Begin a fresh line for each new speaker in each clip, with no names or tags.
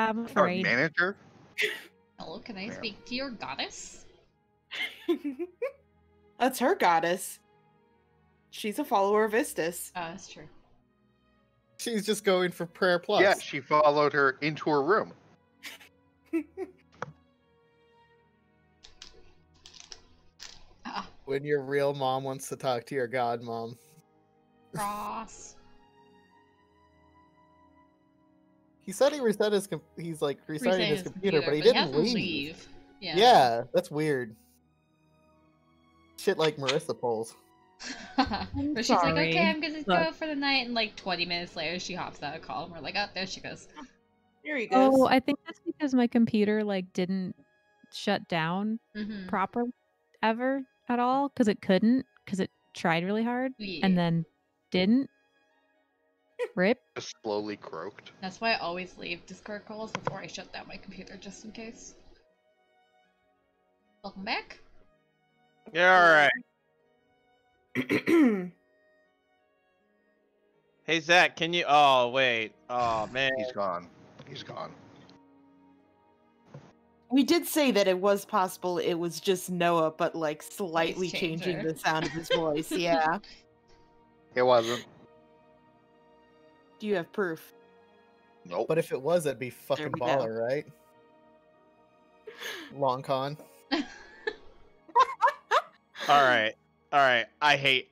I'm
Our
afraid.
manager?
Hello, can I
Damn.
speak to your goddess?
That's her goddess. She's a follower of Istis.
That's true.
She's just going for prayer plus.
Yeah, she followed her into her room.
When your real mom wants to talk to your god mom.
Cross.
He said he reset his he's like restarting his computer, but he
he
didn't
hasn't
leave.
Yeah.
Yeah, that's weird. Shit like Marissa pulls.
But she's like,
sorry,
okay, I'm gonna
but-
go for the night, and like 20 minutes later, she hops out of call, and we're like, oh, there she goes.
Here he goes.
Oh, I think that's because my computer like didn't shut down
Mm-hmm.
properly ever at all because it couldn't because it tried really hard and then didn't. Rip.
Just slowly croaked.
That's why I always leave Discord calls before I shut down my computer, just in case. Welcome back.
Yeah, alright. Hey, Zach, can you... Oh, wait. Oh, man.
He's gone. He's gone.
We did say that it was possible it was just Noah, but like slightly
Voice
changing
changer.
the sound of his voice. Yeah.
It wasn't.
Do you have proof?
Nope.
But if it was, that'd be fucking
we go.
baller, right? Long con.
Alright. Alright. I hate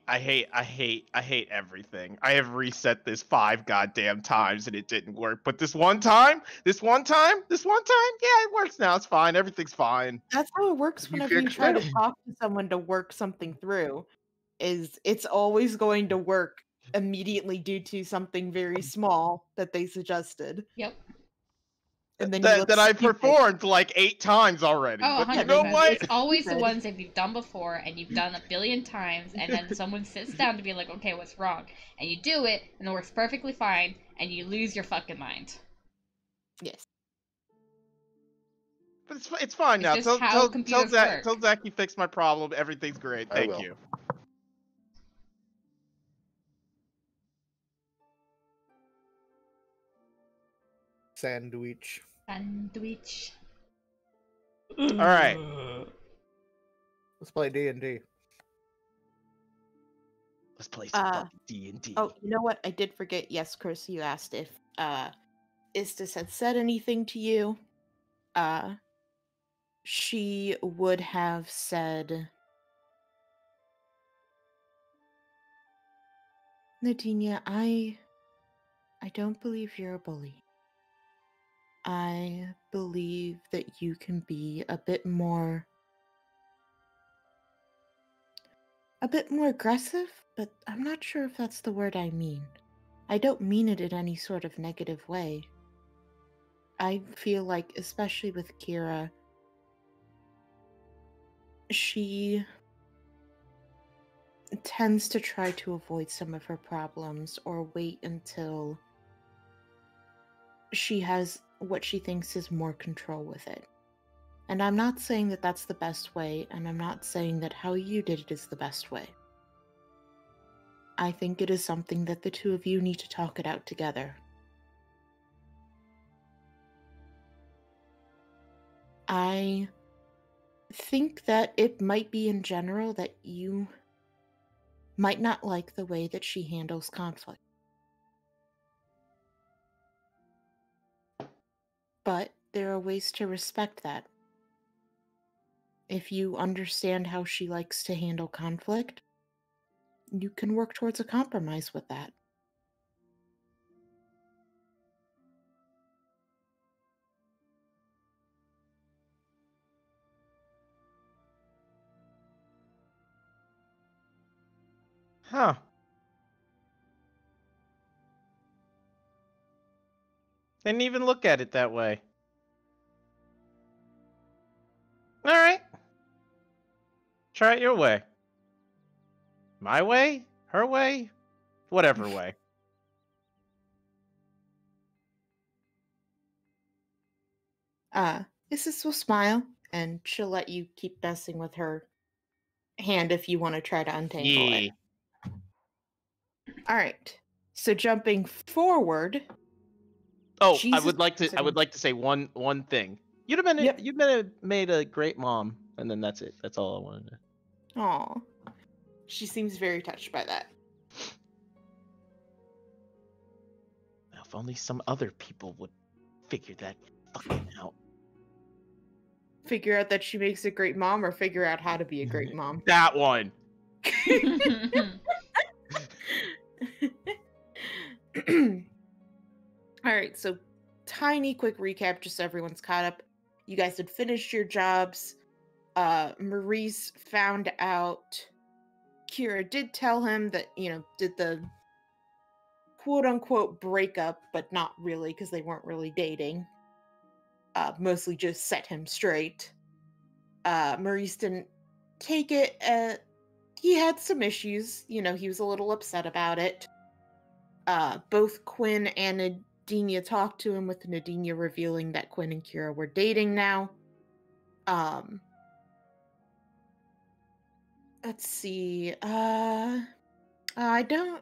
everything. I have reset this 5 goddamn times and it didn't work. But this one time, yeah, it works now. It's fine. Everything's fine.
That's how it works
You
whenever you
fixed
try
it?
to talk to someone to work something through. It's always going to work immediately due to something very small that they suggested.
Yep.
And then you look
That I
stupid.
performed like 8 times already.
Oh,
But you
100%.
know what?
It's always the
Stupid.
ones that you've done before and you've done a billion times, and then someone sits down to be like, okay, what's wrong? And you do it, and it works perfectly fine, and you lose your fucking mind.
Yes.
But it's fine now.
It's just how computers work.
Tell Zach you fixed my problem. Everything's great.
I
Thank
will.
you.
Sandwich.
Sandwich.
Alright.
Let's play D&D.
Let's play some
Uh,
fucking D&D.
Oh, you know what? I did forget. Yes, Chris, you asked if Istis had said anything to you. She would have said, Nadinia, I don't believe you're a bully. I believe that you can be a bit more aggressive, but I'm not sure if that's the word I mean. I don't mean it in any sort of negative way. I feel like, especially with Kira, she tends to try to avoid some of her problems or wait until she has what she thinks is more control with it. And I'm not saying that that's the best way, and I'm not saying that how you did it is the best way. I think it is something that the two of you need to talk it out together. I think that it might be in general that you might not like the way that she handles conflict. But there are ways to respect that. If you understand how she likes to handle conflict, you can work towards a compromise with that.
Huh. Didn't even look at it that way. Alright. Try it your way. My way? Her way? Whatever way.
Isis will smile, and she'll let you keep messing with her hand if you want to try to untangle it. Alright, so jumping forward,
Oh, I
Jesus
would like
Christ,
to. I would like to say one thing.
Yep.
Made a great mom, and then that's it. That's all I wanted to.
Aw. She seems very touched by that.
If only some other people would figure that fucking out.
Figure out that she makes a great mom, or figure out how to be a great mom.
That one.
All right, so tiny quick recap, just so everyone's caught up. You guys had finished your jobs. Maurice found out Kira did tell him that, did the quote unquote breakup, but not really because they weren't really dating. Mostly just set him straight. Maurice didn't take it. He had some issues. He was a little upset about it. Both Quinn and Nadine talked to him, with Nadine revealing that Quinn and Kira were dating now. Let's see. I don't.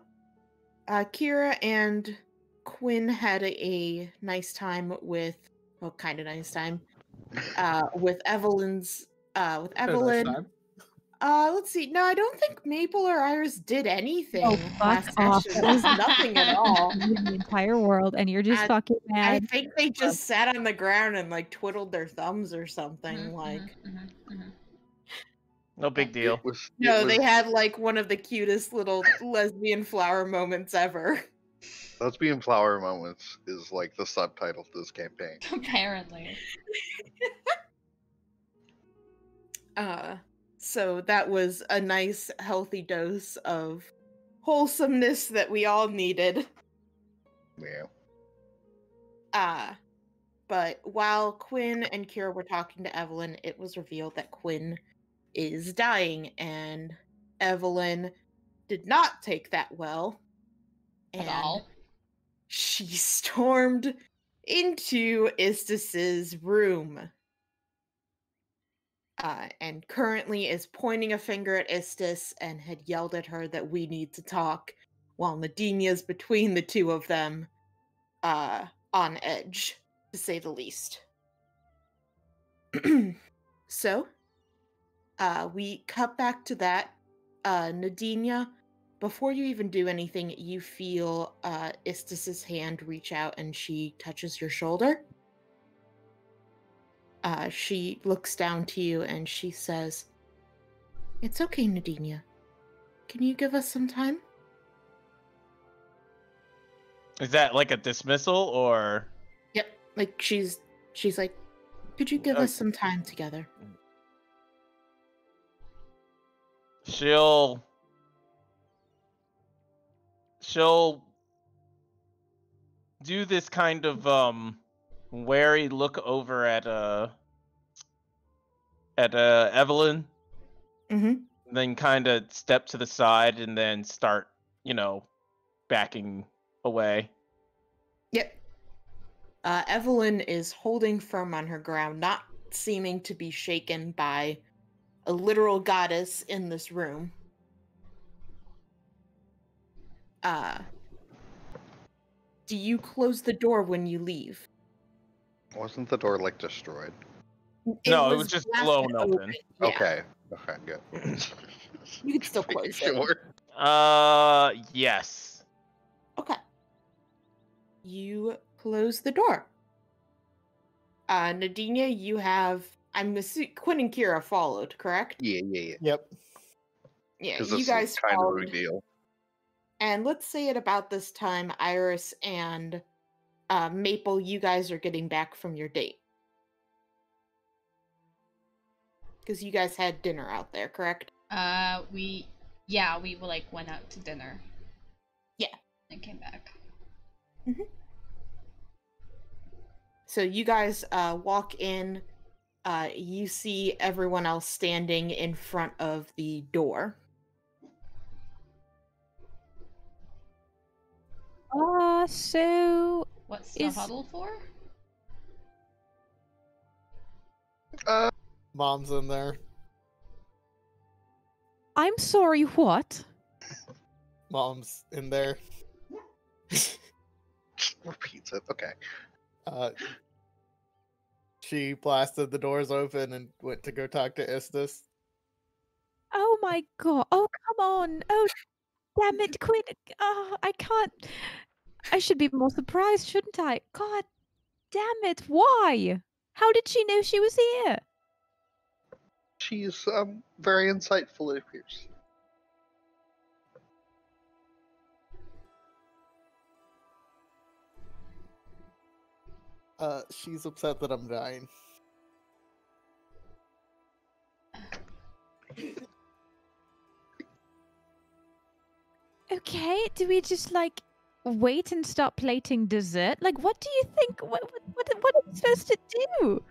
Kira and Quinn had a nice time with, well, kind of nice time, with Evelyn's, with Evelyn. Let's see. No, I don't think Maple or Iris did anything.
Oh, fuck off.
Session. There was nothing at all.
The entire world, and you're just fucking mad.
I think they just sat on the ground and like twiddled their thumbs or something.
No big deal.
They had like one of the cutest little lesbian flower moments ever.
Lesbian flower moments is like the subtitle to this campaign.
Apparently.
So that was a nice, healthy dose of wholesomeness that we all needed.
Yeah.
But while Quinn and Kira were talking to Evelyn, it was revealed that Quinn is dying, and Evelyn did not take that well.
At all.
She stormed into Istis's room. And currently is pointing a finger at Istis and had yelled at her that we need to talk, while Nadinia's between the two of them, on edge, to say the least. So, we cut back to that. Nadinia, before you even do anything, you feel Istis's hand reach out and she touches your shoulder. She looks down to you and she says, "It's okay, Nadinia. Can you give us some time?"
Is that like a dismissal or?
Yep. Like she's like, "Could you give us some time together?"
She'll do this kind of wary look over at Evelyn, then kind of step to the side and then start, backing away.
Yep. Evelyn is holding firm on her ground, not seeming to be shaken by a literal goddess in this room. Do you close the door when you leave?
Wasn't the door like destroyed?
It was just blown open.
Yeah.
Okay, good.
You can still close it.
Sure.
Yes.
Okay. You close the door. Nadinia, you have, I'm assuming Quinn and Kira followed, correct?
Yeah.
Yep.
Yeah,
Because
you
this
guys
is kind of a
followed.
big deal.
And let's say at about this time, Iris and Maple, you guys are getting back from your date. Because you guys had dinner out there, correct?
We went out to dinner.
Yeah.
And came back.
So you guys walk in. You see everyone else standing in front of the door.
So
What's the huddle for?
Mom's in there.
I'm sorry, what?
Mom's in there.
Repeats it. Okay.
She blasted the doors open and went to go talk to Istis.
Oh my god. Oh, come on. Oh, damn it, Quinn. Oh, I can't. I should be more surprised, shouldn't I? God damn it. Why? How did she know she was here?
She's very insightful, it appears.
She's upset that I'm dying.
Okay, do we just like wait and start plating dessert? Like, what do you think? What are we supposed to do?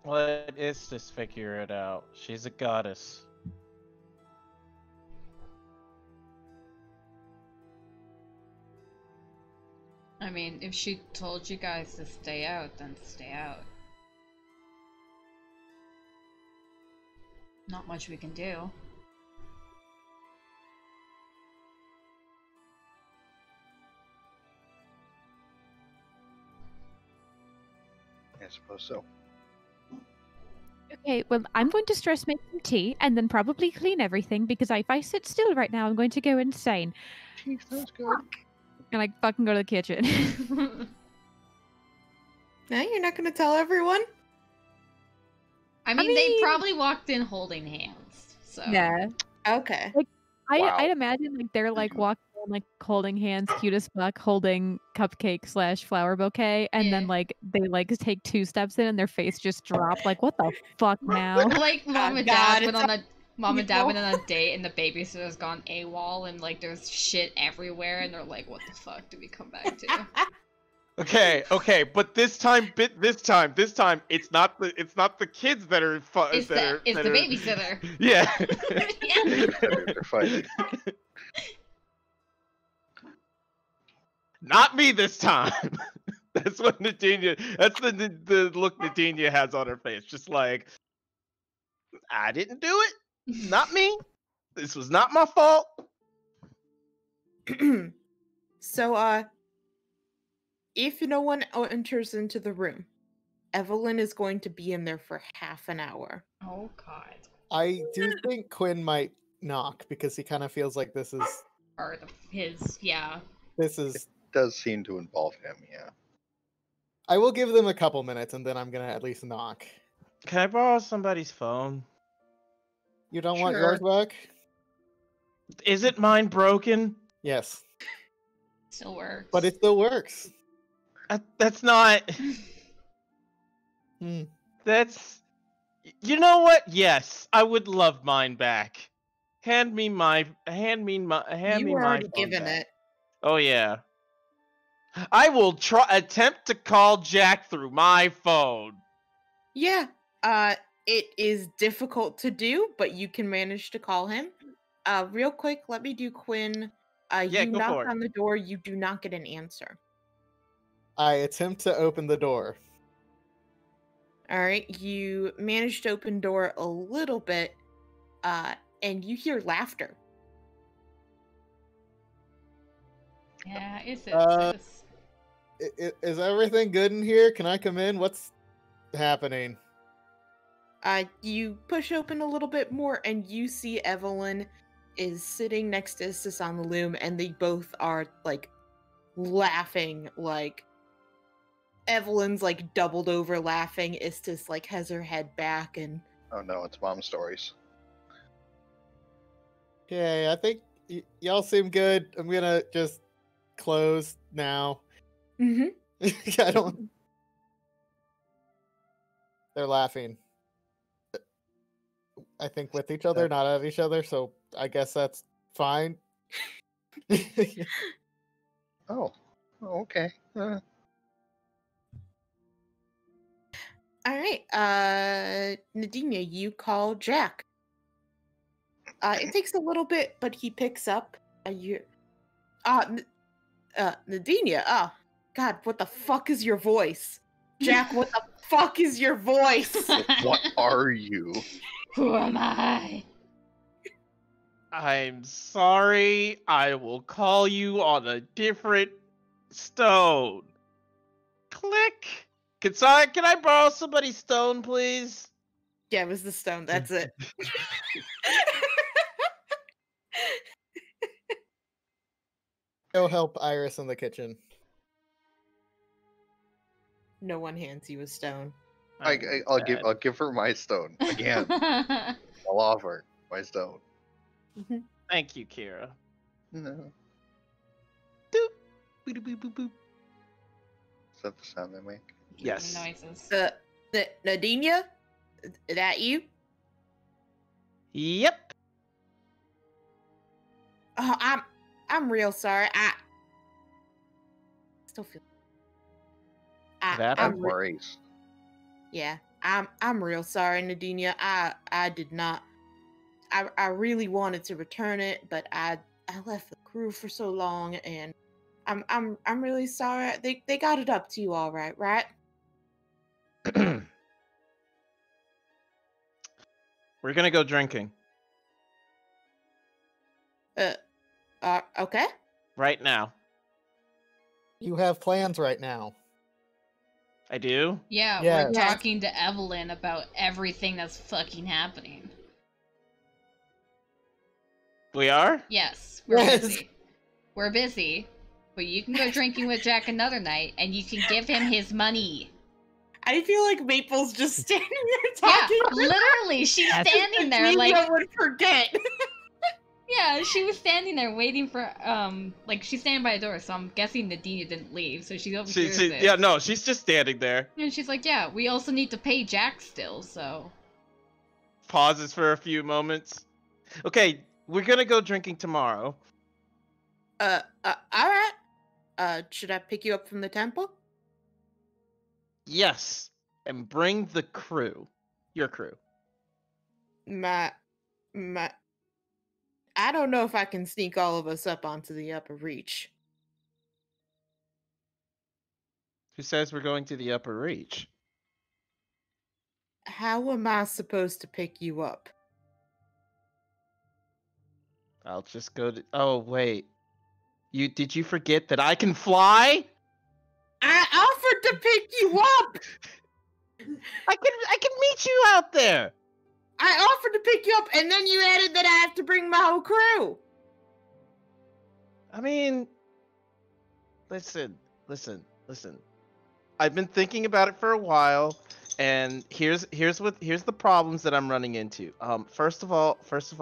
Let Istis figure it out. She's a goddess.
I mean, if she told you guys to stay out, then stay out. Not much we can do.
I suppose so.
Okay, well, I'm going to stress make some tea and then probably clean everything because if I sit still right now, I'm going to go insane.
Jeez, that's good.
And like fucking go to the kitchen.
Now you're not gonna tell everyone?
I mean, they probably walked in holding hands, so...
Yeah.
Okay.
Wow.
I'd imagine like they're like walking around, like holding hands, cute as fuck, holding cupcake / flower bouquet, and then
Yeah.
like they like take 2 steps in and their face just drop. Like, what the fuck now?
Like, mom and
God,
dad went
it's
on a... Mom and dad
evil.
went on a date and the babysitter's gone AWOL and like there's shit everywhere and they're like, what the fuck do we come back to?
Okay, but this time, it's not the kids that are
It's the babysitter.
Yeah.
They're fighting.
Not me this time. That's what Nadinia. That's the look Nadinia has on her face. Just like, I didn't do it. Not me. This was not my fault.
So, if no one enters into the room, Evelyn is going to be in there for half an hour.
Oh god.
I do think Quinn might knock because he kind of feels like this is
Does seem to involve him, yeah.
I will give them a couple minutes and then I'm gonna at least knock.
Can I borrow somebody's phone?
You don't want
Sure.
yours back?
Is it mine broken?
Yes,
Still works.
but it still works.
That's not.
Hmm.
That's. You know what? Yes, I would love mine back. Hand me my.
You were
my
already
phone
given
back.
it.
Oh yeah. I will attempt to call Jack through my phone.
Yeah. It is difficult to do, but you can manage to call him. Real quick, let me do Quinn.
Yeah,
You
go
knock
for it.
on the door, you do not get an answer.
I attempt to open the door.
Alright, you manage to open door a little bit, and you hear laughter.
Yeah, it's
Is everything good in here? Can I come in? What's happening?
You push open a little bit more, and you see Evelyn is sitting next to Istis on the loom, and they both are, like, laughing, like... Evelyn's, like, doubled over laughing. Istis, like, has her head back, and...
Oh no, it's mom stories.
Okay, I think y'all seem good. I'm gonna just close now.
Mm-hmm.
I don't... They're laughing. I think with each other, not at each other, so I guess that's fine.
Oh, okay.
Alright, Nadinia, you call Jack. It takes a little bit, but he picks up. Nadinia, oh, God, what the fuck is your voice? Jack, what the fuck is your voice?
What are you?
Who am I?
I'm sorry. I will call you on a different stone. Click. Can I borrow somebody's stone, please?
Yeah, it was the stone. That's it.
Go help Iris in the kitchen.
No one hands you a stone.
I'll give her my stone again. I'll offer my stone.
Thank you, Kira.
No.
Doop. Boop, boop, boop, boop.
Is that the sound they make?
Yes.
Noises.
Nadinia? That you?
Yep.
Oh, I'm real sorry. I still feel.
That
No
I'm
worries.
Yeah, I'm real sorry, Nadinia. I did not. I really wanted to return it, but I left the crew for so long, and I'm really sorry. They got it up to you all right, right?
We're gonna go drinking
Okay.
right now.
You have plans right now.
I do.
Yeah,
Yeah.
we're
Yes.
talking to Evelyn about everything that's fucking happening.
We are.
Yes, we're
Yes.
busy. We're busy, but you can go drinking with Jack another night, and you can give him his money.
I feel like Maple's just standing there
Yeah,
talking.
literally, she's
Yes.
standing there
Nadinia
like,
would forget.
yeah, she was standing there waiting for, like, she's standing by the door, so I'm guessing Nadinia didn't leave, so she overhears it.
Yeah, no, she's just standing there.
And she's like, yeah, we also need to pay Jack still, so.
Pauses for a few moments. Okay, we're gonna go drinking tomorrow.
All right. Should I pick you up from the temple?
Yes, and bring the crew. Your crew.
My. I don't know if I can sneak all of us up onto the upper reach.
Who says we're going to the upper reach?
How am I supposed to pick you up?
I'll just go to. Oh wait, did you forget that I can fly?
I offered to pick you up.
I can meet you out there.
I offered to pick you up, and then you added that I have to bring my whole crew.
I mean, listen. I've been thinking about it for a while, and here's the problems that I'm running into. First of all, there's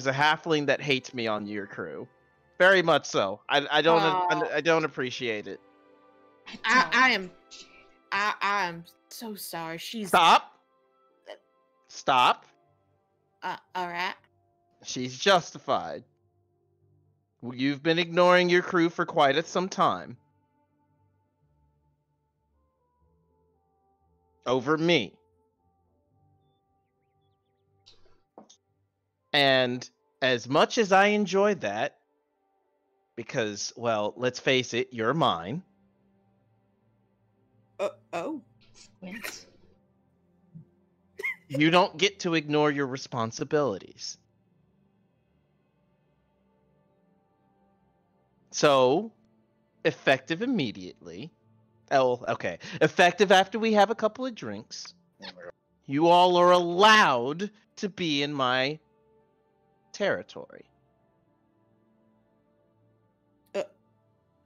a halfling that hates me on your crew, very much so. I don't appreciate it.
I am so sorry. She's
Stop.
all right.
She's justified. You've been ignoring your crew for quite some time. Over me. And as much as I enjoyed that, because, well, let's face it, you're mine.
Oh.
Squint.
You don't get to ignore your responsibilities. So, effective immediately. Oh, okay. Effective after we have a couple of drinks. You all are allowed to be in my territory.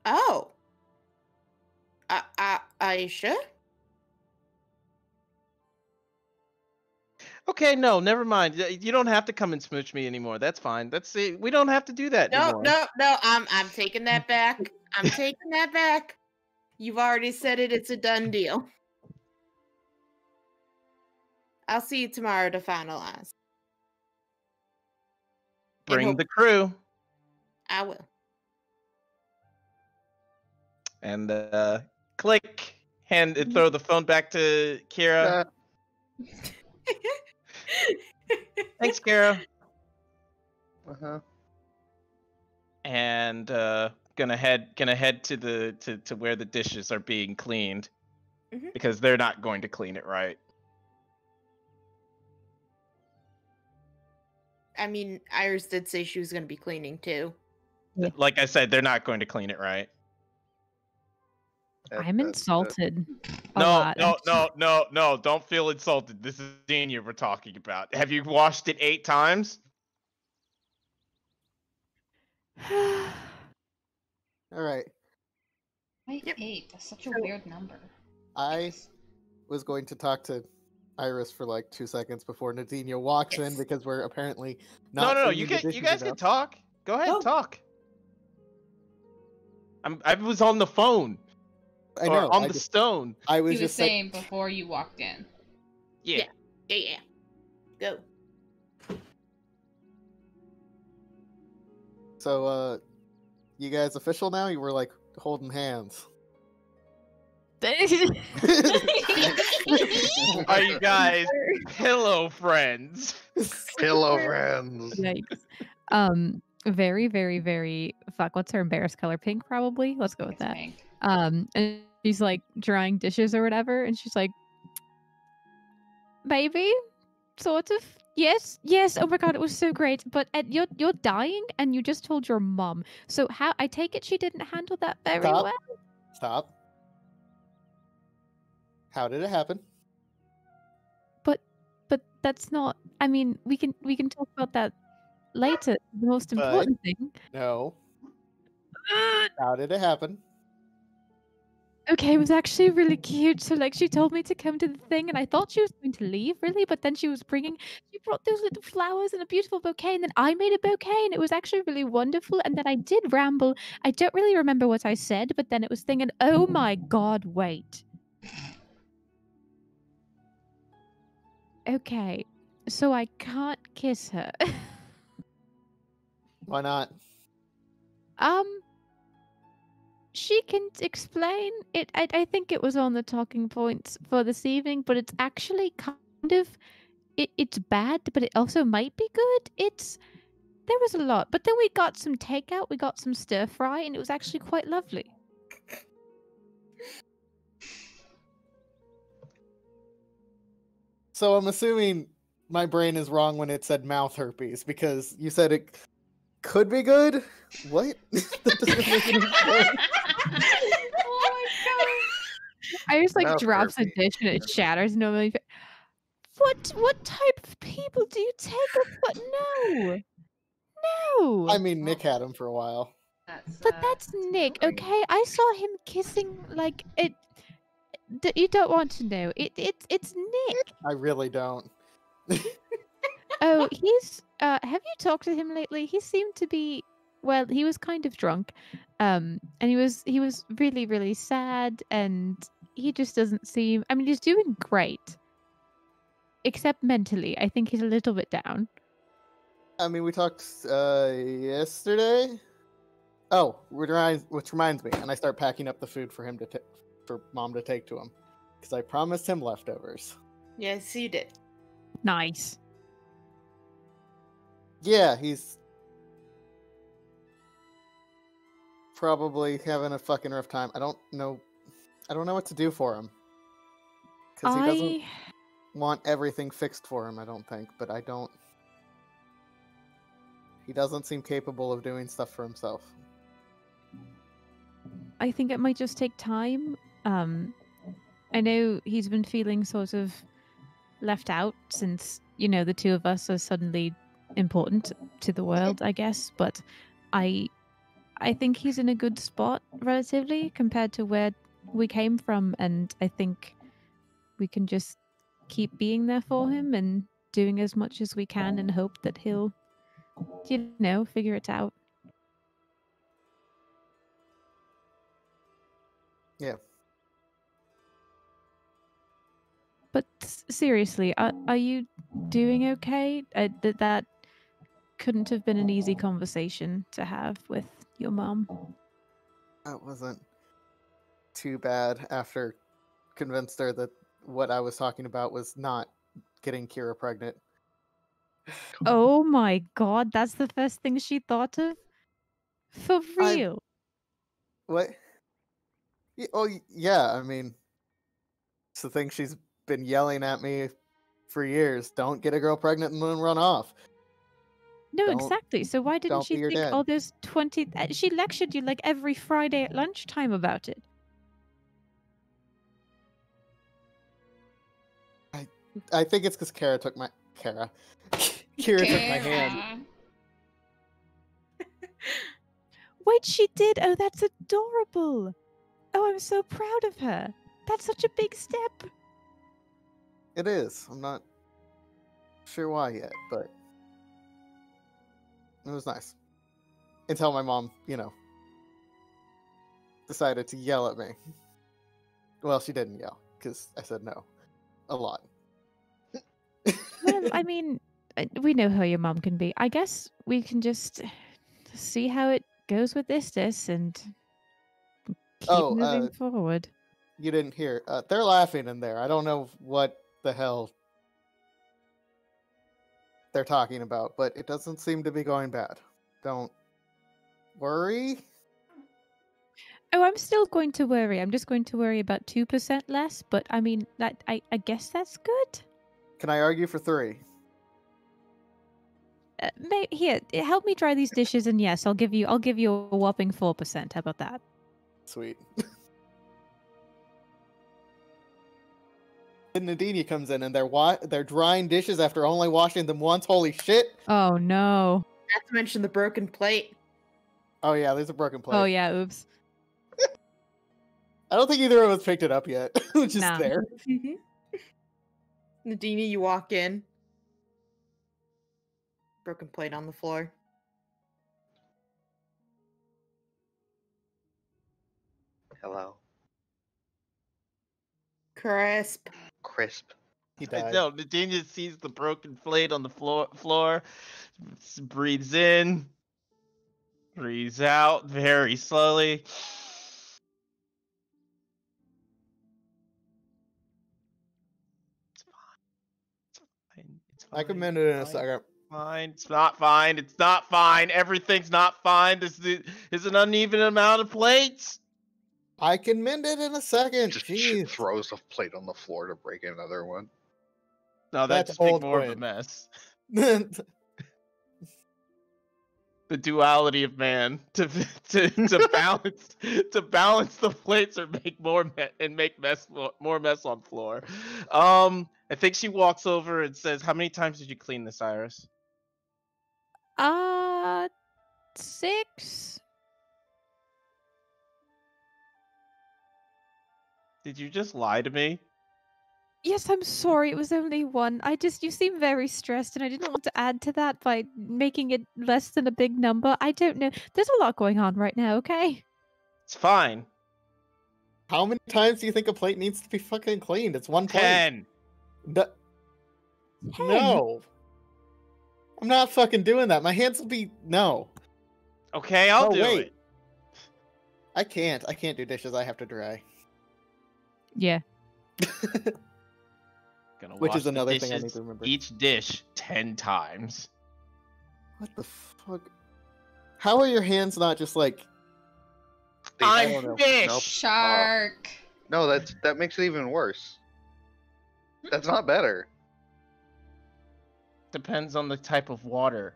Oh. Are you sure?
Okay, no, never mind. You don't have to come and smooch me anymore. That's fine. That's it. We don't have to do that anymore.
No. I'm taking that back. I'm taking that back. You've already said it. It's a done deal. I'll see you tomorrow to finalize.
Bring
hope-
the crew.
I will.
And click. Throw the phone back to Kira. Thanks, Kira.
Uh-huh.
And gonna head to where the dishes are being cleaned.
Mhm.
Because they're not going to clean it right.
I mean, Iris did say she was going to be cleaning too.
Like I said, they're not going to clean it right.
I'm insulted a
No,
lot.
no, don't feel insulted. This is Dania we're talking about. Have you watched it 8 times?
All right.
Why
Yep.
8? That's such a
So-
weird number.
I was going to talk to Iris for like 2 seconds before Nadinia walks in
Yes.
because we're apparently
No,
not.
no,
singing
you
additions
guys can
enough.
talk. Go ahead,
Oh.
talk. I was on the phone.
I know.
Or on
I
the
just,
stone.
I was
He was
just saying.
saying before you walked in.
Yeah.
Yeah. Go.
So, you guys official now? You were like holding hands.
Are you guys pillow friends?
Pillow friends.
Yikes. Very, very, very fuck. What's her embarrassed color? Pink, probably. Let's go with
It's
that.
pink.
And she's like drying dishes or whatever, and she's like, "Baby, sort of. Yes, yes. Oh my god, it was so great. But you're dying, and you just told your mom. So how? I take it she didn't handle that very
Stop.
well.
Stop. How did it happen?
But that's not. I mean, we can talk about that later. The most
But-
important thing.
No. How did it happen?
Okay, it was actually really cute. So like she told me to come to the thing and I thought she was going to leave really, but then she brought those little flowers and a beautiful bouquet and then I made a bouquet and it was actually really wonderful and then I did ramble. I don't really remember what I said, but then it was thinking, "Oh my god, wait." Okay. So I can't kiss her.
Why not?
She can explain it. I think it was on the talking points for this evening, but it's actually kind of it's bad, but it also might be good. There was a lot, but then we got some takeout, we got some stir fry, and it was actually quite lovely.
So I'm assuming my brain is wrong when it said mouth herpes because you said it could be good. What? That doesn't make any sense.
Oh my
I just like
Mouth
drops a
herpes.
dish and it shatters. And I'm like, what type of people do you take us? But no, no.
I mean, Nick had him for a while.
But that's Nick,
annoying.
okay? I saw him kissing like it. You don't want to know. It's Nick.
I really don't.
Oh, he's. Have you talked to him lately? He seemed to be. Well, he was kind of drunk, and he was really really sad, and he just doesn't seem. I mean, he's doing great, except mentally. I think he's a little bit down.
I mean, we talked yesterday. Oh, which reminds me, and I start packing up the food for him for Mom to take to him, because I promised him leftovers.
Yes, you did.
Nice.
Yeah, he's probably having a fucking rough time. I don't know what to do for him. Because he doesn't want everything fixed for him, I don't think. But he doesn't seem capable of doing stuff for himself.
I think it might just take time. I know he's been feeling sort of left out since, the two of us are suddenly important to the world, I guess, but I think he's in a good spot relatively compared to where we came from, and I think we can just keep being there for him and doing as much as we can and hope that he'll figure it out.
Yeah.
But seriously, are you doing okay? That couldn't have been an easy conversation to have with your mom.
That wasn't too bad after convinced her that what I was talking about was not getting Kira pregnant.
Oh my god, that's the first thing she thought of? For real?
What? Yeah, I mean, it's the thing she's been yelling at me for years. Don't get a girl pregnant and then run off.
No,
Don't-
exactly. So why didn't
don't
she
be your
think,
dad.
oh, there's 20... She lectured you like every Friday at lunchtime about it.
I think it's because Kira took my hand.
Kara.
Wait, she did. Oh, that's adorable. Oh, I'm so proud of her. That's such a big step.
It is. I'm not sure why yet, but it was nice. Until my mom, decided to yell at me. Well, she didn't yell because I said no a lot.
Well, I mean, we know how your mom can be. I guess we can just see how it goes with this and keep moving forward.
You didn't hear. They're laughing in there. I don't know what the hell they're talking about, but it doesn't seem to be going bad. Don't worry.
Oh, I'm still going to worry. I'm just going to worry about 2% less, but I mean, that I guess that's good.
Can I argue for 3?
Here, help me dry these dishes, and yes, I'll give you a whopping 4%. How about that?
Sweet. And Nadinia comes in and they're drying dishes after only washing them once. Holy shit!
Oh no!
Not to mention the broken plate.
Oh yeah, there's a broken plate.
Oh yeah, oops.
I don't think either of us picked it up yet. It was just
Nah.
there.
Nadine, you walk in. Broken plate on the floor.
Hello.
Crisp.
Crisp.
He died.
No, Nadinia sees the broken plate on the floor, breathes in, breathes out very slowly. It's fine.
I can mend it in a second.
Fine. It's not fine. It's not fine. Everything's not fine. This is an uneven amount of plates.
I can mend it in a second.
Just
Jeez.
throws a plate on the floor to break another one.
No,
That's
that's just
old
more of a
Quinn.
mess. The duality of man to balance the plates or make more more mess on floor. I think she walks over and says, "How many times did you clean this, Iris?"
6.
Did you just lie to me?
Yes, I'm sorry. It was only 1. You seem very stressed, and I didn't want to add to that by making it less than a big number. I don't know. There's a lot going on right now. Okay.
It's fine.
How many times do you think a plate needs to be fucking cleaned? It's one plate.
10.
No. I'm not fucking doing that. My hands will be... No.
Okay, I'll do
wait.
it.
I can't do dishes. I have to dry.
Yeah.
Which
wash
is
the
another thing I
dishes,
need to remember.
Each dish 10 times.
What the fuck? How are your hands not just like... I don't know.
I'm fish.
Nope.
Shark.
No, that makes it even worse. That's not better.
Depends on the type of water.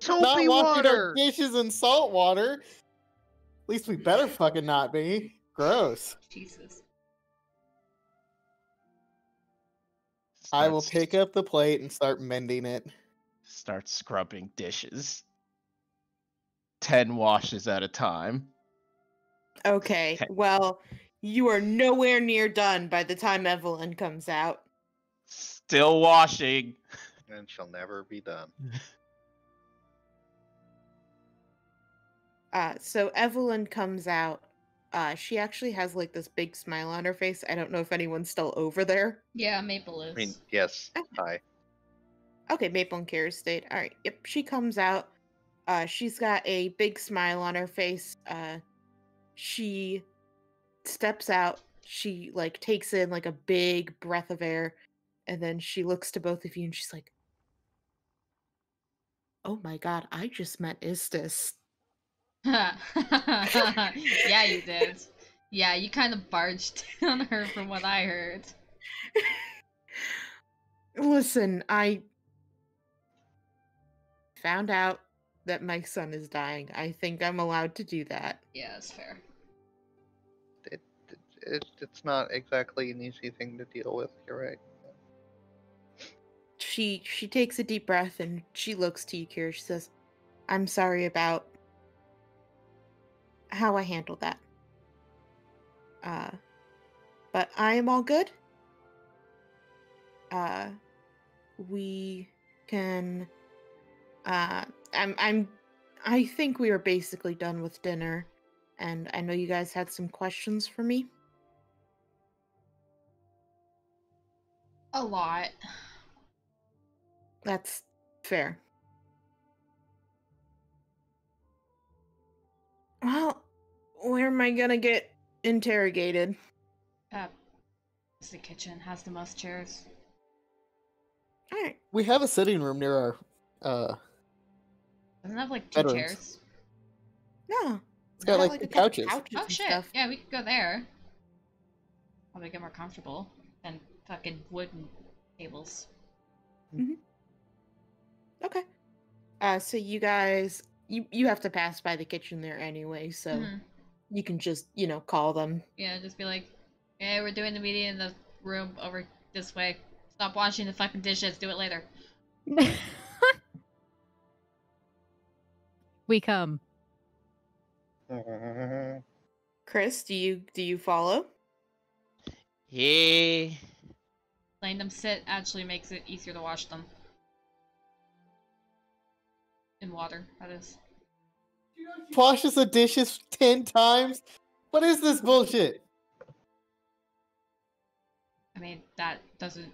Not
Soapy
washing our
water.
dishes in salt water. At least we better fucking not be. Gross.
Jesus.
I will pick up the plate and start mending it.
Start scrubbing dishes. 10 washes at a time.
Okay,
Okay.
well, you are nowhere near done by the time Evelyn comes out.
Still washing.
And shall never be done.
So Evelyn comes out. She actually has like this big smile on her face. I don't know if anyone's still over there.
Yeah, Maple is.
I mean, yes. Hi.
Okay, Maple and Quinnsday. All right. Yep, she comes out. She's got a big smile on her face. She steps out. She like takes in like a big breath of air, and then she looks to both of you and she's like, "Oh my god, I just met Istis."
Yeah, you did. Yeah, you kind of barged in on her from what I heard.
Listen, I found out that my son is dying. I think I'm allowed to do that.
Yeah, that's fair.
it's not exactly an easy thing to deal with. You're right.
She takes a deep breath and she looks to you, Kira. She says, "I'm sorry about how I handled that. But I am all good. We can. I think we are basically done with dinner, and I know you guys had some questions for me.
A lot.
That's fair. Well, where am I gonna get interrogated?
It's the kitchen. Has the most chairs.
All right.
We have a sitting room near our
Doesn't it have like 2
bedrooms.
chairs?
No.
It's got
got,
like
a couple
couches.
Oh
and
shit!
stuff.
Yeah, we could go there. Probably get more comfortable than fucking wooden tables.
Okay. So you guys, you have to pass by the kitchen there anyway, so
Mhm.
you can just call them.
Yeah, just be like, "Hey, we're doing the meeting in the room over this way. Stop washing the fucking dishes. Do it later."
We come.
Chris, do you follow?
Yeah.
Letting them sit actually makes it easier to wash them. In water, that is.
Washes the dishes 10 times? What is this bullshit?
I mean, that doesn't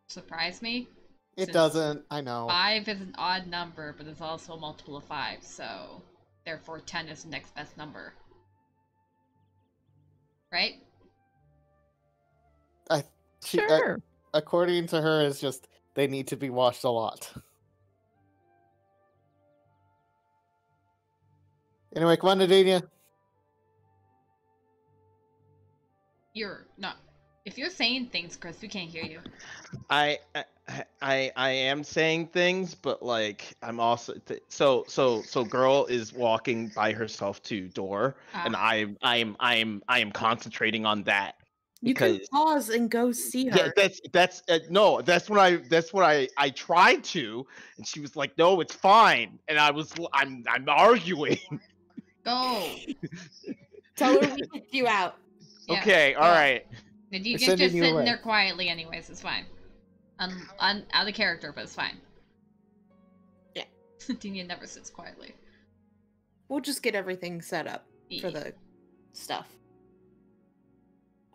surprise me.
It
Since
doesn't. I know.
5 is an odd number, but it's also a multiple of 5, so therefore 10 is the next best number. Right?
Sure.
According to her, it's just they need to be washed a lot. Anyway, come on, Nadine.
You're not. If you're saying things, Chris, we can't hear you.
I am saying things, but like I'm also so girl is walking by herself to door, and I am concentrating on that
You can
because
pause and go see her.
yeah, that's no, that's what I tried to, and she was like, no, it's fine, and I'm arguing.
Go.
Tell her we kicked you out.
Yeah,
Okay,
go.
all right.
You
We're
can
sending
just
you
sitting
away.
there quietly, anyways. It's fine. Out of character, but it's fine.
Yeah.
Dina never sits quietly.
We'll just get everything set up for
Yeah.
the stuff.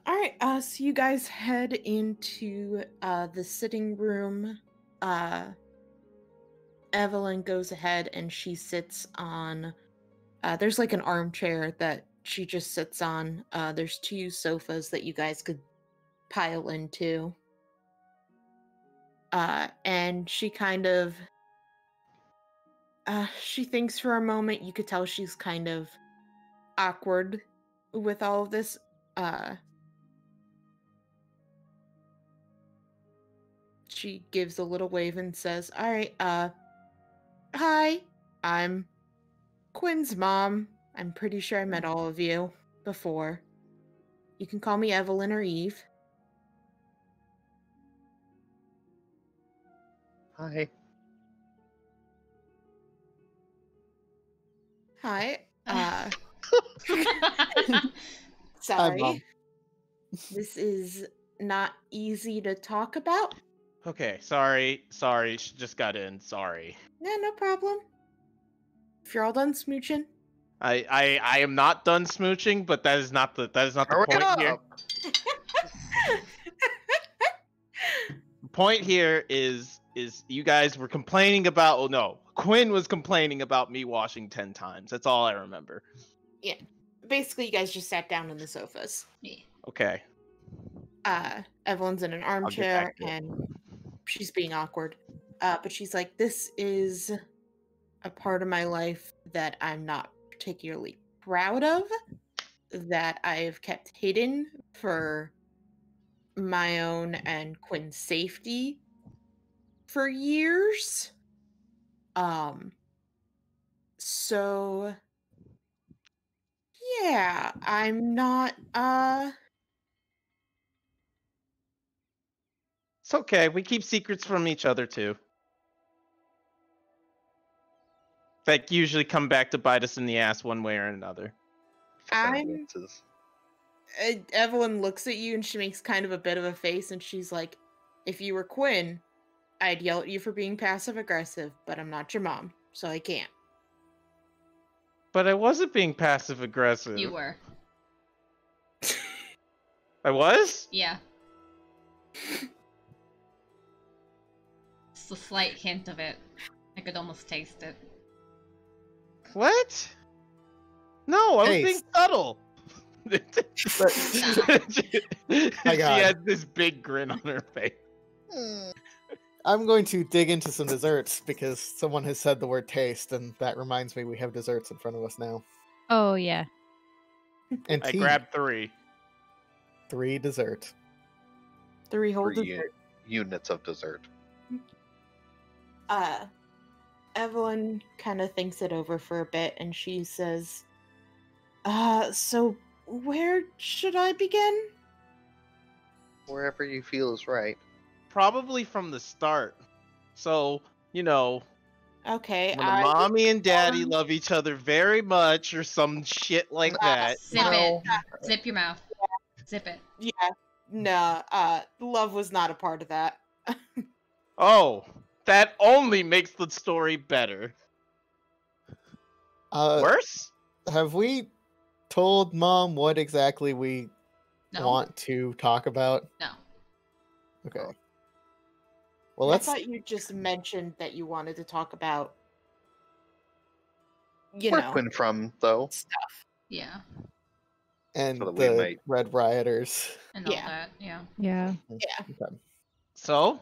All right, so you guys head into the sitting room. Evelyn goes ahead and she sits on. There's like an armchair that she just sits on. There's 2 sofas that you guys could pile into. And she kind of. She thinks for a moment. You could tell she's kind of awkward with all of this. She gives a little wave and says, "All right, hi, I'm Quinn's mom. I'm pretty sure I met all of you before. You can call me Evelyn or Eve."
Hi.
Hi.
Hi,
Sorry.
Mom.
This is not easy to talk about.
Okay, sorry, she just got in. Sorry.
Yeah, no problem. If you're all done smooching.
I am not done smooching, but that is not the
Hurry
point here.
up!
The point here is you guys were complaining about. Oh no, Quinn was complaining about me washing 10 times. That's all I remember.
Yeah. Basically, you guys just sat down on the sofas.
Yeah.
Okay.
Evelyn's in an
get
armchair
back to it.
and she's being awkward. But she's like, this is a part of my life that I'm not particularly proud of, that I've kept hidden for my own and Quinn's safety for years. So yeah, I'm not
It's okay. We keep secrets from each other too. That usually come back to bite us in the ass one way or another.
I'm. Evelyn looks at you and she makes kind of a bit of a face and she's like, if you were Quinn, I'd yell at you for being passive aggressive, but I'm not your mom, so I can't.
But I wasn't being passive aggressive.
You were.
I was?
Yeah. It's a slight hint of it. I could almost taste it.
What? No, I was being
Taste.
subtle.
My
She
God.
has this big grin on her face.
I'm going to dig into some desserts because someone has said the word taste, and that reminds me we have desserts in front of us now.
Oh yeah.
And
I
tea.
grabbed 3.
3 dessert.
3 whole
3
dessert.
units of dessert.
Evelyn kind of thinks it over for a bit and she says, so where should I begin?
Wherever you feel is right.
Probably from the start. So, you know,
Okay,
when mommy and daddy love each other very much or some shit like that.
Zip
No.
it. Zip your mouth. Zip it.
Yeah, no, love was not a part of that.
Oh, that only makes the story better. Worse?
Have we told Mom what exactly we
No.
want to talk about?
No.
Okay. Well,
I
let's.
thought you just mentioned that you wanted to talk about,
Where Quinn from, though?
stuff.
Yeah.
And
So that we
the
might-
Red Rioters.
And all
Yeah.
that. Yeah.
Yeah.
Okay.
So?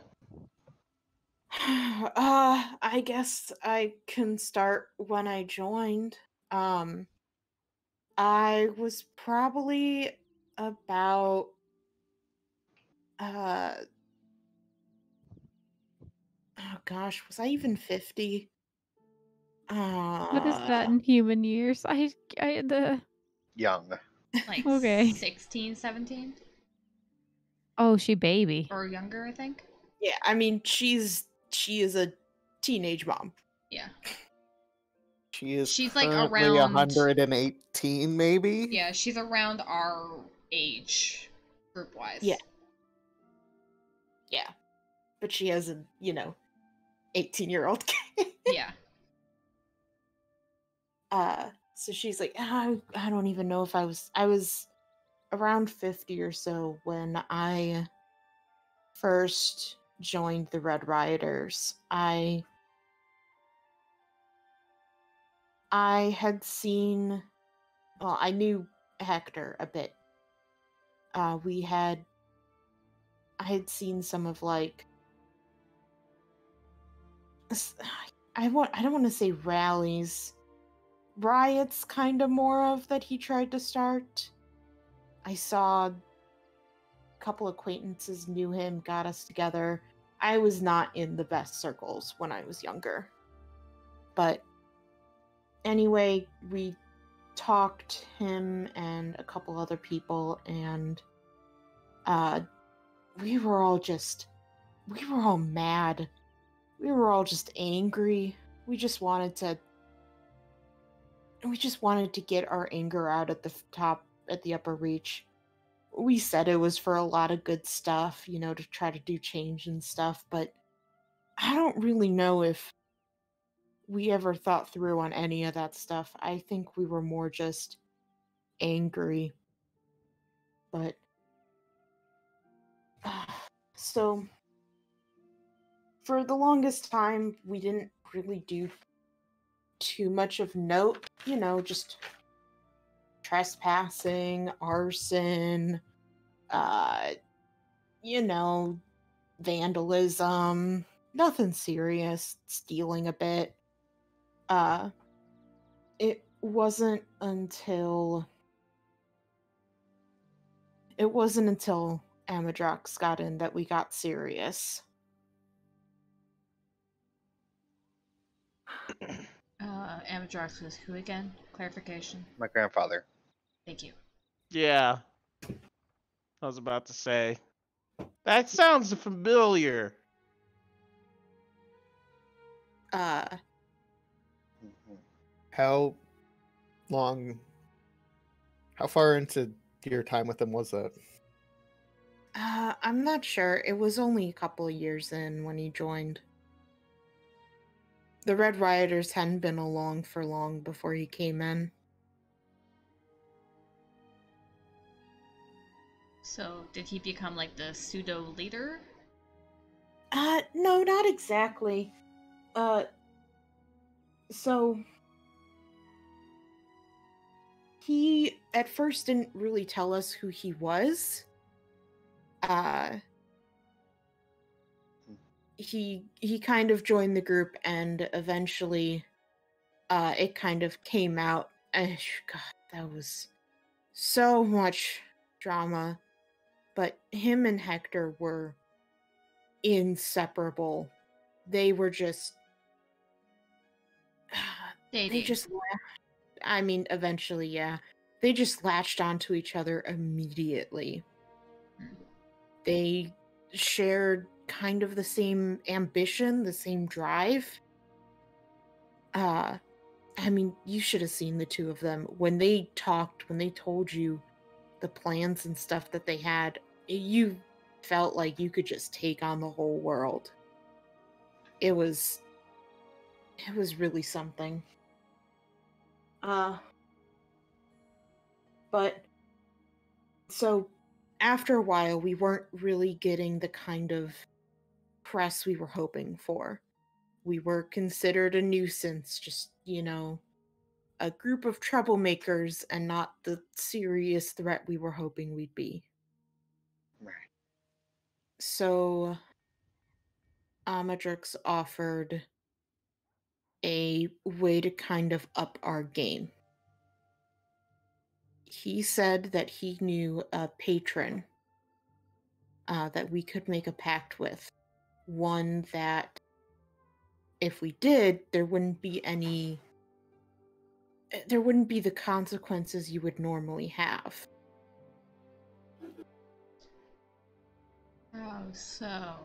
I guess I can start when I joined. I was probably about oh gosh, was I even 50?
What is that in human years? The
Young.
Like
Okay.
16, 17?
Oh, she baby.
Or younger, I think.
Yeah, I mean she is a teenage mom.
Yeah.
She's
like
currently
around-
118, maybe?
Yeah, she's around our age, group-wise.
Yeah. Yeah. But she has a, 18-year-old kid.
Yeah.
So she's like, I don't even know if I was around 50 or so when I first joined the Red Rioters. I had seen, well, I knew Hector a bit. I had seen some of like I don't want to say rallies, riots, kind of more of that he tried to start. I saw a couple acquaintances knew him, got us together. I was not in the best circles when I was younger, but anyway, we talked, him and a couple other people, and we were all mad. We were all just angry. We just wanted to get our anger out at the upper reach. We said it was for a lot of good stuff, to try to do change and stuff, but I don't really know if we ever thought through on any of that stuff. I think we were more just angry. But so for the longest time, we didn't really do too much of note, just trespassing, arson, vandalism, nothing serious, stealing a bit. It wasn't until Amadrox got in that we got serious.
Amadrox was who again? Clarification.
My grandfather.
Thank you.
Yeah. I was about to say. That sounds familiar.
How long? How far into your time with him was that?
I'm not sure. It was only a couple of years in when he joined. The Red Rioters hadn't been along for long before he came in.
So, did he become like the pseudo leader?
No, not exactly. So he at first didn't really tell us who he was. He kind of joined the group, and eventually it kind of came out. God, that was so much drama. But him and Hector were inseparable. They were just they
Dating.
just I mean, eventually, yeah. They just latched onto each other immediately. They shared kind of the same ambition, the same drive. I mean, you should have seen the two of them. When they talked, when they told you the plans and stuff that they had, you felt like you could just take on the whole world. It was really something. But so after a while, we weren't really getting the kind of press we were hoping for. We were considered a nuisance, just, a group of troublemakers and not the serious threat we were hoping we'd be.
Right.
So Amadrix offered a way to kind of up our game. He said that he knew a patron that we could make a pact with. One that, if we did, there wouldn't be the consequences you would normally have.
Oh, so.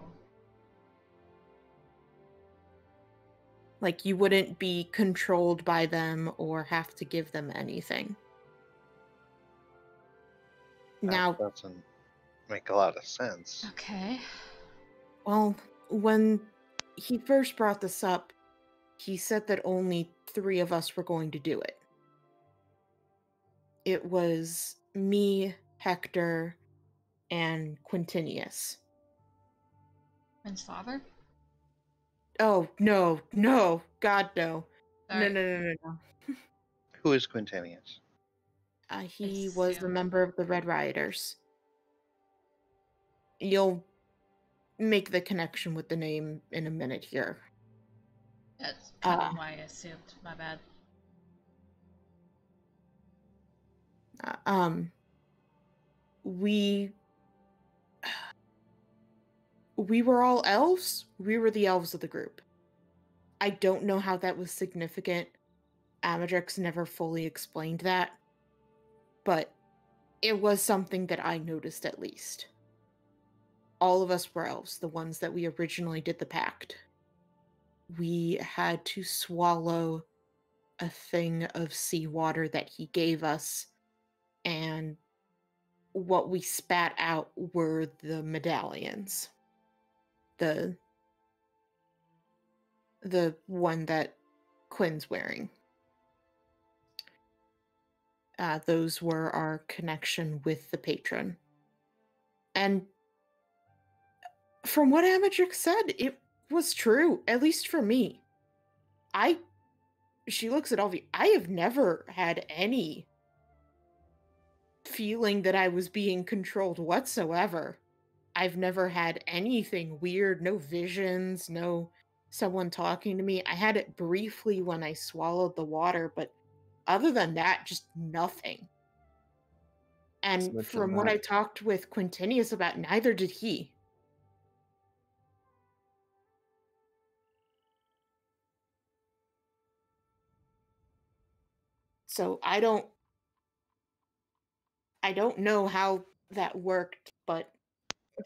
Like, you wouldn't be controlled by them or have to give them anything. Now,
that doesn't make a lot of sense.
Okay.
well, when he first brought this up, he said that only 3 of us were going to do it. It was me, Hector, and Quintinius.
Quinn's father?
Oh, no, God, no.
Sorry.
No.
Who is Quintinius?
He
It's
was
Sue.
a member of the Red Rioters. You'll make the connection with the name in a minute here.
That's kind of why I assumed. My bad.
We were all elves. We were the elves of the group. I don't know how that was significant. Amadrix never fully explained that. But it was something that I noticed, at least. All of us were elves, the ones that we originally did the pact. We had to swallow a thing of seawater that he gave us, and what we spat out were the medallions. The one that Quinn's wearing. Those were our connection with the patron. And from what Amadrix said, it was true, at least for me. She looks at Alvi. I have never had any feeling that I was being controlled whatsoever. I've never had anything weird, no visions, no someone talking to me. I had it briefly when I swallowed the water, but other than that, just nothing. And from what I talked with Quintinius about, neither did he. So I don't know how that worked, but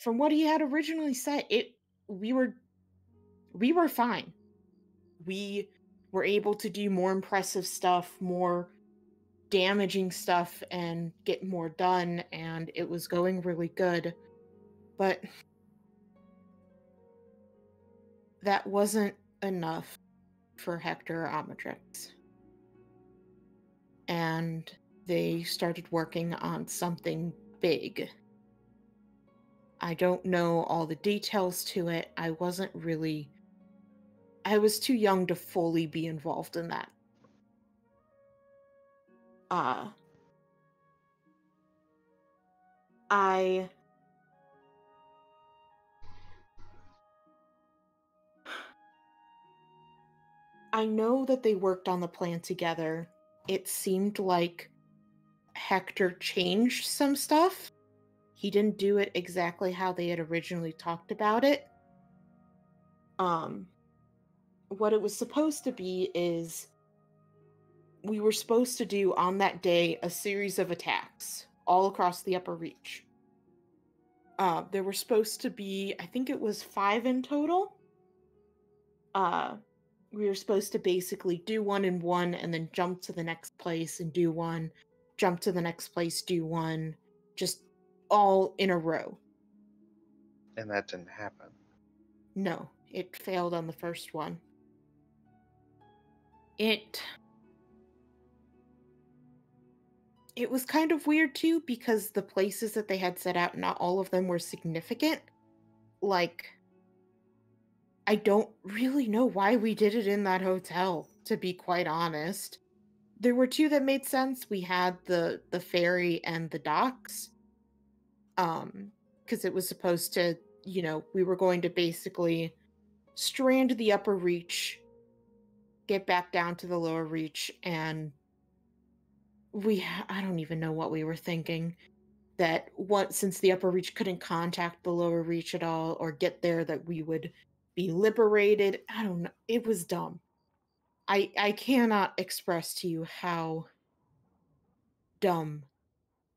from what he had originally said, we were fine. We were able to do more impressive stuff, more damaging stuff, and get more done, and it was going really good. But that wasn't enough for Hector or Amatrix. And they started working on something big. I don't know all the details to it. I was too young to fully be involved in that. I know that they worked on the plan together. It seemed like Hector changed some stuff. He didn't do it exactly how they had originally talked about it. What it was supposed to be is we were supposed to do on that day a series of attacks all across the upper reach. There were supposed to be, I think it was 5 in total. We were supposed to basically do one in one and then jump to the next place and do one, jump to the next place, do one, just all in a row.
And that didn't happen.
No, it failed on the first one. It was kind of weird too, because the places that they had set out, not all of them were significant. Like, I don't really know why we did it in that hotel, to be quite honest. There were 2 that made sense. We had the ferry and the docks. Because it was supposed to, we were going to basically strand the upper reach, get back down to the lower reach, and I don't even know what we were thinking. That since the upper reach couldn't contact the lower reach at all or get there, that we would be liberated. I don't know. It was dumb. I cannot express to you how dumb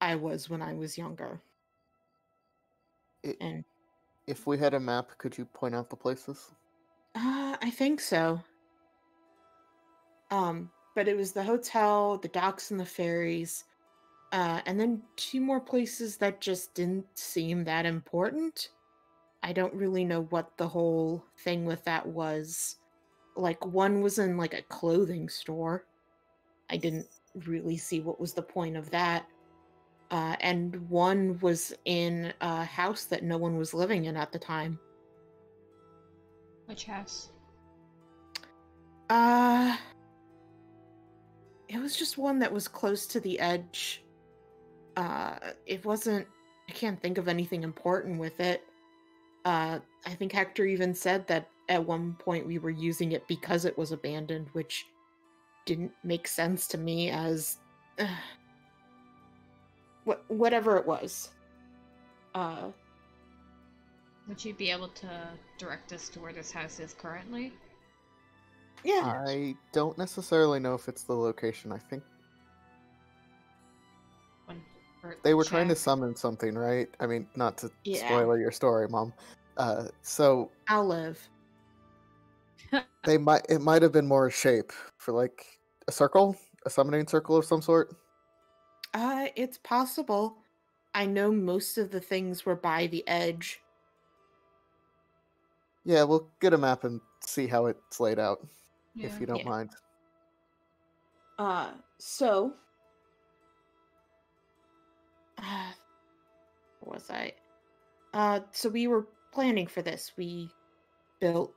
I was when I was younger. And
If we had a map, could you point out the places?
I think so. But it was the hotel, the docks, and the ferries. And then 2 more places that just didn't seem that important. I don't really know what the whole thing with that was. Like, one was in, like, a clothing store. I didn't really see what was the point of that. And one was in a house that no one was living in at the time.
Which house?
It was just one that was close to the edge. It wasn't... I can't think of anything important with it. I think Hector even said that at one point we were using it because it was abandoned, which didn't make sense to me as... whatever it was.
Would you be able to direct us to where this house is currently?
Yeah.
I don't necessarily know if it's the location. I think they were trying to summon something, right? I mean, not to spoil your story, Mom. So
I'll live.
it might have been more a shape for like a circle, a summoning circle of some sort.
It's possible. I know most of the things were by the edge.
Yeah, we'll get a map and see how it's laid out, if you don't mind.
So... where was I? So we were planning for this. We built...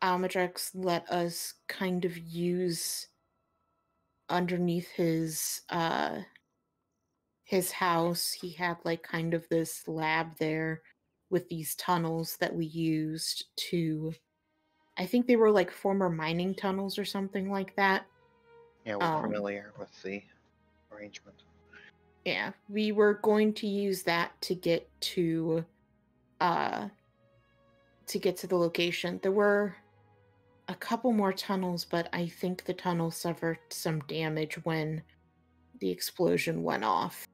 Amatrix let us kind of use underneath his house. He had like kind of this lab there with these tunnels that we used to... I think they were like former mining tunnels or something like that.
Yeah, we're familiar with the arrangement.
Yeah, we were going to use that to get to the location. There were a couple more tunnels, but I think the tunnel suffered some damage when the explosion went off.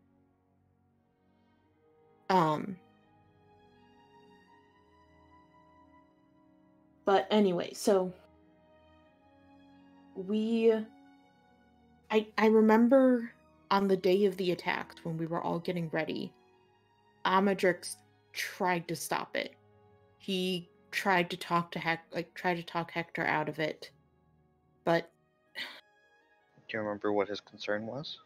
But anyway, so I remember on the day of the attacks when we were all getting ready, Amadrix tried to stop it. He tried to talk to Hector out of it, but
Do you remember what his concern was?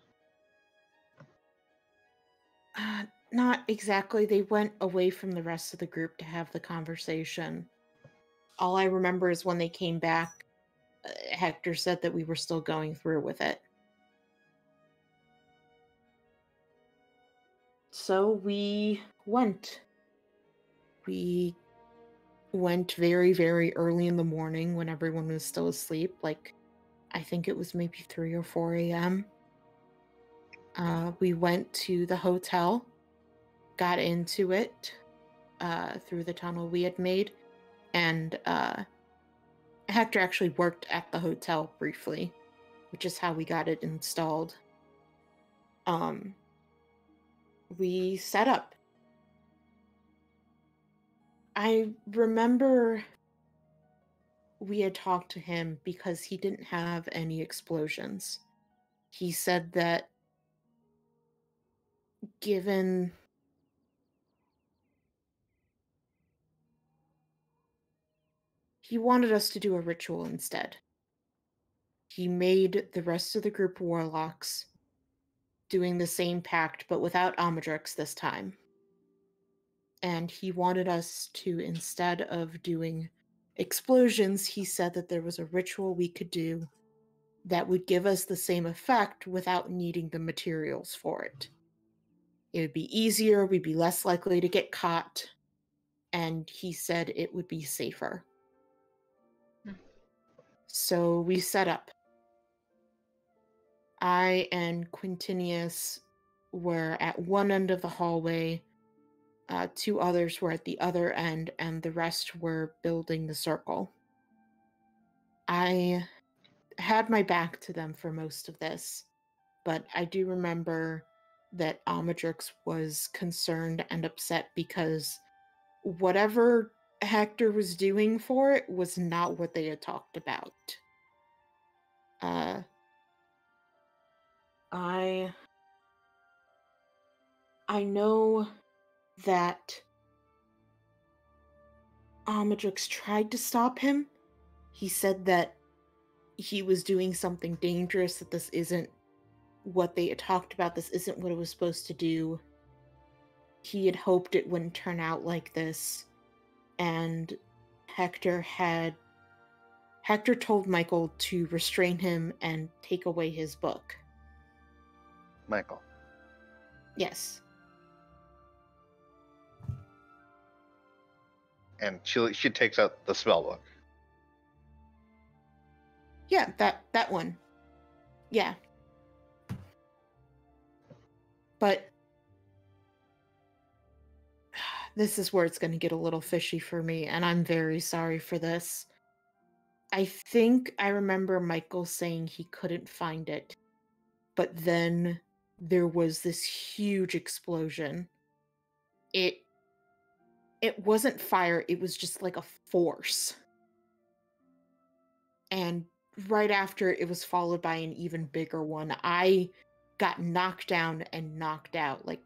not exactly. They went away from the rest of the group to have the conversation. All I remember is when they came back, Hector said that we were still going through with it. So we went. We went very, very early in the morning when everyone was still asleep. Like, I think it was maybe 3 or 4 a.m. We went to the hotel, got into it through the tunnel we had made, and Hector actually worked at the hotel briefly, which is how we got it installed. We set up. I remember we had talked to him because he didn't have any explosions. He said that given he wanted us to do a ritual instead. He made the rest of the group warlocks, doing the same pact, but without Amadrix this time. And he wanted us to, instead of doing explosions, he said that there was a ritual we could do that would give us the same effect without needing the materials for it. It would be easier, we'd be less likely to get caught, and he said it would be safer. So we set up. I and Quintinius were at one end of the hallway, 2 others were at the other end, and the rest were building the circle. I had my back to them for most of this, but I do remember that Amadrix was concerned and upset because whatever Hector was doing for it was not what they had talked about. I know that Amadrix tried to stop him. He said that he was doing something dangerous, that this isn't what they had talked about, this isn't what it was supposed to do. He had hoped it wouldn't turn out like this, and Hector told Michael to restrain him and take away his book.
Michael.
Yes.
And she takes out the spell book.
Yeah, that one. Yeah. But this is where it's going to get a little fishy for me, and I'm very sorry for this. I think I remember Michael saying he couldn't find it, but then there was this huge explosion. It wasn't fire, it was just like a force. And right after, it was followed by an even bigger one. I got knocked down and knocked out. Like,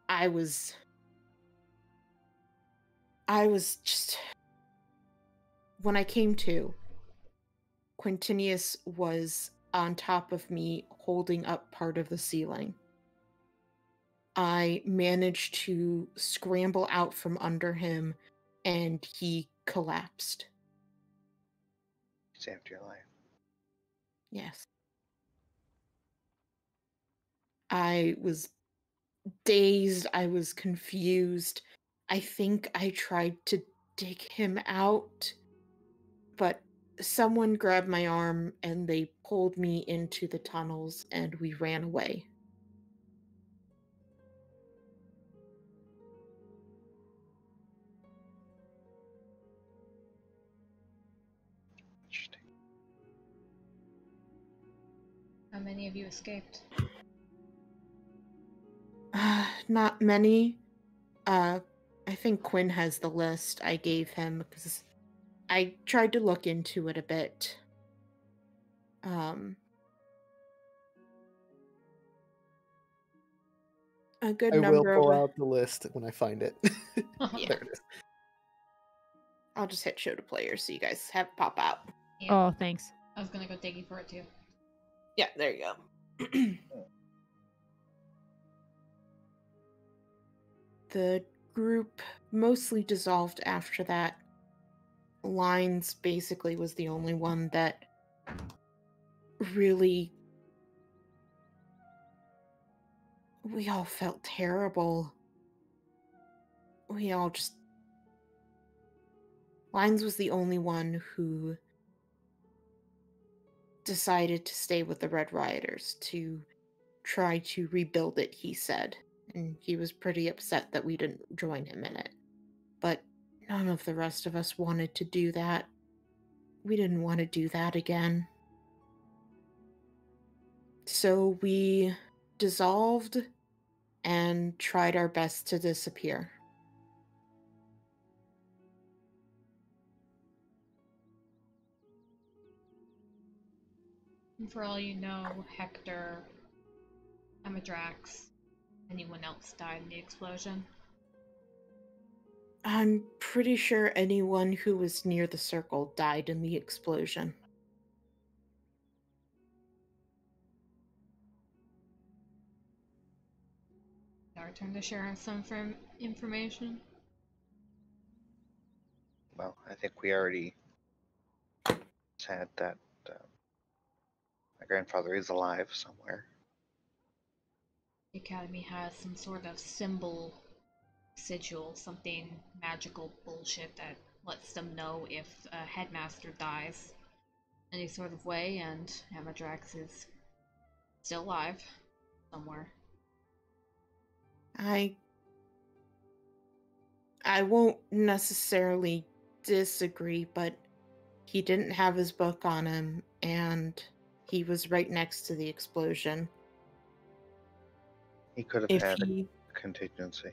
I was just... When I came to, Quintinius was on top of me, holding up part of the ceiling. I managed to scramble out from under him, and he collapsed.
Saved your life.
Yes. I was dazed. I was confused. I think I tried to dig him out, but someone grabbed my arm and they pulled me into the tunnels and we ran away.
Interesting.
How many of you escaped?
Not many. I think Quinn has the list I gave him because I tried to look into it a bit. A good
I will
number
pull
of
out the list when I find it.
Yeah.
There it is.
I'll just hit show to players so you guys have it pop out.
Yeah.
Oh, thanks.
I was gonna go digging for it too.
Yeah, there you go. The group mostly dissolved after that. Lines basically was the only one that really. We all felt terrible. We all just. Lines was the only one who decided to stay with the Red Rioters to try to rebuild it, he said. And he was pretty upset that we didn't join him in it. But none of the rest of us wanted to do that. We didn't want to do that again. So we dissolved and tried our best to disappear.
And for all you know, Hector, Amadrax, anyone else died in the explosion?
I'm pretty sure anyone who was near the circle died in the explosion.
Our turn to share some information.
Well, I think we already said that my grandfather is alive somewhere.
The Academy has some sort of symbol, sigil, something magical bullshit that lets them know if a headmaster dies any sort of way, and Amadrax is still alive somewhere.
I won't necessarily disagree, but he didn't have his book on him, and he was right next to the explosion.
He could have
If
had
he,
a contingency.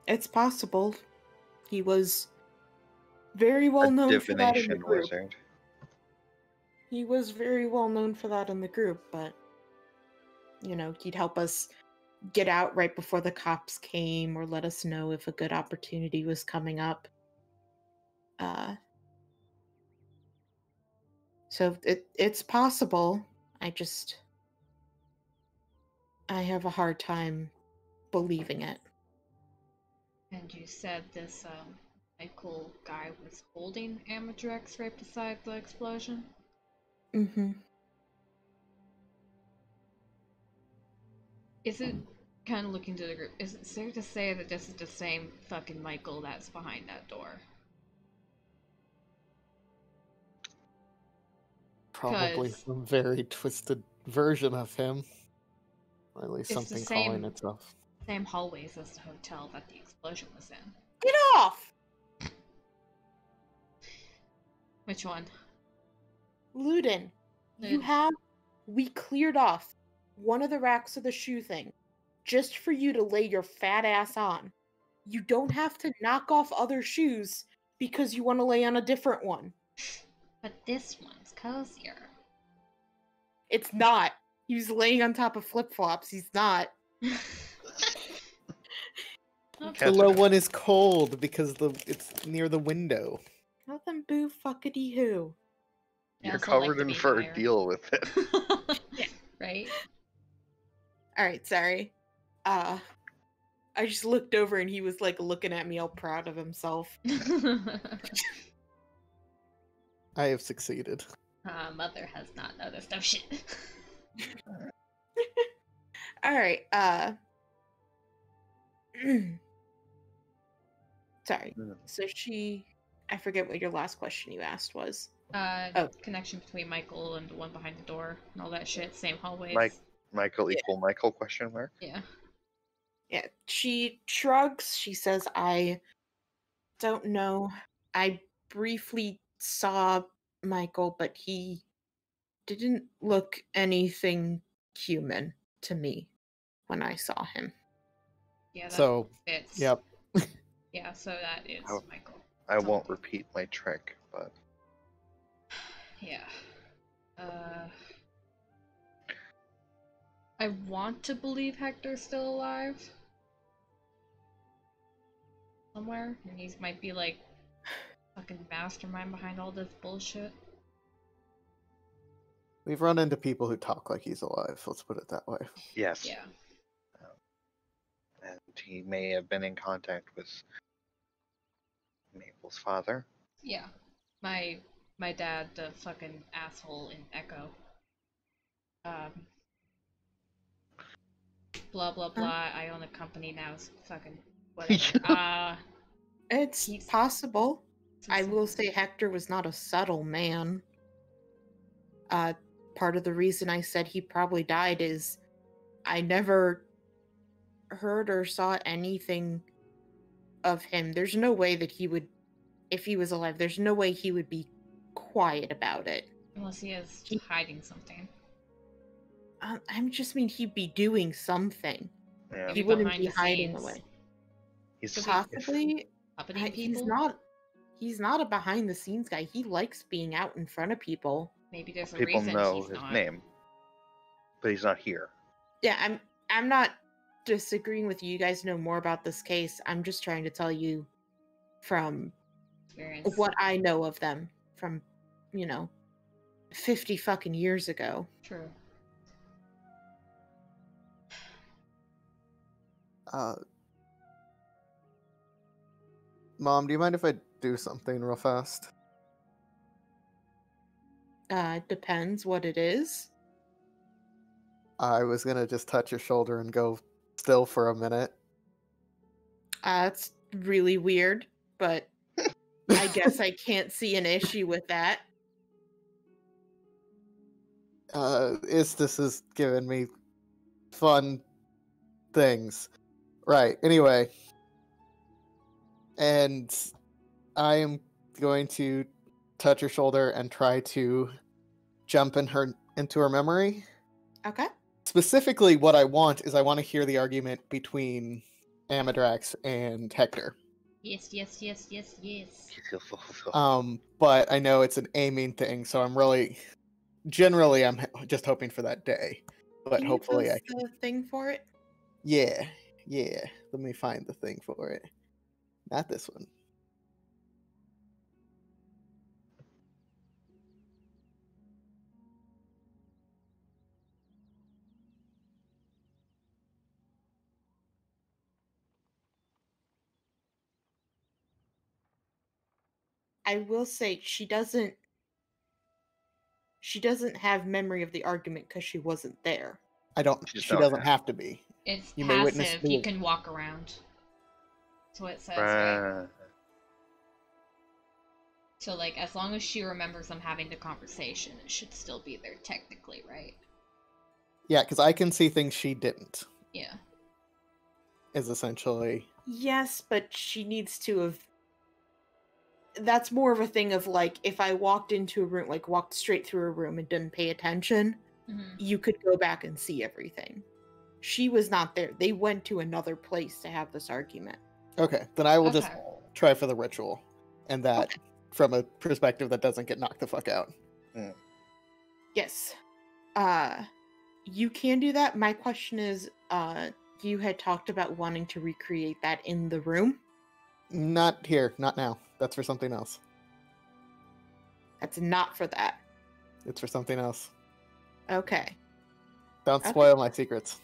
it's possible. He was very well
A
known for that in the
divination
group.
wizard.
He was very well known for that in the group, but he'd help us get out right before the cops came or let us know if a good opportunity was coming up. So it's possible. I have a hard time believing it.
And you said this Michael guy was holding Amadrax right beside the explosion?
Mm-hmm.
Is it, kind of looking to the group, is it safe to say that this is the same fucking Michael that's behind that door?
Probably
'Cause
some very twisted version of him. Or at least
it's the
something calling
same
itself.
same hallways as the hotel that the explosion was in.
Get off!
Which one?
Luden, we cleared off one of the racks of the shoe thing just for you to lay your fat ass on. You don't have to knock off other shoes because you want to lay on a different one.
But this one's cozier.
It's not. He was laying on top of flip-flops. He's not.
Okay.
The low one is cold because it's near the window.
Nothing boo fuckity who.
I
You're
also like
covered
to
in
be
fur.
higher.
Deal with it.
Right?
Alright, sorry. I just looked over and he was like looking at me all proud of himself.
I have succeeded.
Mother has not noticed. Oh shit.
Alright, sorry. So I forget what your last question you asked was.
Connection between Michael and the one behind the door and all that shit. Same hallways.
Michael equal Michael question mark?
Yeah.
Yeah, she shrugs. She says, I don't know. I briefly saw Michael, but he didn't look anything human to me when I saw him.
Yeah, that
So,
fits.
yep.
Yeah, so that is
Oh.
Michael.
I won't repeat my trick, but
Yeah. I want to believe Hector's still alive. Somewhere. And he might be like fucking mastermind behind all this bullshit.
We've run into people who talk like he's alive, let's put it that way.
yes.
Yeah.
And he may have been in contact with Mabel's father.
Yeah. My dad, the fucking asshole in Echo. Blah blah blah. I own a company now. So fucking whatever.
It's
He's-
possible. I will
something.
say Hector was not a subtle man. Part of the reason I said he probably died is I never heard or saw anything of him. There's no way that he would, if he was alive, there's no way he would be quiet about it.
Unless he is hiding something.
I just mean he'd be doing something.
Yeah.
Maybe
He wouldn't
behind
be
the
hiding
scenes.
away.
He's
Possibly.
Puppeting
He's
people?
He's not a behind the scenes guy. He likes being out in front of people.
Maybe there's a
people
reason
know
he's
his
not.
name, but he's not here.
Yeah, I'm not disagreeing with you. You guys know more about this case. I'm just trying to tell you from
Experience.
what I know of them from, 50 fucking years ago.
True.
Mom, do you mind if I do something real fast?
Depends what it is.
I was gonna just touch your shoulder and go still for a minute.
It's really weird, but I guess I can't see an issue with that.
Istis is giving me fun things. Right, anyway. And I am going to touch her shoulder and try to jump into her memory.
Okay.
Specifically, what I want is I want to hear the argument between Amadrax and Hector.
Yes, yes, yes, yes, yes.
But I know it's an aiming thing, so I'm generally I'm just hoping for that day. But
Can
hopefully
you
I
post the thing for it?
Yeah. Let me find the thing for it. Not this one.
I will say she doesn't have memory of the argument because she wasn't there.
She doesn't have to be.
It's
You may witness
passive.
me.
You can walk around. That's what it says,
Uh,
right? So, like, as long as she remembers them having the conversation, it should still be there technically, right?
Yeah, because I can see things she didn't.
Yeah.
Is essentially.
Yes, but she needs to have. That's more of a thing of like if I walked into a room, like walked straight through a room and didn't pay attention, you could go back and see everything. She was not there. They went to another place to have this argument.
Okay, then I will
Okay.
just try for the ritual. And that from a perspective that doesn't get knocked the fuck out.
Yes. You can do that. My question is, you had talked about wanting to recreate that in the room.
Not here, not now. That's for something else.
That's not for that.
It's for something else.
Okay.
Don't
Okay.
spoil my secrets.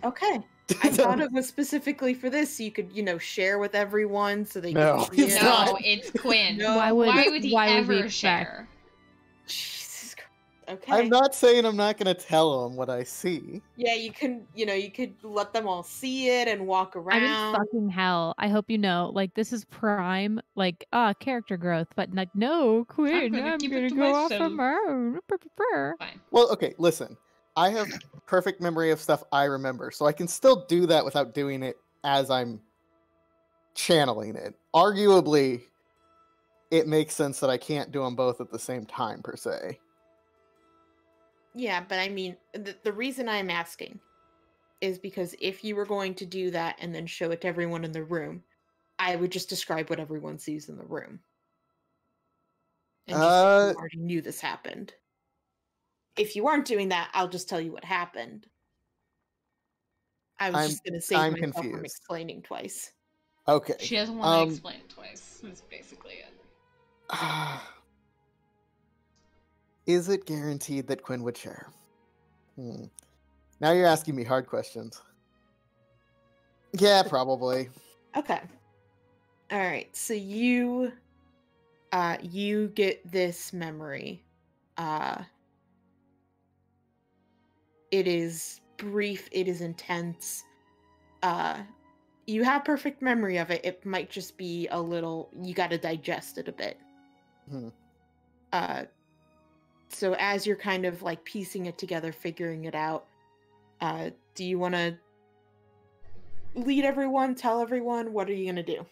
Okay. I thought it was specifically for this, so you could, share with everyone so they
No,
could see
it's
it.
not.
No, it's Quinn.
No.
Why would he
we
ever
expect-
share?
Jesus Christ. Okay.
I'm not saying I'm not going to tell them what I see.
Yeah, you can, you could let them all see it and walk
I'm
around.
in fucking hell. I hope you know. Like, this is prime, like, character growth. But, like, no, Quinn,
gonna
I'm
keep it
gonna
to
go off
myself.
on my own.
Fine.
Well, okay, listen. I have perfect memory of stuff I remember, so I can still do that without doing it as I'm channeling it. Arguably, it makes sense that I can't do them both at the same time, per se.
Yeah, but I mean, the reason I'm asking is because if you were going to do that and then show it to everyone in the room, I would just describe what everyone sees in the room. And just say you already knew this happened. If you aren't doing that, I'll just tell you what happened. I was just going to save
I'm
myself from
confused.
explaining twice.
Okay.
She doesn't want to explain it twice. That's basically it.
Is it guaranteed that Quinn would share? Now you're asking me hard questions. Yeah, probably.
Okay. All right. So you get this memory. It is brief, it is intense. You have perfect memory of it. It might just be a little, you got to digest it a bit. So as you're kind of like piecing it together, figuring it out, do you want to lead everyone, tell everyone? What are you going to do?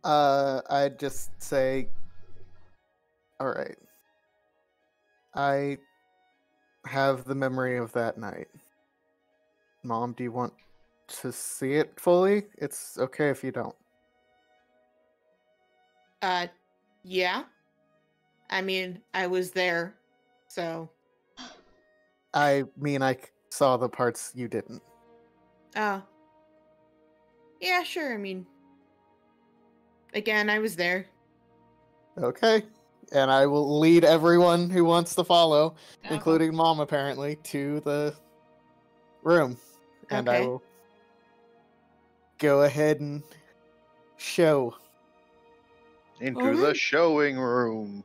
I'd just say, all right. I have the memory of that night. Mom, do you want to see it fully? It's okay if you don't.
Yeah. I mean, I was there, so.
I mean, I saw the parts you didn't.
Oh. Yeah, sure. I mean, again, I was there.
Okay. And I will lead everyone who wants to follow,
Okay.
including Mom apparently, to the room. And I
Okay.
will go ahead and show.
Into the showing room.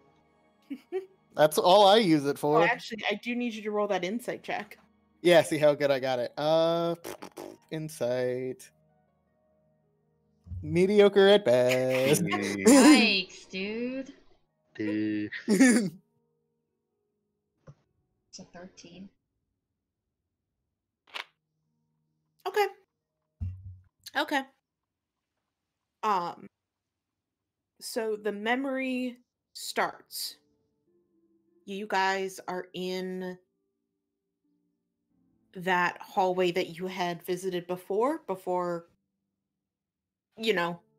That's all I use it
Oh,
for.
actually, I do need you to roll that insight check.
Yeah, see how good I got it. Insight. Mediocre at best.
Yikes, dude.
Dude.
It's a 13.
Okay. Okay. So the memory starts. You guys are in that hallway that you had visited before,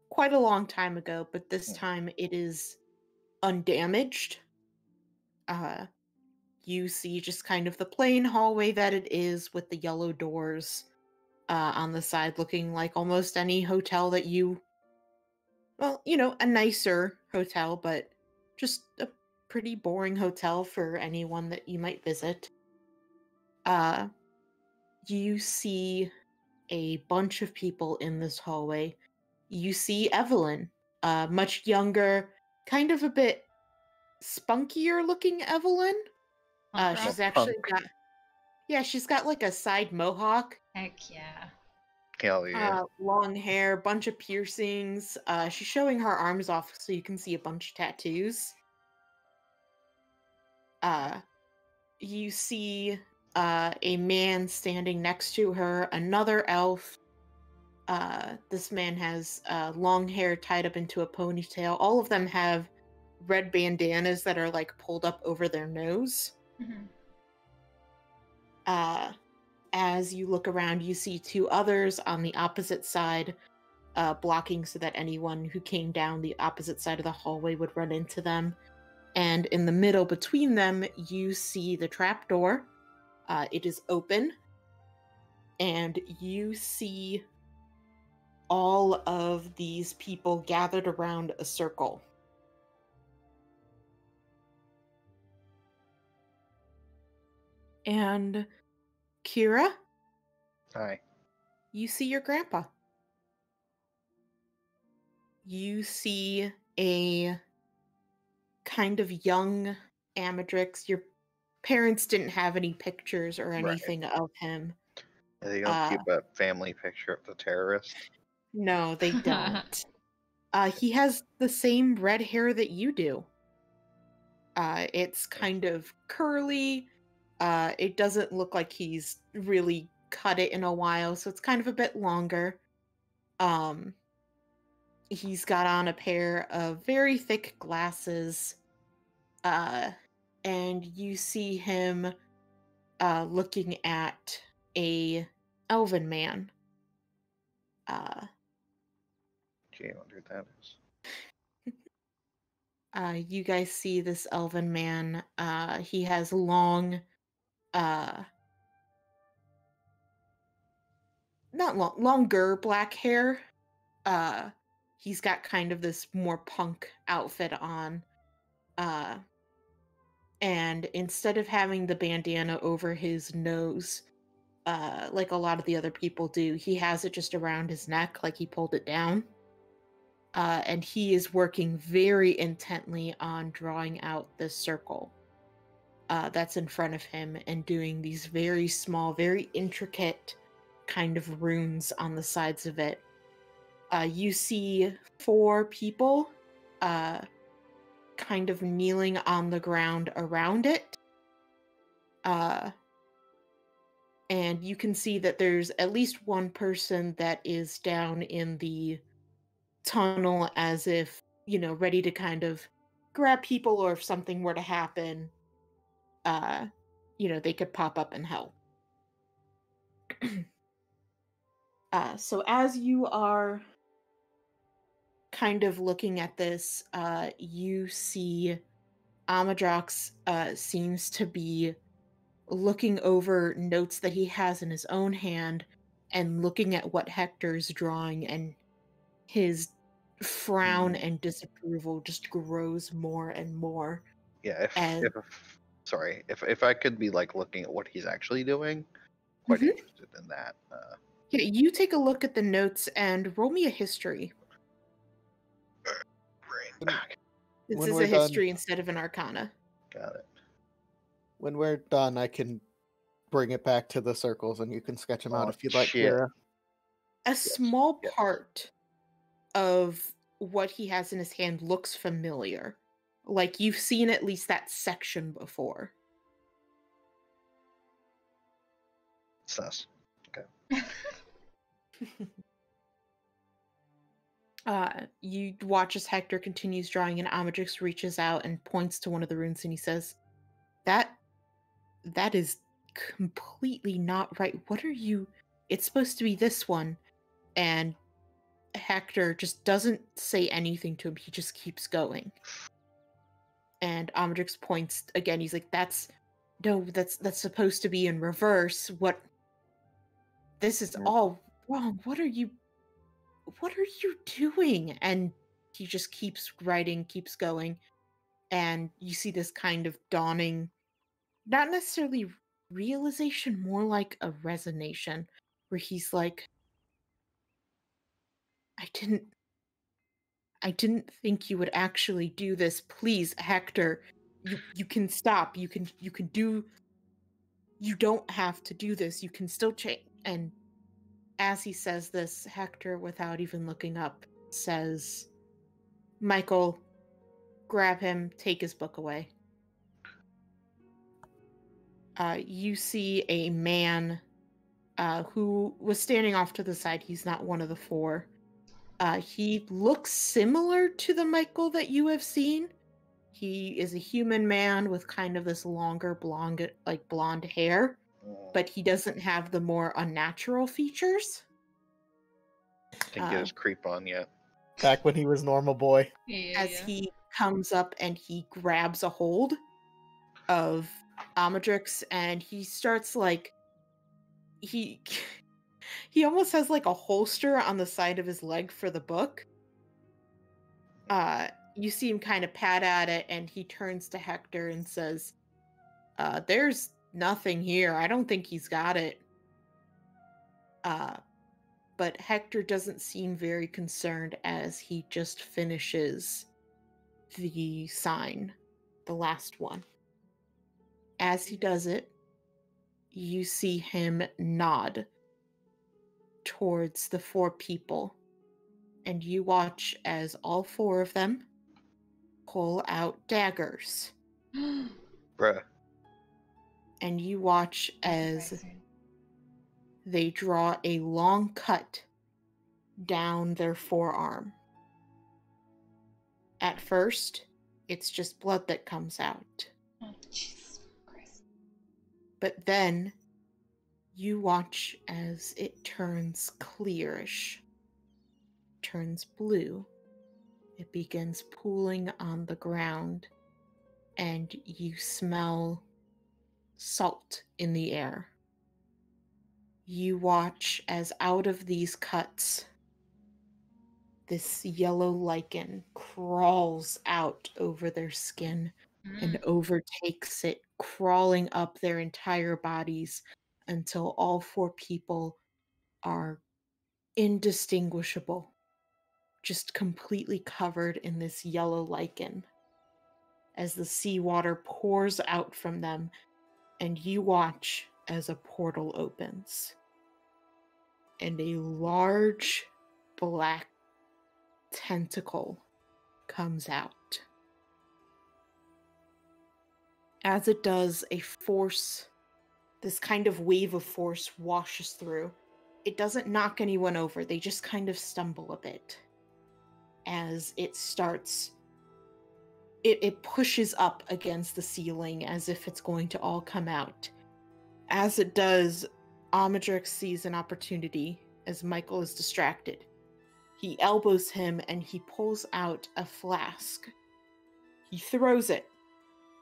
quite a long time ago, but this time it is undamaged. You see just kind of the plain hallway that it is with the yellow doors on the side, looking like almost any hotel that a nicer hotel, but just a pretty boring hotel for anyone that you might visit. You see a bunch of people in this hallway. You see Evelyn, much younger, kind of a bit spunkier looking Evelyn. She's actually she's got like a side mohawk.
Heck yeah.
Hell yeah.
Long hair, bunch of piercings. She's showing her arms off so you can see a bunch of tattoos. You see a man standing next to her, another elf. This man has long hair tied up into a ponytail. All of them have red bandanas that are like pulled up over their nose.
Mm-hmm.
As you look around, you see two others on the opposite side, blocking so that anyone who came down the opposite side of the hallway would run into them. And in the middle between them, you see the trapdoor. It is open, and you see all of these people gathered around a circle. And Kira?
Hi.
You see your grandpa. You see a kind of young Amadrix. Your parents didn't have any pictures or anything of him.
They don't keep a family picture of the terrorist.
No, they don't. He has the same red hair that you do. It's kind of curly. It doesn't look like he's really cut it in a while, so it's kind of a bit longer. He's got on a pair of very thick glasses. And you see him looking at a elven man.
Gee, I wonder who that is.
You guys see this elven man. He has long, not long, longer black hair. He's got kind of this more punk outfit on. And instead of having the bandana over his nose, like a lot of the other people do, he has it just around his neck, like he pulled it down. And he is working very intently on drawing out this circle that's in front of him and doing these very small, very intricate kind of runes on the sides of it. You see 4 people kind of kneeling on the ground around it. And you can see that there's at least one person that is down in the tunnel as if, ready to kind of grab people, or if something were to happen, they could pop up and help. So as you are kind of looking at this, you see Amadrox seems to be looking over notes that he has in his own hand and looking at what Hector's drawing, and his frown and disapproval just grows more and more.
Yeah,
And
if I could be like looking at what he's actually doing, quite interested in that.
yeah, you take a look at the notes and roll me a history.
Brain.
This
When
is
we're
a history
done-
instead of an arcana.
Got it.
When we're done, I can bring it back to the circles, and you can sketch them out
Oh,
if you'd like,
shit.
Kira.
A small
yes.
part of what he has in his hand looks familiar. Like you've seen at least that section before.
Sus.
You watch as Hector continues drawing, and Amadrix reaches out and points to one of the runes, and he says, That is completely not right. What are you... It's supposed to be this one. And Hector just doesn't say anything to him. He just keeps going. And Amadrix points again. He's like, that's supposed to be in reverse. What? This is all wrong. What are you doing? And he just keeps writing, keeps going. And you see this kind of dawning, not necessarily realization, more like a resignation, where he's like, I didn't think you would actually do this. Please, Hector, you can stop. You don't have to do this. You can still change. And as he says this, Hector, without even looking up, says, Michael, grab him, take his book away. You see a man who was standing off to the side. He's not one of the 4. He looks similar to the Michael that you have seen. He is a human man with kind of this longer blonde hair, but he doesn't have the more unnatural features.
Didn't get his creep on yet.
Back when he was normal boy.
As he comes up and he grabs a hold of Amadrix, and he starts he almost has like a holster on the side of his leg for the book. You see him kind of pat at it, and he turns to Hector and says, there's nothing here. I don't think he's got it. But Hector doesn't seem very concerned as he just finishes the sign, the last one. As he does it, you see him nod towards the 4 people, and you watch as all 4 of them pull out daggers.
Bruh.
And you watch as they draw a long cut down their forearm. At first, it's just blood that comes out.
Oh, Jesus Christ.
But then You watch as it turns clearish, turns blue. It begins pooling on the ground, and you smell salt in the air. You watch as out of these cuts, this yellow lichen crawls out over their skin and overtakes it, crawling up their entire bodies until all four people are indistinguishable, just completely covered in this yellow lichen. As the seawater pours out from them, and you watch as a portal opens, and a large black tentacle comes out. As it does, a force, this kind of wave of force washes through. It doesn't knock anyone over, they just kind of stumble a bit. As it starts, it pushes up against the ceiling as if it's going to all come out. As it does, Amadrix sees an opportunity as Michael is distracted. He elbows him and he pulls out a flask. He throws it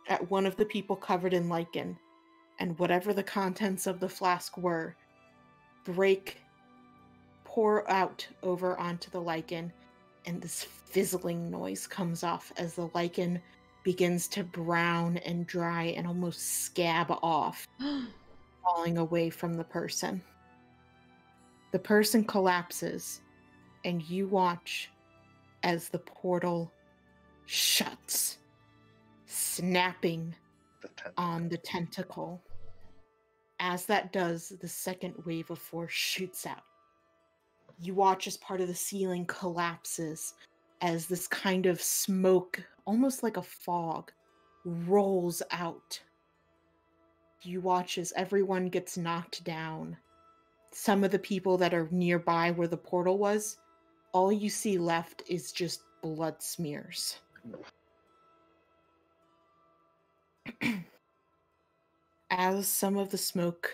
at one of the people covered in lichen, and whatever the contents of the flask were, pour out over onto the lichen, and this fizzling noise comes off as the lichen begins to brown and dry and almost scab off, falling away from the person. The person collapses, and you watch as the portal shuts, snapping on the tentacle. As that does, the second wave of force shoots out. You watch as part of the ceiling collapses, as this kind of smoke, almost like a fog, rolls out. You watch as everyone gets knocked down. Some of the people that are nearby where the portal was, all you see left is just blood smears. As some of the smoke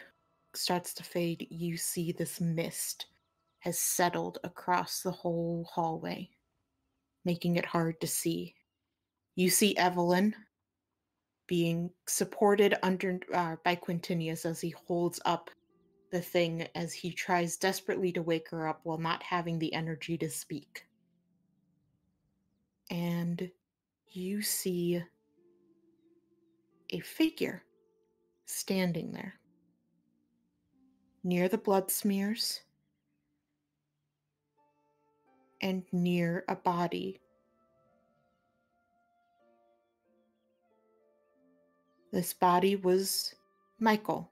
starts to fade, you see this mist has settled across the whole hallway, making it hard to see. You see Evelyn being supported by Quintinius as he holds up the thing as he tries desperately to wake her up while not having the energy to speak. And you see a figure standing there near the blood smears and near a body. This body was Michael.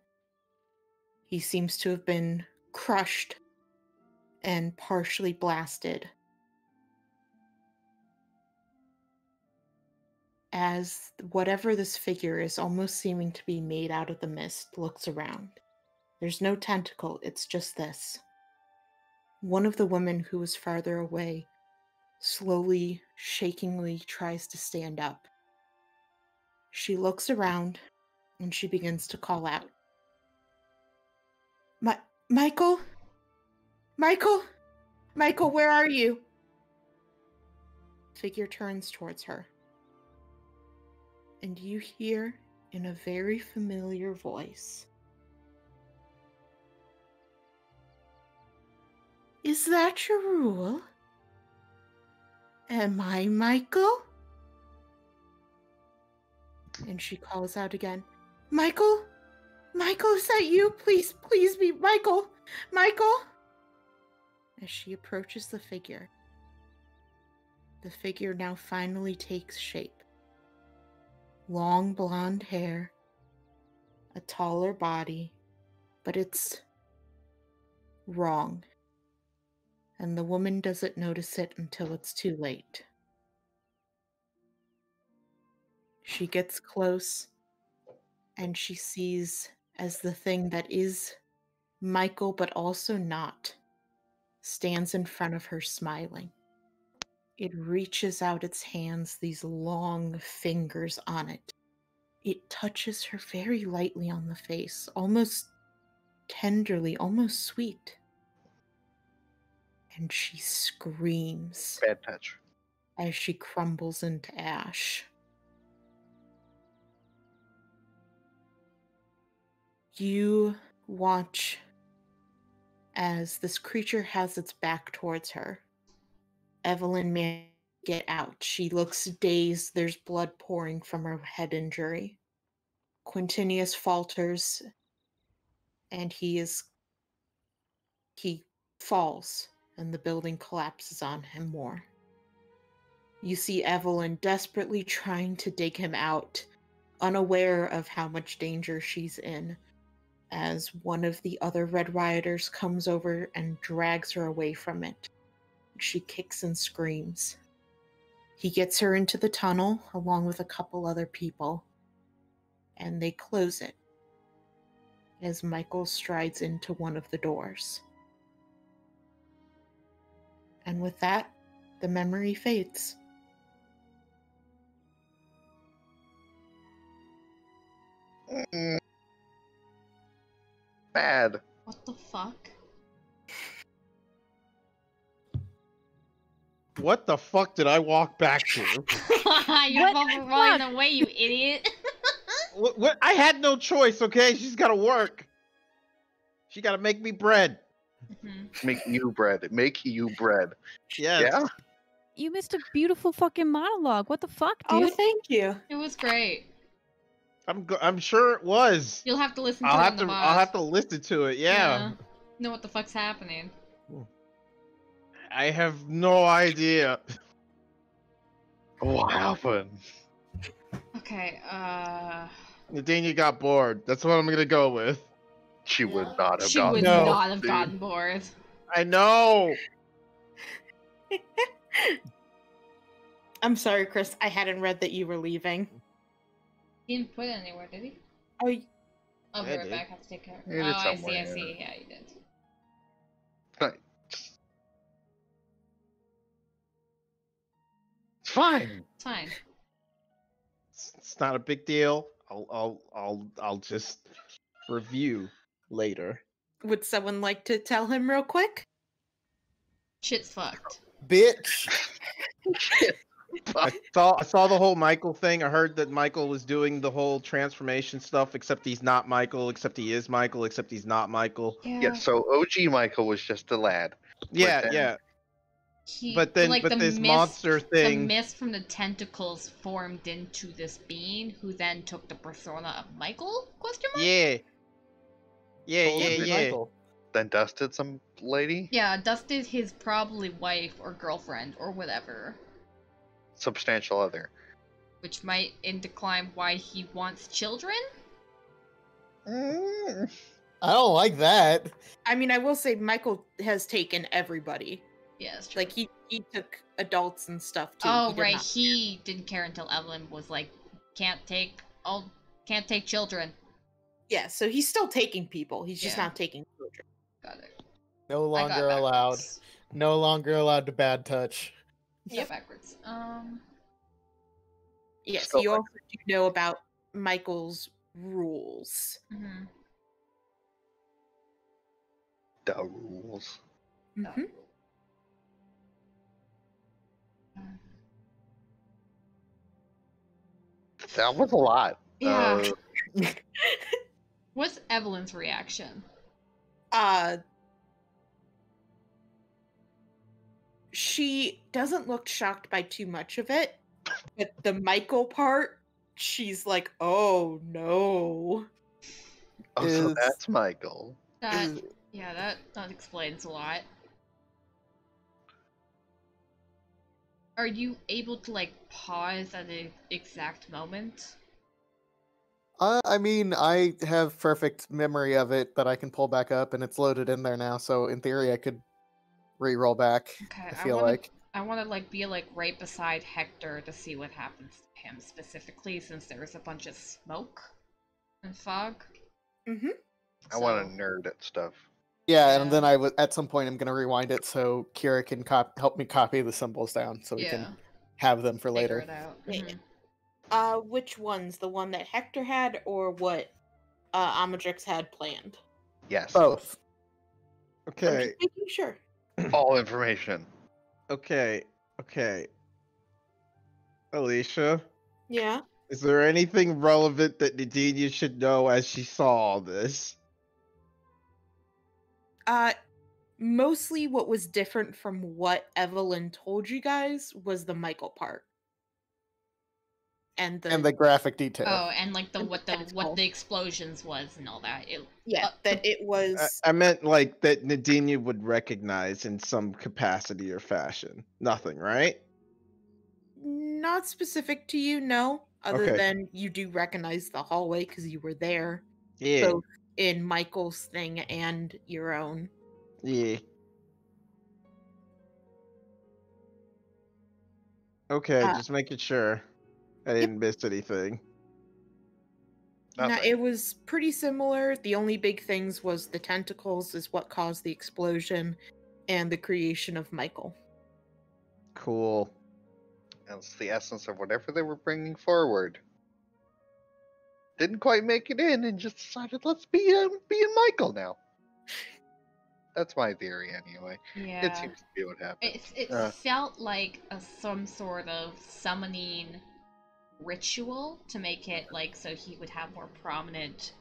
He seems to have been crushed and partially blasted. As whatever this figure is, almost seeming to be made out of the mist, looks around. There's no tentacle, it's just this. One of the women who was farther away slowly, shakingly tries to stand up. She looks around and she begins to call out. Michael? Michael? Michael, where are you? Figure turns towards her. And you hear in a very familiar voice, "Is that your rule? Am I Michael?" And she calls out again, "Michael? Michael, is that you? Please, please be Michael! Michael!" As she approaches the figure now finally takes shape. Long blonde hair, a taller body, but it's wrong. And the woman doesn't notice it until it's too late. She gets close, and she sees as the thing that is Michael, but also not, stands in front of her smiling. It reaches out its hands, these long fingers on it. It touches her very lightly on the face, almost tenderly, almost sweet. And she screams
Bad touch.
as she crumbles into ash. You watch as this creature has its back towards her. Evelyn may get out. She looks dazed. There's blood pouring from her head injury. Quintinius falters, and he falls, and the building collapses on him more. You see Evelyn desperately trying to dig him out, unaware of how much danger she's in, as one of the other Red Rioters comes over and drags her away from it. She kicks and screams. He gets her into the tunnel along with a couple other people, and they close it as Michael strides into one of the doors. And with that, the memory fades.
Bad.
What the fuck?
What the fuck did I walk back to?
You're both running away, you idiot.
What? I had no choice, okay? She's gotta work. She gotta make me bread.
Make you bread. Make you bread.
Yes.
Yeah?
You missed a beautiful fucking monologue. What the fuck,
Oh,
dude?
thank you.
It was great.
I'm sure it was.
You'll have to listen to
I'll
it
have
on
to
the
I'll
VOD.
have to listen to it. Yeah.
Know what the fuck's happening.
I have no idea.
What happened?
Okay,
Nadine got bored. That's what I'm gonna go with.
She would not have
she
gotten
would
No.
not have
dude.
gotten bored.
I know.
I'm sorry, Chris. I hadn't read that you were leaving.
He didn't put it anywhere, did he?
Oh,
I'll be
I
right
did.
back. I have to take care.
It is
Oh, I
somewhere,
see.
yeah.
Yeah, you did.
It's fine.
It's fine.
It's not a big deal. I'll just review later.
would someone like to tell him real quick?
Shit's fucked.
Bitch.
I saw the whole Michael thing. I heard that Michael was doing the whole transformation stuff, except he's not Michael, except he is Michael, except he's not Michael.
Yeah, so OG Michael was just a lad.
Yeah,
then-
yeah.
He,
But then-
like,
but
the
this
mist,
monster
the
thing-
mist from the tentacles formed into this being, who then took the persona of Michael? Question mark?
Yeah. Yeah,
Told
yeah,
him
yeah.
Michael.
Then dusted some lady.
Yeah, dusted his probably wife or girlfriend or whatever,
Substantial other.
which might indicate why he wants children.
Mm.
I don't like that.
I mean, I will say Michael has taken everybody.
Yeah, that's true.
Like, he took adults and stuff, too.
Oh
He did
right,
not-
he didn't care until Evelyn was like, can't take children.
Yeah, so he's still taking people. He's just
Yeah.
not taking children.
Got it.
No
I got
longer allowed.
backwards.
No longer allowed to bad touch.
Yeah, backwards.
Yes,
Still
you also do know about Michael's rules.
Mhm.
The rules.
Mhm.
That was a lot.
Yeah. What's Evelyn's reaction?
She doesn't look shocked by too much of it, but the Michael part, she's like, "Oh no."
Oh, so
Is-
that's Michael.
That
Is-
yeah, that explains a lot. Are you able to like pause at the exact moment?
I mean, I have perfect memory of it that I can pull back up, and it's loaded in there now. So in theory, I could re-roll back.
Okay,
I feel
wanna,
like.
I want to like be like right beside Hector to see what happens to him specifically, since there's a bunch of smoke and fog.
Mm-hmm.
I want to nerd at stuff.
Yeah,
Yeah.
and then at some point I'm gonna rewind it so Kira can help me copy the symbols down so we
Yeah,
can have them for
figure
later.
it out.
Yeah.
Mhm.
Which ones? The one that Hector had, or what Amadrix had planned?
Yes.
Both.
I'm
Okay.
just making sure.
All information.
Okay. Alicia,
Yeah.
is there anything relevant that Nadinia should know as she saw all this?
Mostly what was different from what Evelyn told you guys was the Michael part. And
And the graphic detail.
Oh, and like
And
what
tentacle.
the explosions was and all that.
that it was
I meant like that Nadinia would recognize in some capacity or fashion. Nothing, right?
not specific to you, no. Other
Okay.
than you do recognize the hallway because you were there,
Yeah.
both in Michael's thing and your own.
Yeah. Okay,
Uh,
just making sure I didn't miss anything.
No,
Nothing.
it was pretty similar. The only big things was the tentacles is what caused the explosion, and the creation of Michael.
Cool.
That's the essence of whatever they were bringing forward. Didn't quite make it in, and just decided let's be in Michael now. That's my theory, anyway.
Yeah.
It seems to be what happened.
It felt like some sort of summoning ritual to make it like so he would have more prominent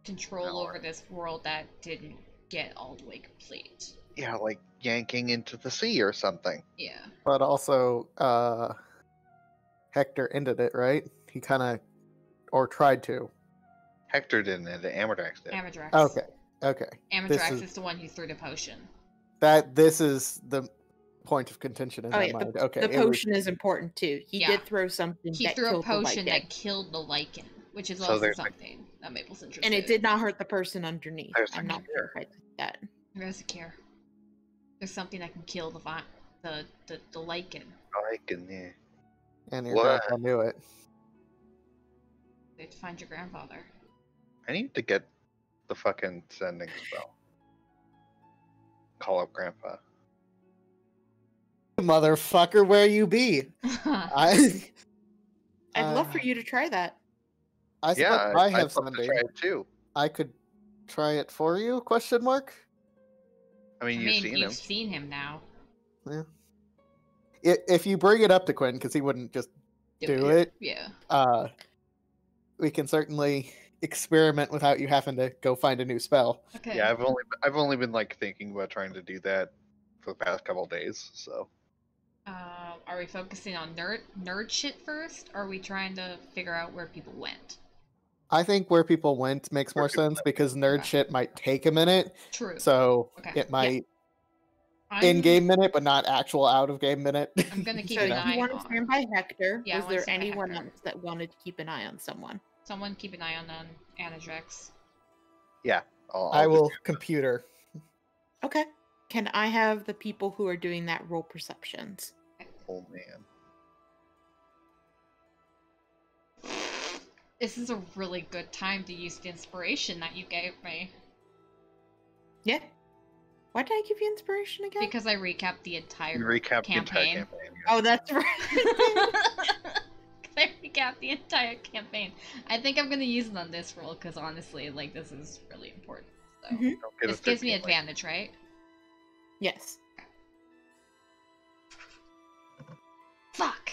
control over this world that didn't get all the way complete.
Yeah, like yanking into the sea or something.
Yeah.
But also, Hector ended it, right? He kind of, or tried to.
Hector didn't, and Amadrax did.
Amadrax.
Okay.
Amadrax is the one who threw the potion.
This is the point of contention in my mind. Okay.
The potion is important too. He
Yeah.
did throw something
He
that
threw a
killed the
potion
Lycan.
that killed the Lycan, which is
So
also
there's
something that Maple's interested
And it
in.
did not hurt the person underneath.
There's a
I'm not
cure.
sure if I did that.
There's a cure. There's something that can kill the Lycan.
I can, yeah.
And your
What?
grandpa knew it.
They have to find your grandfather.
I need to get the fucking sending spell. Call up Grandpa.
Motherfucker, where you be? I'd
I'd love for you to try that.
I
Yeah,
suppose I
I'd
have
love to
Sunday.
try it too.
I could try it for you? Question mark.
I mean, you've seen him.
You've seen him now.
Yeah. If you bring it up to Quinn, because he wouldn't just do it.
Yeah.
We can certainly experiment without you having to go find a new spell.
Okay.
Yeah, I've only been like thinking about trying to do that for the past couple days. So
Are we focusing on nerd shit first, or are we trying to figure out where people went?
I think where people went makes more sense because nerd shit might take a minute.
True.
So
Okay.
it might
I'm-
in-game minute, but not actual out-of-game minute.
I'm gonna keep
So
an eye
you want to
on.
stand by Hector?
Yeah, I
Was
wanna
there
stand by
anyone
Hector.
else that wanted to keep an eye on someone?
Someone keep an eye on Anadrax.
yeah,
I will computer.
Okay. Can I have the people who are doing that roll perceptions?
Oh man.
This is a really good time to use the inspiration that you gave me.
Yeah. Why did I give you inspiration again?
Because I recapped the entire
You recap the entire
campaign.
campaign. Yeah.
Oh, that's right.
I recapped the entire campaign. I think I'm gonna use it on this roll because honestly, like, this is really important. So
Mhm.
Don't get
this
a
gives me
15, like-
advantage, right?
Yes.
Fuck.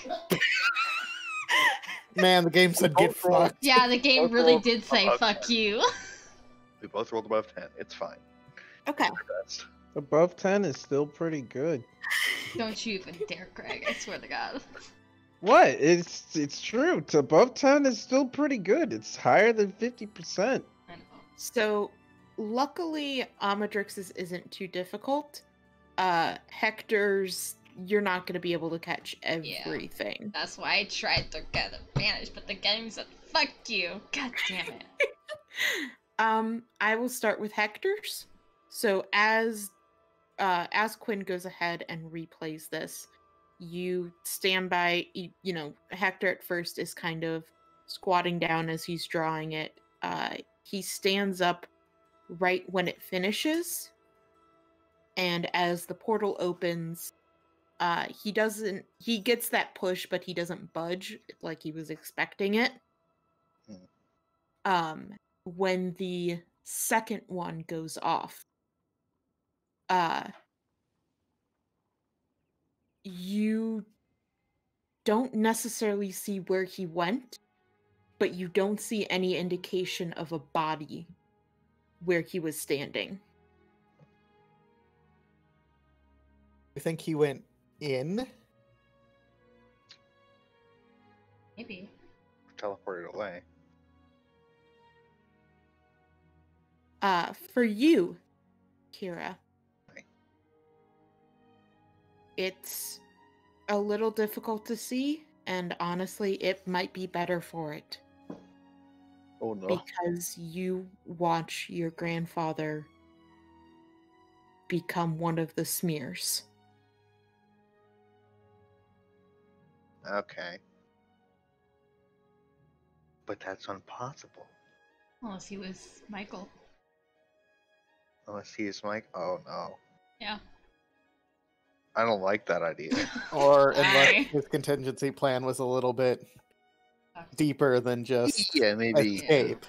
Man, the game said get
Both rolled-
fucked.
Yeah, the game
Both
really
rolled
did say
above
fuck
10.
you.
We both rolled above 10. It's fine.
Okay.
We're best.
Above 10 is still pretty good.
Don't you even dare, Craig. I swear to God.
What? It's true. It's above 10 is still pretty good. It's higher than 50%.
I know.
So, luckily, Amadrix's isn't too difficult. Hector's, you're not going to be able to catch everything.
That's why I tried to get advantage, but the game said fuck you. God damn it.
I will start with Hector's. So as Quinn goes ahead and replays this, you stand by. You know, Hector at first is kind of squatting down as he's drawing it. He stands up right when it finishes, and as the portal opens, he gets that push, but he doesn't budge like he was expecting it. When the second one goes off, you don't necessarily see where he went, but you don't see any indication of a body where he was standing.
You think he went in?
Maybe.
Teleported away.
For you, Kira,
Right.
it's a little difficult to see, and honestly, it might be better for it.
Oh no.
Because you watch your grandfather become one of the smears.
Okay. But that's impossible.
Unless he was Michael.
Unless he is Mike. Oh no.
Yeah.
I don't like that idea.
Or unless
Why?
his contingency plan was a little bit deeper than just
Yeah, maybe.
escape.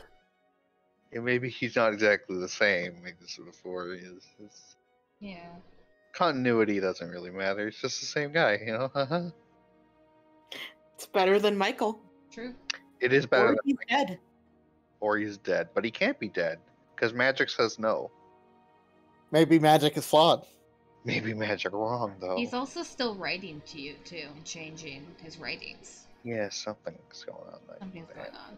Yeah, maybe he's not exactly the same. Like this before. His
Yeah.
continuity doesn't really matter. It's just the same guy, you know.
It's better than Michael.
True.
It is better
Or
than
he's dead.
or he's dead, but he can't be dead because magic says no.
Maybe magic is flawed.
Maybe magic wrong though.
He's also still writing to you too, and changing his writings.
Yeah, something's going on. Like
Something's
that.
going on.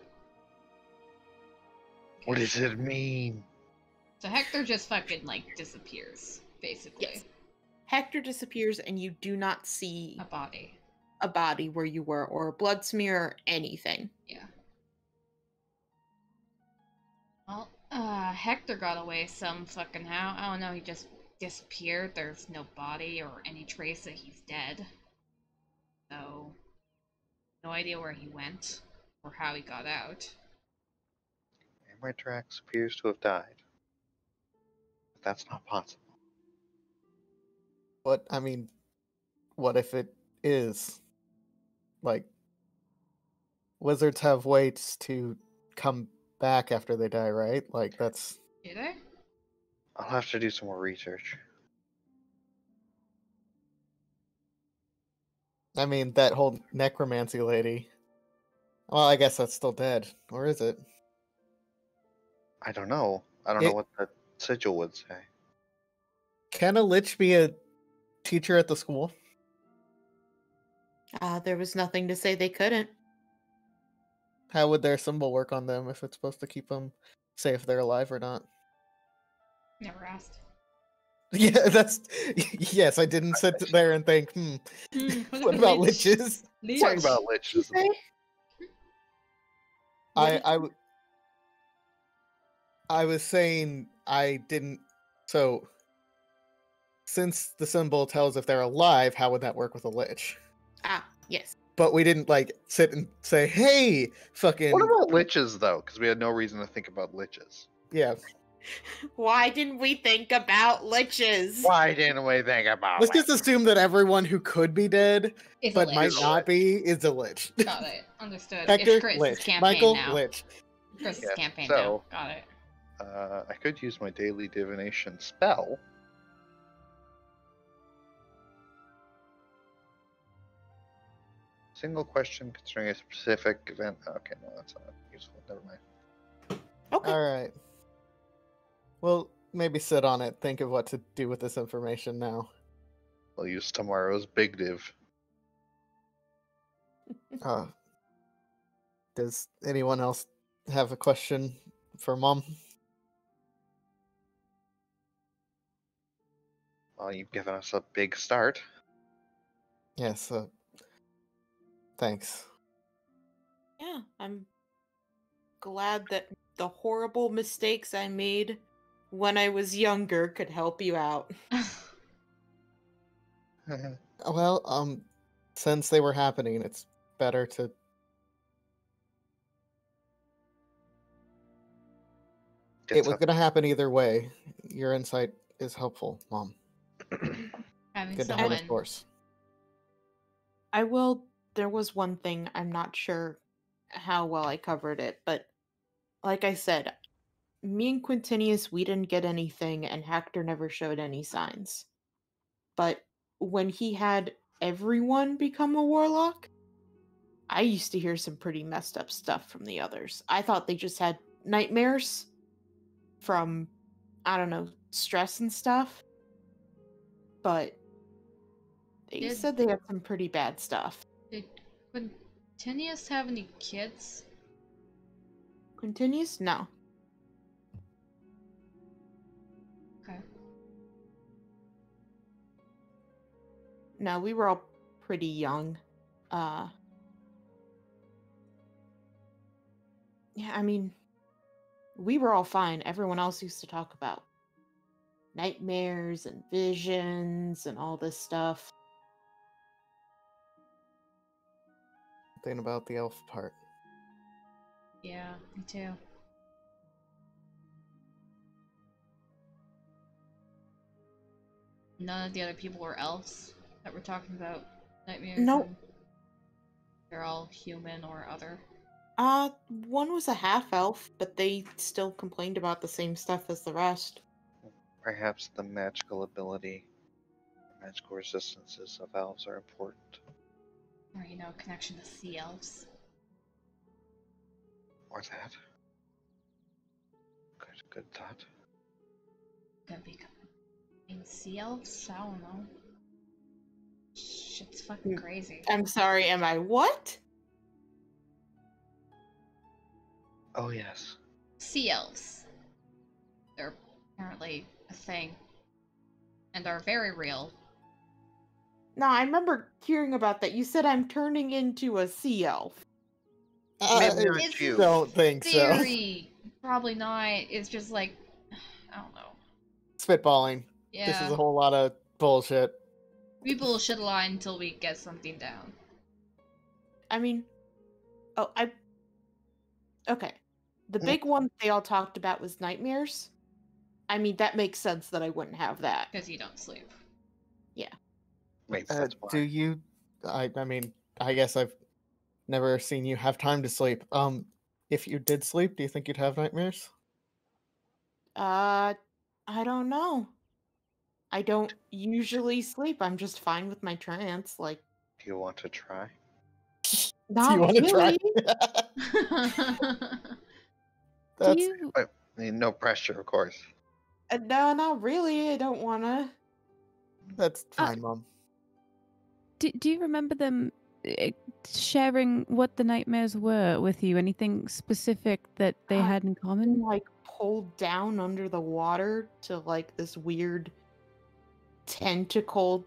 What
Okay.
does it mean?
So Hector just fucking like disappears, basically.
Yes. Hector disappears, and you do not see
A body.
a body where you were, or a blood smear, or anything.
Yeah. Well, Hector got away some fucking how. I don't know, he just disappeared. There's no body or any trace that he's dead. So, no idea where he went or how he got out.
Amritrax appears to have died. But that's not possible.
But I mean, what if it is? Like, wizards have ways to come back after they die, right? Like, that's.
Did I?
I'll have to do some more research.
I mean, that whole necromancy lady. Well, I guess that's still dead. Or is it?
I don't know. I don't know what the sigil would say.
Can a lich be a teacher at the school?
There was nothing to say they couldn't.
How would their symbol work on them if it's supposed to keep them say if they're alive or not?
Never asked.
Yeah, that's. Yes, I didn't sit there and think, what about liches?
Let's talk about liches.
Okay.
I was saying I didn't. So, since the symbol tells if they're alive, how would that work with a lich?
Yes.
But we didn't like sit and say, "Hey, fucking."
What about liches though? Because we had no reason to think about liches.
Yeah,
Why didn't we think about liches?
Why didn't we think about
let's
it?
just assume that everyone who could be dead
Is
but
a
might
lich.
not be is a lich.
Got it. Understood.
Hector,
It's Chris's
lich.
campaign
Michael,
now.
lich.
Chris's
Yeah,
campaign
so-
now. Got it.
I could use my daily divination spell. Single question concerning a specific event. Okay, no, that's not useful. Never mind.
Okay.
All right. Well, maybe sit on it. Think of what to do with this information now.
I'll use tomorrow's big div.
Does anyone else have a question for Mom?
Well, you've given us a big start.
Yes. Thanks.
Yeah, I'm glad that the horrible mistakes I made when I was younger could help you out.
Well, since they were happening, it's better to. It was going to happen either way. Your insight is helpful, Mom.
Having
Good to have a
someone.
source.
There was one thing, I'm not sure how well I covered it, but like I said, me and Quintinius, we didn't get anything, and Hector never showed any signs. But when he had everyone become a warlock, I used to hear some pretty messed up stuff from the others. I thought they just had nightmares from, I don't know, stress and stuff. But they said they had some pretty bad stuff.
Did Quintinius have any kids?
Quintinius? No.
Okay.
No, we were all pretty young. Yeah, I mean, we were all fine. Everyone else used to talk about nightmares and visions and all this stuff.
Thinking about the elf part.
Yeah, me too. None of the other people were elves that were talking about nightmares.
Nope.
They're all human or other.
One was a half elf, but they still complained about the same stuff as the rest.
Perhaps the magical ability, magical resistances of elves are important.
Or, connection to sea elves.
Or that. Good thought.
Could be. Sea elves? I don't know. Shit's fucking crazy.
I'm sorry, am I what?
Oh, yes.
Sea elves. They're apparently a thing. And are very real.
No, I remember hearing about that. You said I'm turning into a sea elf.
Maybe not you.
Don't think
Theory. Probably not. It's just like, I don't know.
Spitballing.
Yeah.
This is a whole lot of bullshit.
We bullshit a lot until we get something down.
I mean, okay. The big one they all talked about was nightmares. I mean, that makes sense that I wouldn't have that.
Because you don't sleep.
Yeah.
Makes sense.
Do you... I mean, I guess I've never seen you have time to sleep. If you did sleep, do you think you'd have nightmares?
I don't know. I don't usually sleep. I'm just fine with my trance. Like,
Do you want to try?
not
do you want to
really.
That's...
Do you
I mean, no pressure, of course.
No, not really. I don't want to.
That's fine, Mom.
do you remember them sharing what the nightmares were with you? Anything specific that they had in common?
Like pulled down under the water to like this weird tentacle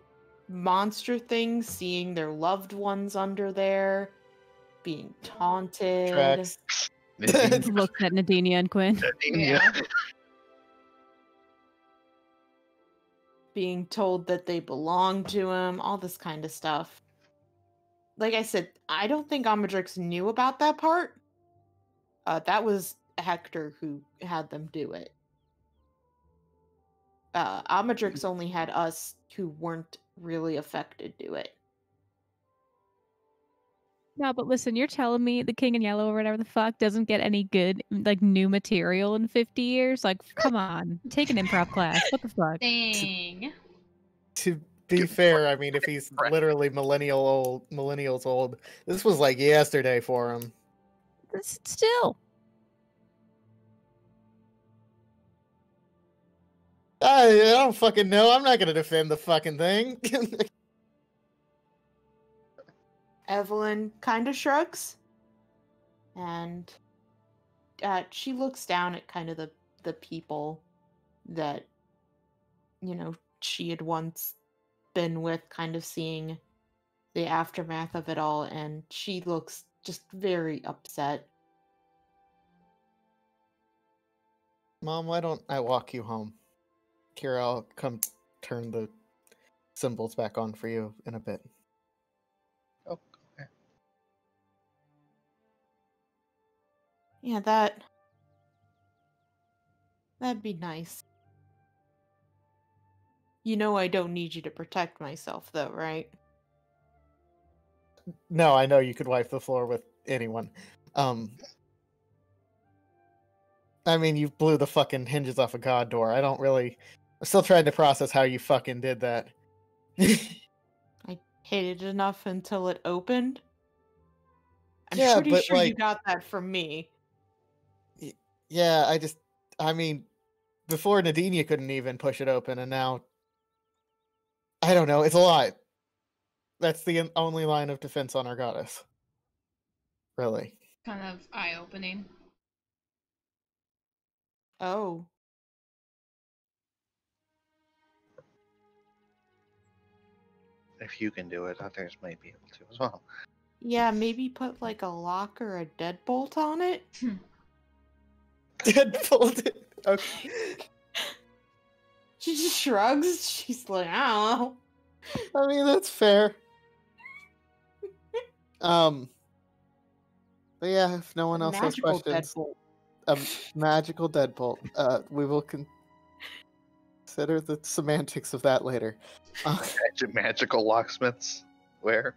monster thing, seeing their loved ones under there, being taunted.
Tracks.
Looked at Nadinia and Quinn.
Yeah.
Being told that they belong to him, all this kind of stuff. Like I said, I don't think Amadrix knew about that part. That was Hector who had them do it. Amadrix only had us who weren't really affected do it.
No, but listen, you're telling me the King in Yellow or whatever the fuck doesn't get any good, like, new material in 50 years? Like, come on. Take an improv class. What the fuck?
Dang.
To be fair, I mean, if he's literally millennials old, this was like yesterday for him.
Still.
I don't fucking know. I'm not gonna defend the fucking thing.
Evelyn kind of shrugs, and she looks down at kind of the people that, she had once been with, kind of seeing the aftermath of it all, and she looks just very upset.
Mom, why don't I walk you home? Kira, I'll come turn the symbols back on for you in a bit.
Oh, okay.
Yeah, that'd be nice. You know I don't need you to protect myself, though, right?
No, I know you could wipe the floor with anyone. I mean, you blew the fucking hinges off a god door. I'm still trying to process how you fucking did that.
I hid it enough until it opened. I'm
Yeah,
pretty
but,
sure you
like-
got that from me.
Yeah, I mean, before Nadinia couldn't even push it open, and now, I don't know, it's a lie. That's the only line of defense on our goddess. Really.
Kind of eye-opening.
Oh.
If you can do it, others might be able to as well.
Yeah, maybe put like a lock or a deadbolt on it.
Deadbolt. Okay.
She just shrugs. She's like, I don't know.
I mean, that's fair. But yeah, if no one else has
Magical
questions,
deadbolt.
a magical deadbolt. We will consider the semantics of that later.
Magical locksmiths. Where?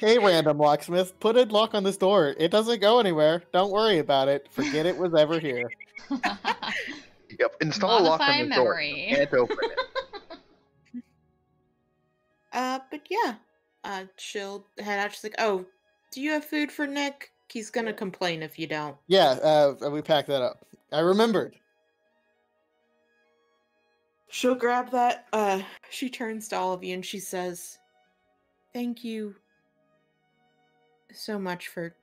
Hey, random locksmith, put a lock on this door. It doesn't go anywhere. Don't worry about it. Forget it was ever here.
Yep. Install a lock
Modify
on the door.
memory.
You can't open it.
But yeah. She'll head out. She's like, oh, do you have food for Nick? He's gonna complain if you don't.
Yeah, we packed that up. I remembered.
She'll grab that. She turns to all of you and she says, thank you so much for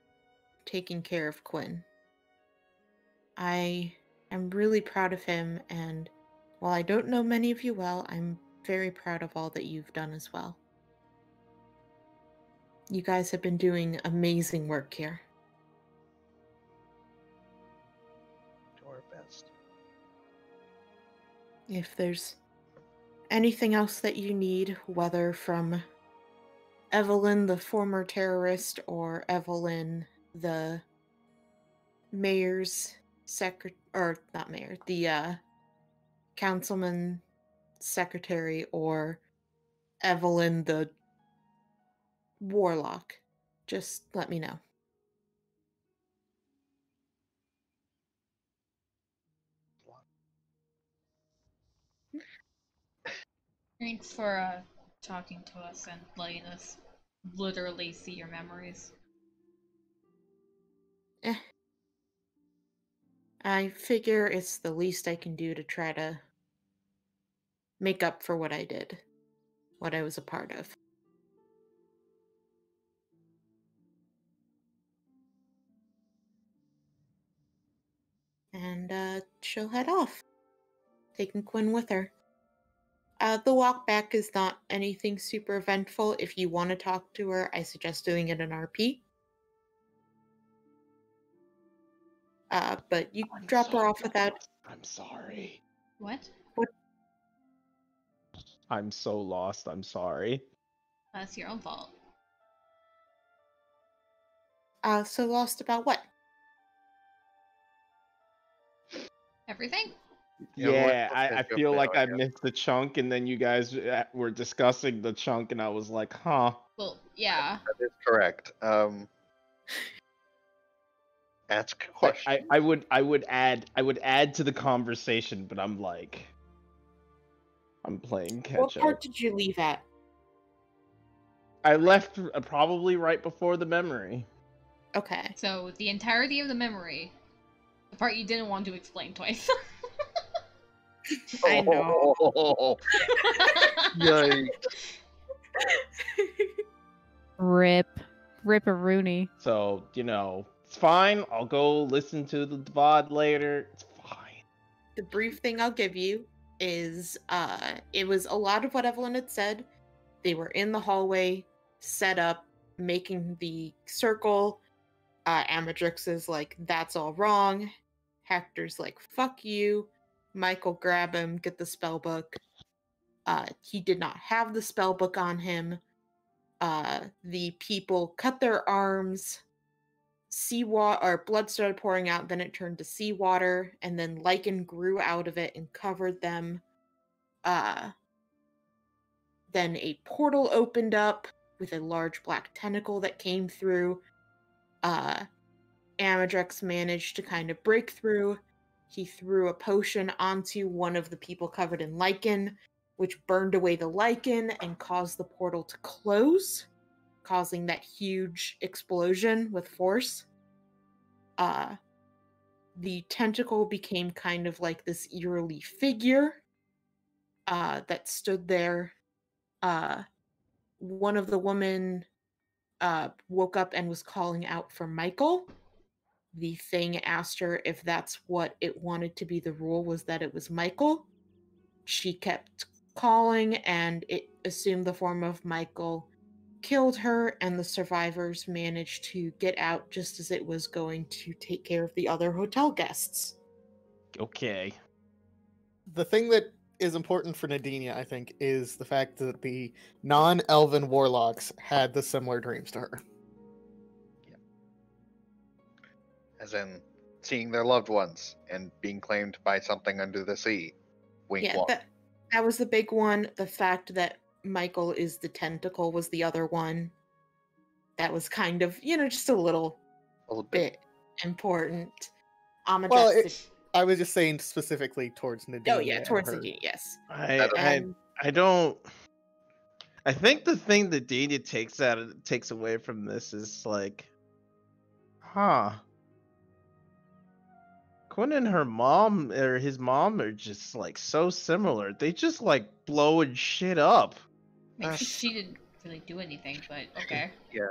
taking care of Quinn. I am really proud of him, and while I don't know many of you well, I'm very proud of all that you've done as well. You guys have been doing amazing work here.
Do our best.
If there's anything else that you need, whether from Evelyn, the former terrorist, or Evelyn, the mayor's or not mayor, the councilman secretary, or Evelyn, the warlock, just let me know.
Thanks for talking to us and letting us literally see your memories.
I figure it's the least I can do to try to make up for what I did, what I was a part of. And she'll head off, taking Quinn with her. The walk back is not anything super eventful. If you want to talk to her, I suggest doing it in RP. But you
I'm
drop her
so
off without.
lost. I'm sorry.
What?
I'm so lost. I'm sorry.
That's your own fault.
So lost about what?
Everything?
Yeah,
what
I
was
feel
going
like
on
I
here?
missed the chunk, and then you guys were discussing the chunk, and I was like, huh.
Well, yeah.
That is correct. Ask a question.
I would add to the conversation, but I'm like, I'm playing
What
catch
part
up.
did you leave at?
I left probably right before the memory.
Okay.
So, the entirety of the memory. The part you didn't want to explain twice.
I know.
Oh, yikes.
Rip. Rip-a-rooney.
So, it's fine. I'll go listen to the VOD later. It's fine.
The brief thing I'll give you is it was a lot of what Evelyn had said. They were in the hallway, set up, making the circle. Amadrix is like, that's all wrong. Hector's like, fuck you. Michael, grab him, get the spell book. He did not have the spell book on him. The people cut their arms. Seawater or blood started pouring out, then it turned to seawater, and then lichen grew out of it and covered them. Then a portal opened up with a large black tentacle that came through. And Amadrex managed to kind of break through. He threw a potion onto one of the people covered in lichen, which burned away the lichen and caused the portal to close, causing that huge explosion with force. The tentacle became kind of like this eerily figure that stood there. One of the women woke up and was calling out for Michael. The thing asked her if that's what it wanted to be the rule, was that it was Michael. She kept calling, and it assumed the form of Michael, killed her, and the survivors managed to get out just as it was going to take care of the other hotel guests.
Okay.
The thing that is important for Nadinia, I think, is the fact that the non-elven warlocks had the similar dreams to her.
As in seeing their loved ones and being claimed by something under the sea. Wink,
Yeah,
wonk.
that was the big one. The fact that Michael is the tentacle was the other one. That was kind of, just a little bit important.
Well, I was just saying specifically towards Nadinia.
Oh yeah, towards Nadinia, yes.
I don't. I think the thing that Dania takes away from this is like, Quinn and her mom or his mom are just like so similar. They just like blowing shit up.
I mean, she didn't really do anything, but okay.
Yeah.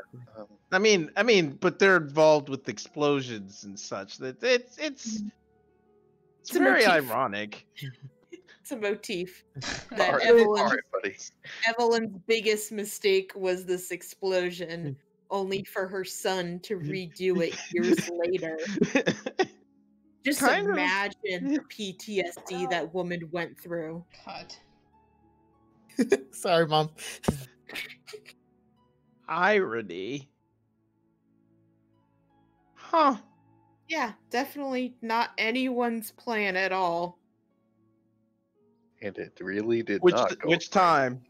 I mean, but they're involved with explosions and such. That it's very ironic.
It's a motif.
All right, buddy.
Evelyn's biggest mistake was this explosion, only for her son to redo it years later. Just imagine the PTSD that woman went through.
God.
Sorry, Mom.
Irony.
Yeah, definitely not anyone's plan at all.
And it really did not go.
Which time?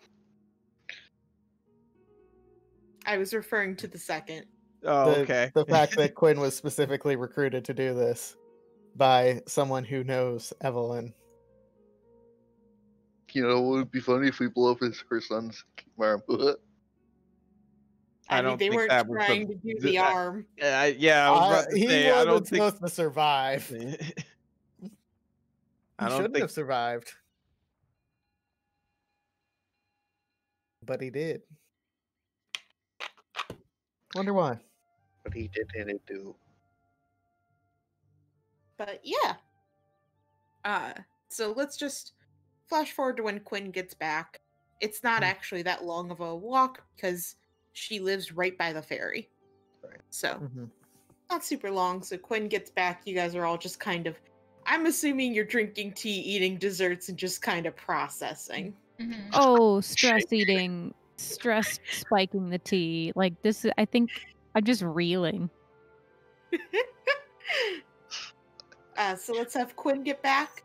I was referring to the second.
Oh, okay.
The fact that Quinn was specifically recruited to do this by someone who knows Evelyn.
It would be funny if we blow up her son's arm.
I mean, they weren't trying to do the arm.
Yeah, I was about to say, I don't think
supposed to survive. He shouldn't have survived. But he did. Wonder why.
But he didn't do.
But yeah. So let's just flash forward to when Quinn gets back. It's not actually that long of a walk because she lives right by the ferry.
Right.
So not super long. So Quinn gets back. You guys are all just kind of, I'm assuming you're drinking tea, eating desserts, and just kind of processing.
Mm-hmm.
Oh, stress eating, stress spiking the tea. Like this is, I think I'm just reeling.
So let's have Quinn get back.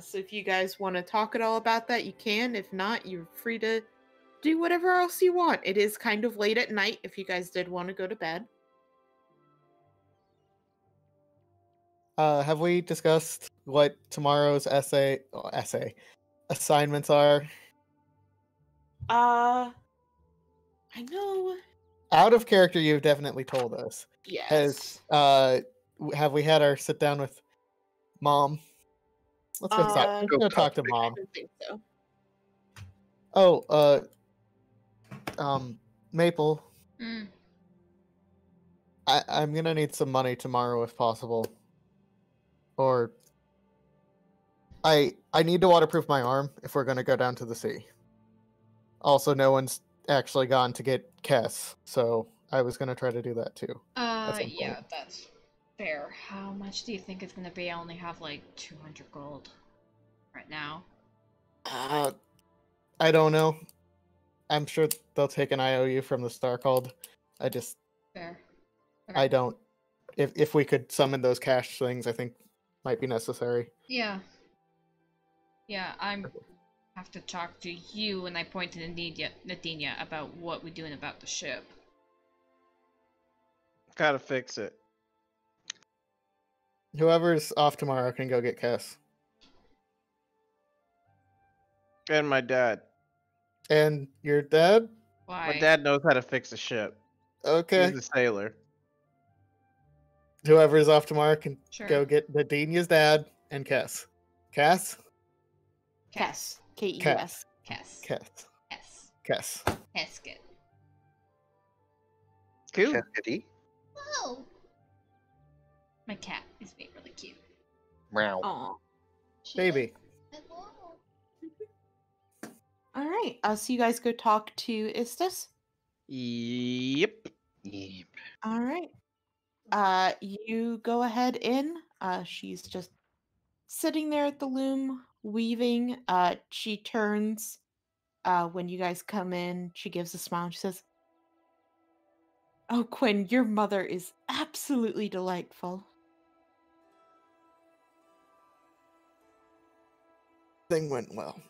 So if you guys want to talk at all about that, you can. If not, you're free to do whatever else you want. It is kind of late at night if you guys did want to go to bed.
Have we discussed what tomorrow's assignments are?
I know.
Out of character, you've definitely told us.
Yes.
Have we had our sit down with Mom? Let's go talk to Mom.
I don't think so.
Maple.
Mm.
I'm gonna need some money tomorrow if possible. Or I need to waterproof my arm if we're gonna go down to the sea. Also, no one's actually gone to get Kess, so I was gonna try to do that too.
Yeah, that's fair. How much do you think it's gonna be? I only have like 200 gold right now.
I don't know. I'm sure they'll take an IOU from the Starcalled.
Fair.
Okay. I don't. If we could summon those cash things, I think might be necessary.
Yeah. Yeah, have to talk to you, and I point to Nadinia about what we're doing about the ship.
Gotta fix it.
Whoever's off tomorrow can go get Cass.
And my dad.
And your dad?
Why?
My dad knows how to fix a ship.
Okay.
He's a sailor.
Whoever's off tomorrow can
Sure.
go get Nadinia's dad and Cass. Cass?
Kes. Kes.
Cass.
Kes.
Cass.
Kes.
Cass.
Heskett.
Cool.
Cassidy?
Whoa! My cat is being really cute.
Meow.
Aw.
She
Baby.
is- Hello.
All right. So you guys go talk to Istis.
Yep.
Yep.
All right. You go ahead in. She's just sitting there at the loom, weaving. She turns. When you guys come in, she gives a smile. And she says, "Oh, Quinn, your mother is absolutely delightful."
Thing went well.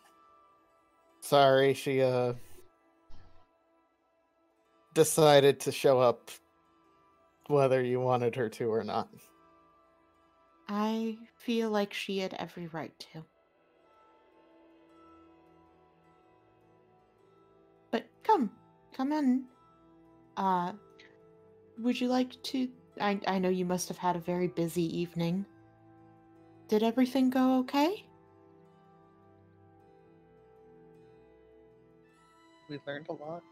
Sorry, she decided to show up whether you wanted her to or not.
I feel like she had every right to. But come in. Would you like to? I know you must have had a very busy evening. Did everything go okay?
We learned a lot.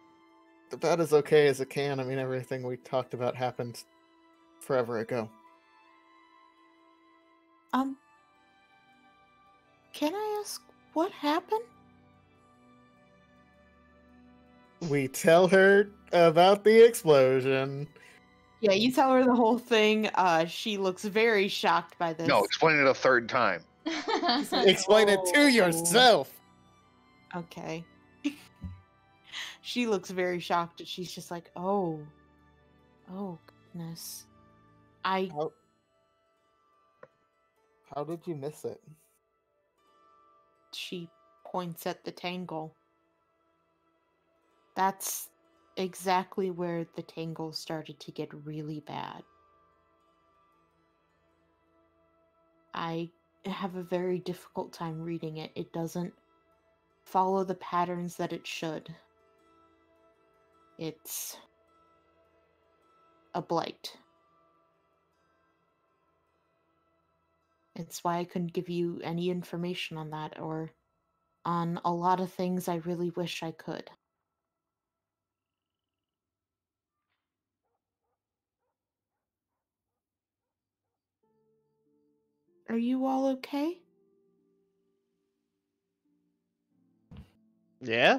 About as okay as it can. I mean, everything we talked about happened forever ago.
Can I ask what happened?
We tell her about the explosion.
Yeah, you tell her the whole thing. She looks very shocked by this.
No, explain it a third time.
She's like,
Explain it to
"Oh."
yourself.
Okay. She looks very shocked and she's just like, oh goodness.
How did you miss it?
She points at the tangle. That's exactly where the tangle started to get really bad. I have a very difficult time reading it. It doesn't follow the patterns that it should. It's a blight. It's why I couldn't give you any information on that or on a lot of things I really wish I could. Are you all okay?
Yeah?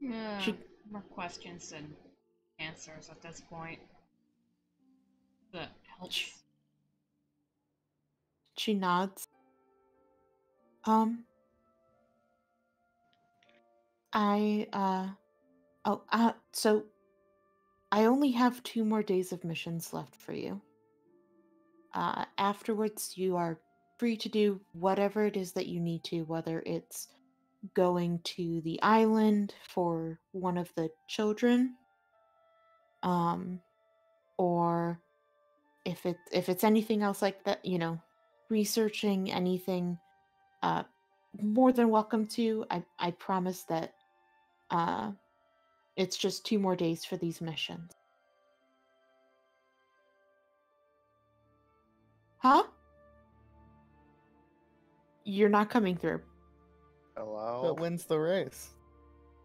Yeah,
She-
more questions than answers at this point. That helps.
She nods. So I only have 2 more days of missions left for you. Afterwards, you are free to do whatever it is that you need to, whether it's going to the island for one of the children, or if it's anything else like that, researching anything, more than welcome to. I promise that it's just 2 more days for these missions. Huh? You're not coming through.
Hello?
But when's the race?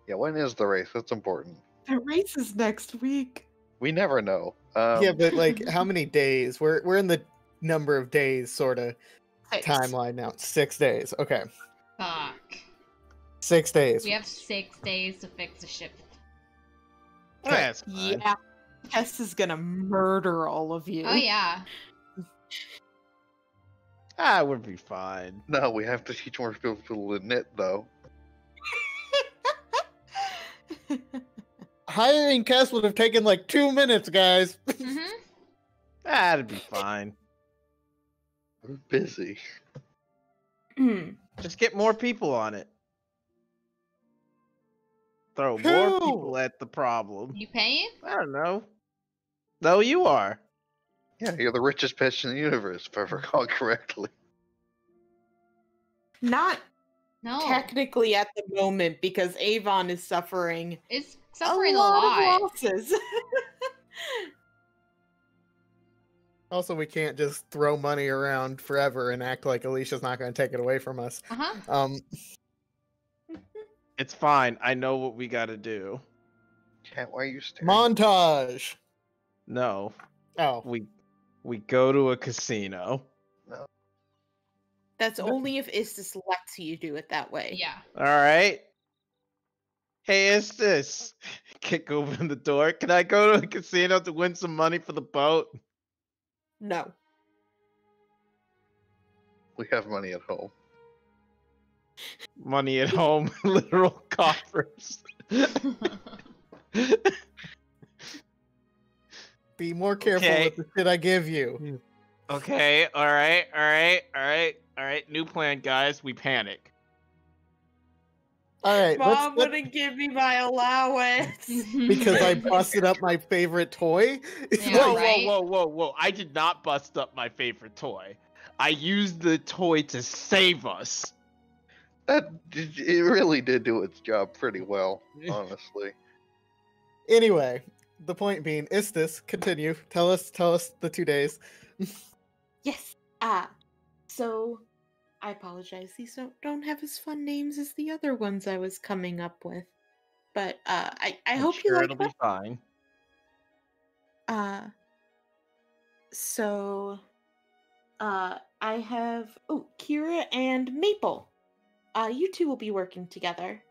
Yeah, when is the race? That's important.
The race is next week.
We never know.
Yeah, but like, how many days? We're in the number of days sort of
6.
timeline now. 6 days. Okay,
Fuck.
6 days.
We have 6 days to fix the ship.
That's fine.
Yeah. Tess is gonna murder all of you.
Oh yeah.
I would be fine.
No, we have to teach more people to knit, though.
Hiring Cass would have taken like 2 minutes, guys.
Mm-hmm.
That'd be fine.
We're busy.
Just get more people on it. throw more
Who?
people at the problem.
You paying?
I don't know. No, you are.
Yeah, you're the richest bitch in the universe, if I recall correctly.
Not
No.
technically at the moment because Avon is suffering
It's
a
suffering a
lot
lot.
of losses.
Also, we can't just throw money around forever and act like Alicia's not going to take it away from us.
Uh-huh.
It's fine. I know what we gotta do.
Cat, why are you staring?
Montage.
No,
Oh,
we go to a casino.
No.
That's only if Istis lets you do it that way.
Yeah.
All right. Hey, is this? Kick open the door. Can I go to a casino to win some money for the boat?
No.
We have money at home.
Money at home, literal coffers.
be more careful
Okay.
with the shit I give you.
Okay, all right. New plan, guys. We panic.
All right,
Mom
let's
wouldn't give me my allowance.
because I busted up my favorite toy.
Yeah,
Whoa,
right?
whoa. I did not bust up my favorite toy. I used the toy to save us.
It really did do its job pretty well, honestly.
Anyway, the point being, Istis, continue. Tell us the 2 days.
Yes. So I apologize. These don't have as fun names as the other ones I was coming up with. But I
I'm
hope
sure
you like
it'll be fine.
them. So I have Kira and Maple. You two will be working together.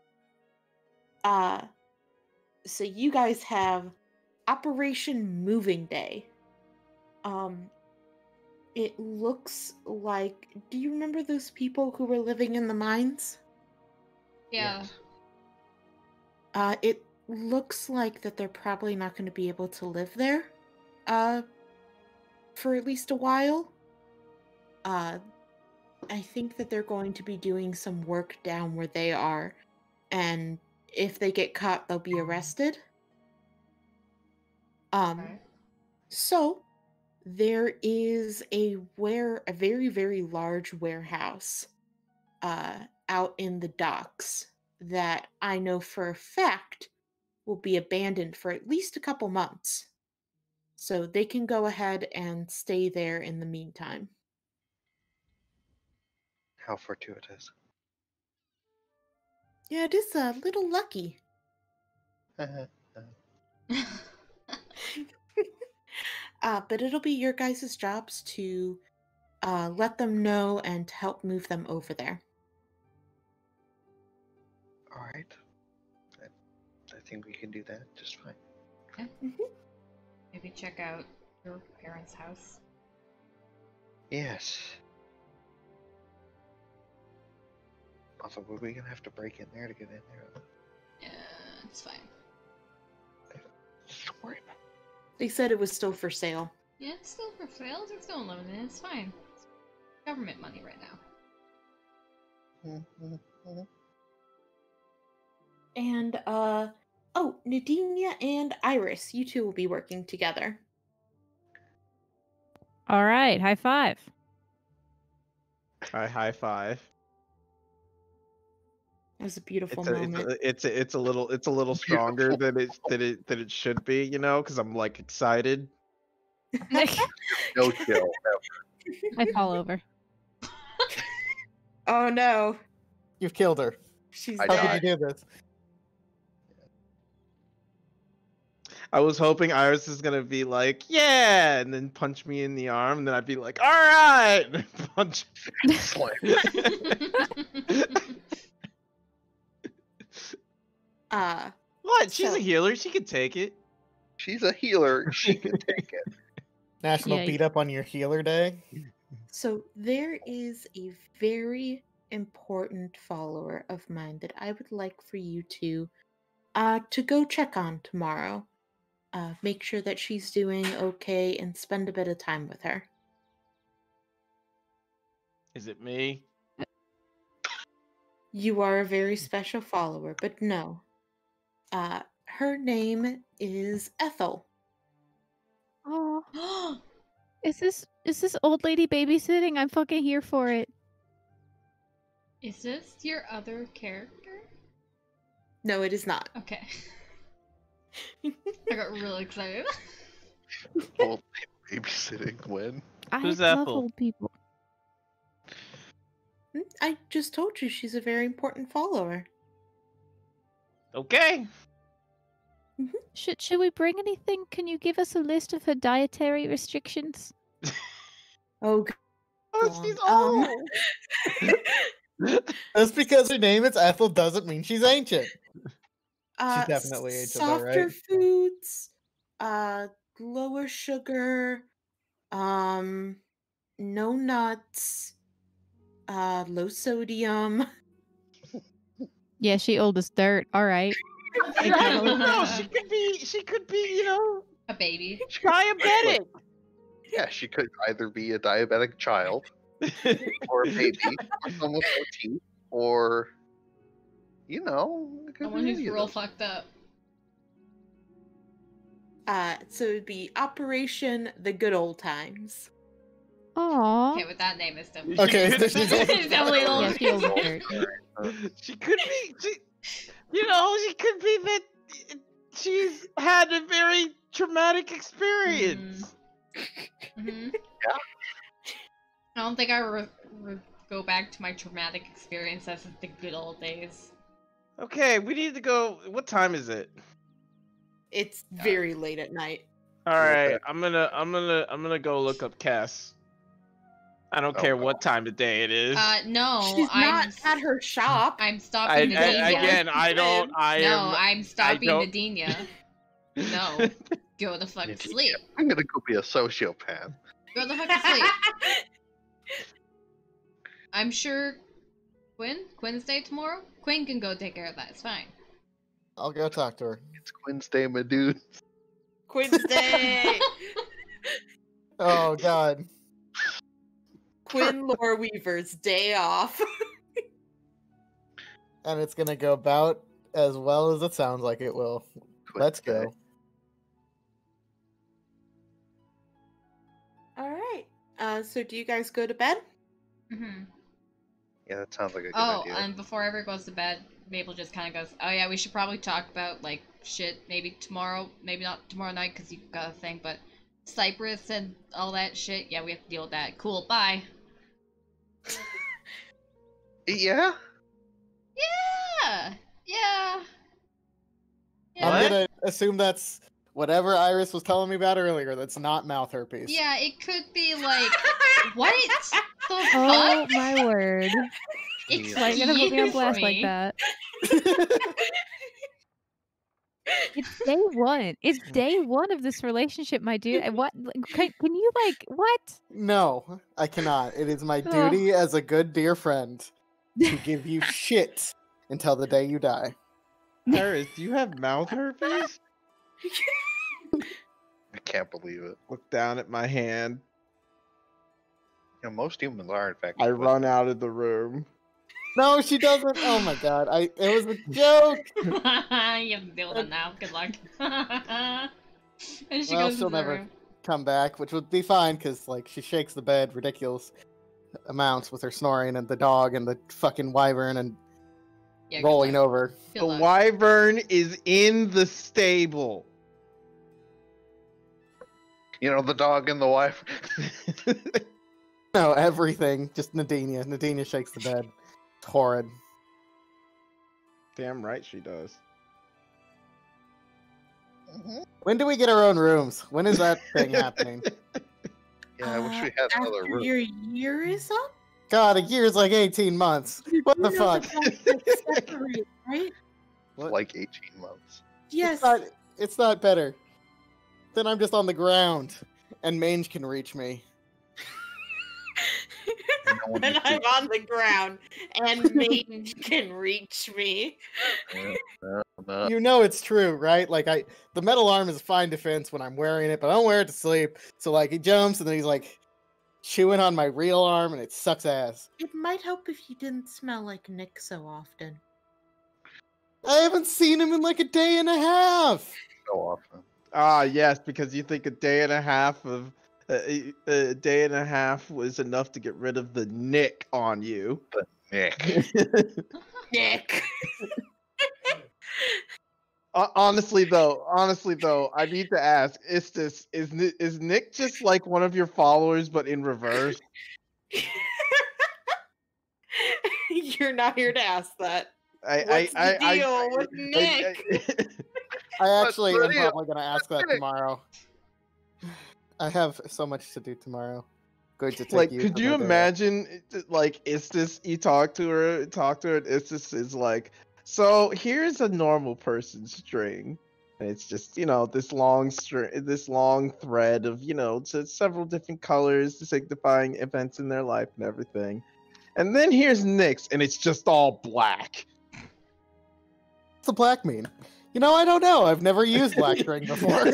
So you guys have Operation Moving Day. It looks like, do you remember those people who were living in the mines?
Yeah.
Yes.
It looks like that they're probably not going to be able to live there for at least a while. I think that they're going to be doing some work down where they are, and if they get caught, they'll be arrested.
Okay.
So there is a very, very large warehouse out in the docks that I know for a fact will be abandoned for at least a couple months. So they can go ahead and stay there in the meantime.
How fortuitous.
Yeah, it is a little lucky. But it'll be your guys' jobs to let them know and help move them over there.
All right. I think we can do that just fine.
Yeah.
Mhm.
Maybe check out your parents' house.
Yes. Also, were we gonna have to break in there to get in there?
Yeah, it's fine.
Just don't worry about
They said it was still for sale.
Yeah, it's still for sale. It's still unlimited. It's fine. It's government money right now.
it.
And Nadinia and Iris, you two will be working together.
All right, high five.
I high five.
It was a beautiful
It's a,
moment.
it's a little stronger than it should be, you know, because I'm like excited.
No chill.
I fall over.
Oh no,
You've killed her.
she's
I
How
dead.
could you do this?
I was hoping Iris is gonna be like, yeah, and then punch me in the arm, and then I'd be like, all right, and punch.
Slam.
What? She's
So-
a healer. She can take it.
She's a healer. She can take it.
National
Yeah,
beat up on your healer day.
So there is a very important follower of mine that I would like for you to go check on tomorrow. Make sure that she's doing okay and spend a bit of time with her.
Is it me?
You are a very special follower, but no. Her name is Ethel.
Oh, is this old lady babysitting? I'm fucking here for it.
Is this your other character?
No, it is not.
Okay. I got really excited.
Old babysitting when?
I
Who's
love
Ethel?
old people.
I just told you she's a very important follower.
Okay.
Should we bring anything? Can you give us a list of her dietary restrictions?
Oh,
Oh, she's old.
Just because her name is Ethel doesn't mean she's ancient.
She's
definitely ancient, though,
softer
right?
foods, lower sugar, no nuts, low sodium.
Yeah, she old as dirt. All right.
No, she could be, you know,
A baby.
diabetic.
Yeah, she could either be a diabetic child, or a baby, or someone with no teeth, or, you know, it could
Someone
be
who's
any of
real
those.
fucked up.
So it'd be Operation the Good Old Times.
Aw.
Okay, with that name, it's definitely.
Okay, so
It's
she's old.
definitely old.
Yeah, she old as dirt.
She could be, you know, she could be that she's had a very traumatic experience.
Mm-hmm.
Yeah.
I don't think I go back to my traumatic experience as the good old days.
Okay, we need to go. What time is it?
It's very late at night.
All right, I'm gonna go look up Cass. I don't care what time of day it is.
No,
She's
I'm
not at her shop.
I'm stopping the
again,
Denia.
I
I'm stopping
don't-
the Denia. No, go the fuck to sleep.
I'm gonna go be a sociopath.
Go the fuck to sleep. I'm sure Quinnsday tomorrow? Quinn can go take care of that, it's fine.
I'll go talk to her.
It's Quinnsday, my dude.
Quinnsday!
Oh god.
Quinn Lore Weaver's day off.
And it's gonna go about as well as it sounds like it will. Let's
Quinnsday.
go.
Alright. So do you guys go to bed?
Mm-hmm.
Yeah, that sounds like a good
Oh,
idea.
and before everyone goes to bed, Mabel just kind of goes, "Oh yeah, we should probably talk about like shit. Maybe tomorrow, maybe not tomorrow night because you got a thing, but Cyprus and all that shit. Yeah, we have to deal with that. Cool. Bye."
Yeah?
Yeah. Yeah. Yeah.
I'm gonna assume that's whatever Iris was telling me about earlier. That's not mouth herpes.
Yeah, it could be like what the
Oh
fuck?
my word. Why you gonna put me on
Excuse
blast like
me.
that? It's day one. It's day one of this relationship, my dude. And what? Can you like what?
No, I cannot. It is my
Oh.
duty as a good dear friend to give you shit until the day you die.
Paris, do you have mouth herpes?
I can't believe it.
Look down at my hand.
You know, most humans are, in fact.
I run out of the room.
No, she doesn't. Oh my god. It was a joke.
You have to deal with it now. Good luck. And she
Well,
goes
she'll
into the
never
room.
come back, which would be fine because like she shakes the bed ridiculous amounts with her snoring and the dog and the fucking wyvern and
Yeah, good
rolling
luck.
over.
Good
The
luck.
wyvern is in the stable.
You know, the dog and the wife.
No, everything. Just Nadinia. Nadinia shakes the bed. It's horrid.
Damn right she does.
When do we get our own rooms? When is that thing happening?
Yeah, I wish we had another
After
room.
your year is up?
God, a year's like 18 months. What the
You know
fuck?
that that's, like, separate, right?
What?
Like 18 months.
Yes.
It's not better. Then I'm just on the ground, and Mange can reach me.
No one
And
can
I'm on the ground, and Mage can reach me.
No.
You know it's true, right? Like the metal arm is a fine defense when I'm wearing it, but I don't wear it to sleep. So like he jumps and then he's like chewing on my real arm, and it sucks ass.
It might help if you didn't smell like Nick so often.
I haven't seen him in like a day and a half.
So often.
Ah, yes, because you think a day and a half was enough to get rid of the nick on you.
Nick.
Nick.
Honestly though, I need to ask: is Nick just like one of your followers, but in reverse?
You're not here to ask that.
I
What's the deal with Nick?
I actually
What's
am
the deal?
probably gonna ask that tomorrow. I have so much to do tomorrow. Going to take
like,
you
could
for
you
my day off.
imagine, like, Istis, you talk to her, and Istis is like, so here's a normal person's string. And it's just, this long thread of, several different colors signifying events in their life and everything. And then here's Nick's, and it's just all black.
What's the black mean? I don't know. I've never used black string before.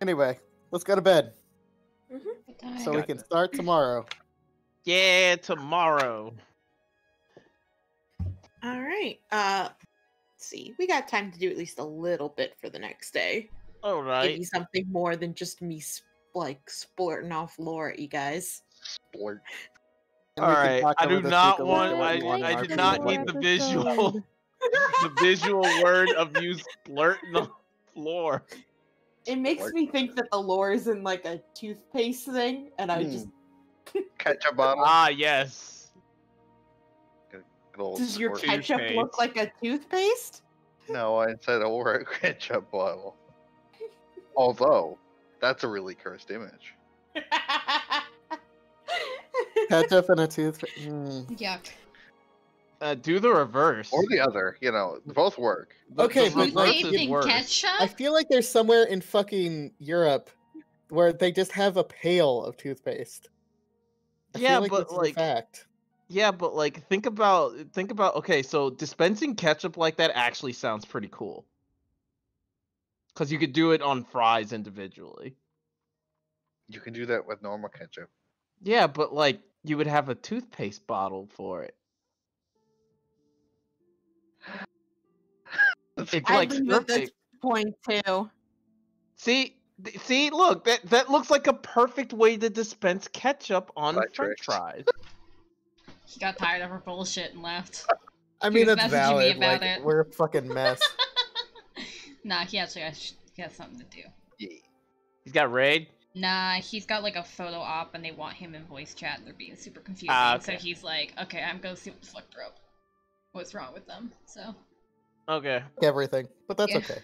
Anyway, let's go to bed so we can start tomorrow.
Yeah, tomorrow.
All right. Let's see. We got time to do at least a little bit for the next day.
All
Give
right.
you something more than just me splurting off lore at you guys.
Splurt.
And
All
we can
right.
talk
I
over
do
this
not
week a
want.
little bit what you want in
I
our
did
community.
not need the visual. The visual word of you splurting on the floor.
It makes me think that the lore is in like a toothpaste thing, and I just
Ketchup bottle.
Ah, yes.
Good old
does your
squirt.
ketchup look like a toothpaste?
No, I said a ketchup bottle. Although, that's a really cursed image.
Ketchup and a tooth.
Yuck.
Do the reverse.
Or the other, both work.
Okay,
the
but,
reverse
like,
is
Toothpaste and
worse.
ketchup?
I feel like there's somewhere in fucking Europe where they just have a pail of toothpaste. I
Yeah,
feel like
but,
this is
like,
a fact.
Yeah, but like think about okay, so dispensing ketchup like that actually sounds pretty cool. Cuz you could do it on fries individually.
You can do that with normal ketchup.
Yeah, but like you would have a toothpaste bottle for it. It's
I
like
leave at this
perfect.
point too.
See, look, that looks like a perfect way to dispense ketchup on
Fry
French
tricks.
fries.
He got tired of her bullshit and left.
I
He
mean,
was
that's
messaging me
valid.
about
Like,
it.
we're a fucking mess.
Nah, he actually has something to do.
Yeah.
He's got raid.
Nah, he's got like a photo op and they want him in voice chat and they're being super confusing.
Ah,
So
okay.
he's like, okay, I'm gonna see what the fuck they're up. What's wrong with them? So
Okay.
Everything. But that's
Yeah.
okay.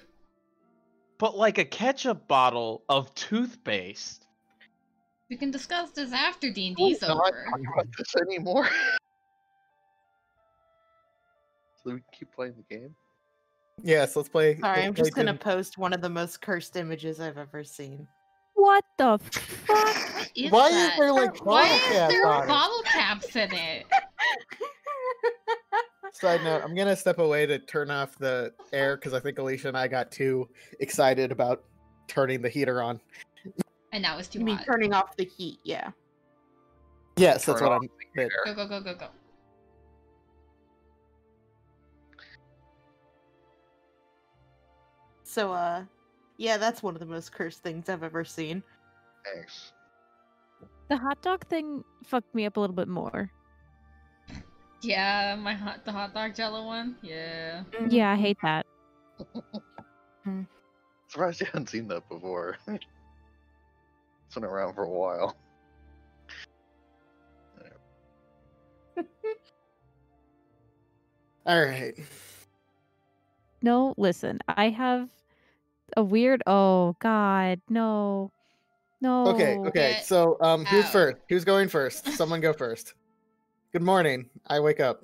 But like a ketchup bottle of toothpaste.
we can discuss this after D&D's
Not
over.
talking about this anymore. So we can keep playing the game.
Yes, let's play.
Sorry,
let's
I'm
play
just gonna
Doom.
post one of the most cursed images I've ever seen.
What the fuck?
What is
Why
that?
is there like
Why
bottle
is
caps
there
on it?
bottle caps in it?
Side note, I'm gonna step away to turn off the air because I think Alicia and I got too excited about turning the heater on.
And now it's too
You mean
hot.
turning off the heat? Yeah.
Yes, that's
Turn
what
off
I'm.
the air.
Go, go, go, go, go.
So, yeah, that's one of the most cursed things I've ever seen.
Thanks.
The hot dog thing fucked me up a little bit more.
Yeah, the hot dog jello one? Yeah.
Yeah, I hate that.
Surprised you haven't seen that before. It's been around for a while.
All right.
No, listen, I have a weird. Oh God, no, no.
Okay.
Get
So, who's
out.
first? Who's going first? Someone go first. Good morning. I wake up.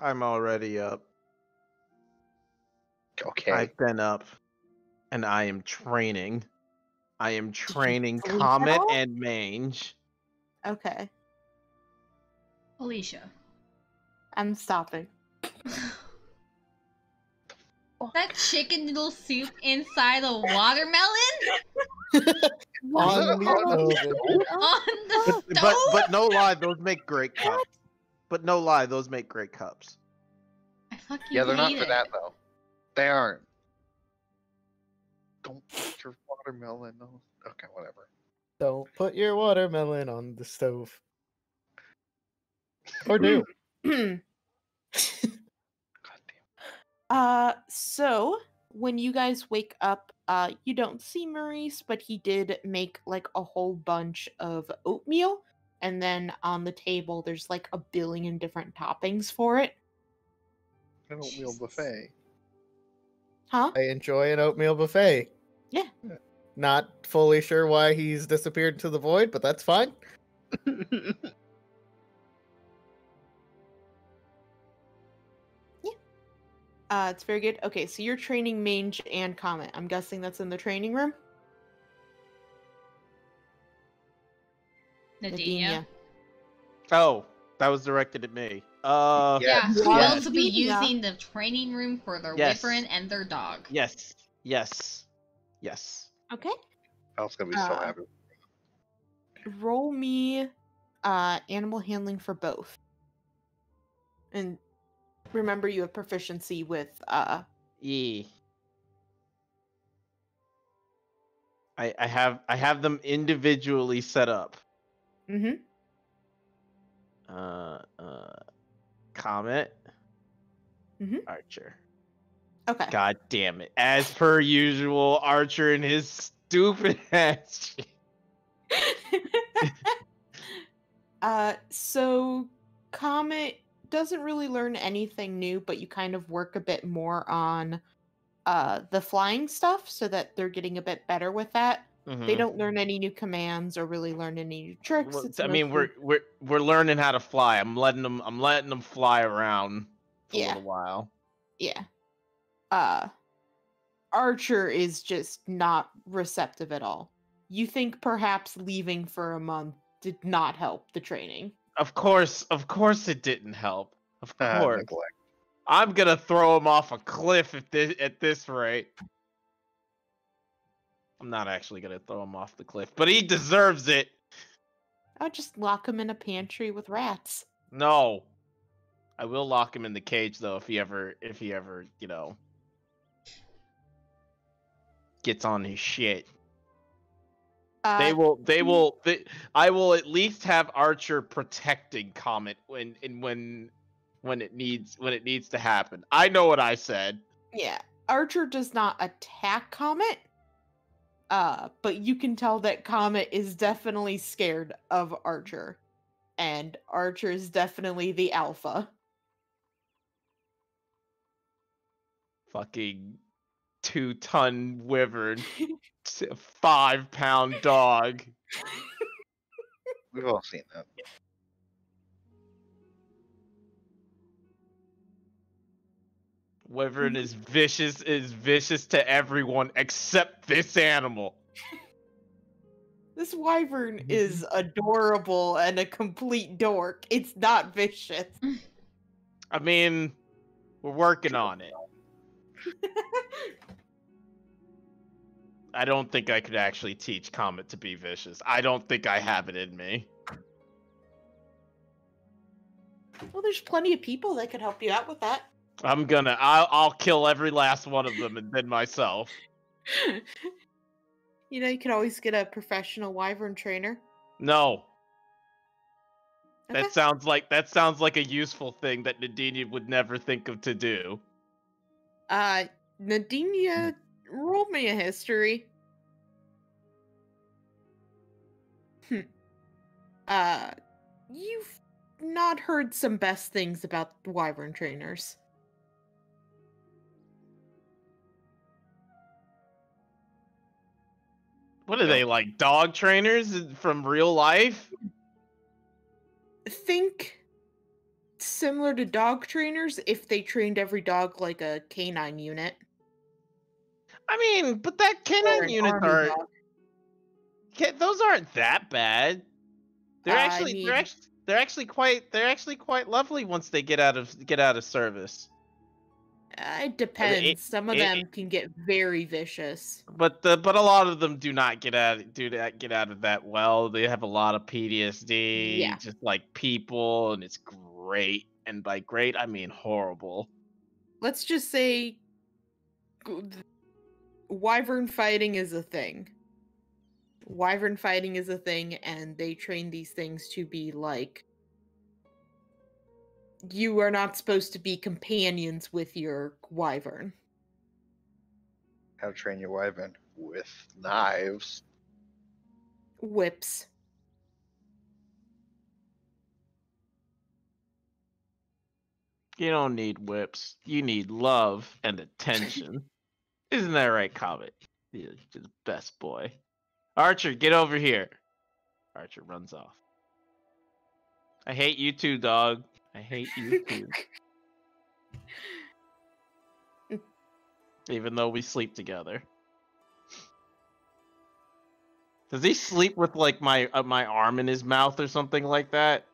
I'm already up.
Okay.
I've been up. And I am training. I am training
sleep at
Comet
all?
and Mange.
Okay,
Alicia.
I'm stopping.
That chicken noodle soup inside a watermelon?
What?
Is it
On the
on the
oven.
stove?
On the
Oh,
stove.
But no lie, those make great cups. But no lie, those make great cups.
I fucking
Yeah, they're not
hate
for
it.
that though. They aren't. Don't put your watermelon on. Okay, whatever.
Don't put your watermelon on the stove. Or do.
God
So when you guys wake up, you don't see Maurice, but he did make like a whole bunch of oatmeal, and then on the table there's like a billion different toppings for it.
damn. An oatmeal
Jesus.
buffet.
Huh?
I enjoy an oatmeal buffet.
Yeah.
Not fully sure why he's disappeared to the void, but that's fine.
It's very good. Okay, so you're training Mange and Comet. I'm guessing that's in the training room.
Nadinia.
Oh, that was directed at me.
Yeah.
Yeah, who
Yes.
else would be
Nadinia.
using the training room for their
Yes.
wyvern and their dog?
Yes. Yes. Yes.
Okay.
I was gonna be so happy.
Roll me animal handling for both. And remember you have proficiency with
Yeah. I have them individually set up.
mhm.
Comet.
Mhm.
Archer.
Okay.
God damn it. As per usual, Archer and his stupid ass shit.
So Comet doesn't really learn anything new, but you kind of work a bit more on the flying stuff so that they're getting a bit better with that. They
Mhm.
don't learn any new commands or really learn any new tricks.
Well,
It's
I mean,
mostly-
we're learning how to fly. I'm letting them fly around for a
Yeah.
little while.
Yeah. Archer is just not receptive at all. You think perhaps leaving for a month did not help the training.
Of course it didn't help. Of course.
Neglect.
I'm gonna throw him off a cliff at this rate. I'm not actually gonna throw him off the cliff, but he deserves it.
I'll just lock him in a pantry with rats.
No. I will lock him in the cage though if he ever, gets on his shit. I will at least have Archer protecting Comet when it needs to happen. I know what I said.
Yeah. Archer does not attack Comet. But you can tell that Comet is definitely scared of Archer. And Archer is definitely the alpha.
Fucking 2-ton wyvern, 5-pound dog.
We've all seen that.
Wyvern is vicious to everyone except this animal.
This wyvern is adorable and a complete dork. It's not vicious.
I mean, we're working on it. I don't think I could actually teach Comet to be vicious. I don't think I have it in me.
Well, there's plenty of people that could help you out with that.
I'll kill every last one of them and then myself.
You know, you could always get a professional wyvern trainer.
No.
Okay.
That sounds like a useful thing that Nadinia would never think of to do.
Nadinia, roll me a history. You've not heard some best things about wyvern trainers.
What are they, like dog trainers from real life?
Think similar to dog trainers if they trained every dog like a canine unit.
I mean, but that
Or
canine
an
units
army
are
dog.
those aren't that bad. They're
I
actually
mean-
they're actually quite lovely once they get out of service.
It depends. Some of them can get very vicious.
But a lot of them do not get out of that well. They have a lot of PTSD,
Yeah.
just like people, and it's great. And by great, I mean horrible.
Let's just say wyvern fighting is a thing. Wyvern fighting is a thing, and they train these things to be like, you are not supposed to be companions with your wyvern.
How to train your wyvern with knives.
Whips.
You don't need whips. You need love and attention. Isn't that right, Comet? You're the best boy. Archer, get over here. Archer runs off. I hate you too, dog. I hate you too. Even though we sleep together. Does he sleep with like my arm in his mouth or something like that?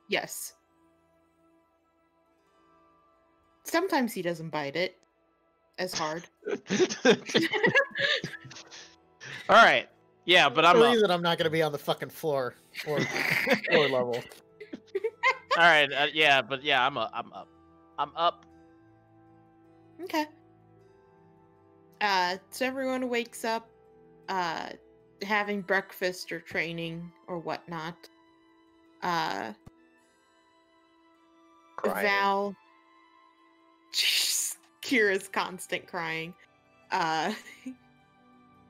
Yes. Sometimes he doesn't bite it as hard.
All right. Yeah, but I'm
the
up.
reason I'm not going to be on the fucking floor or floor level.
All right. Yeah, but yeah, I'm up. I'm up.
Okay. So everyone wakes up, having breakfast or training or whatnot.
Crying.
Val, Kira's constant crying.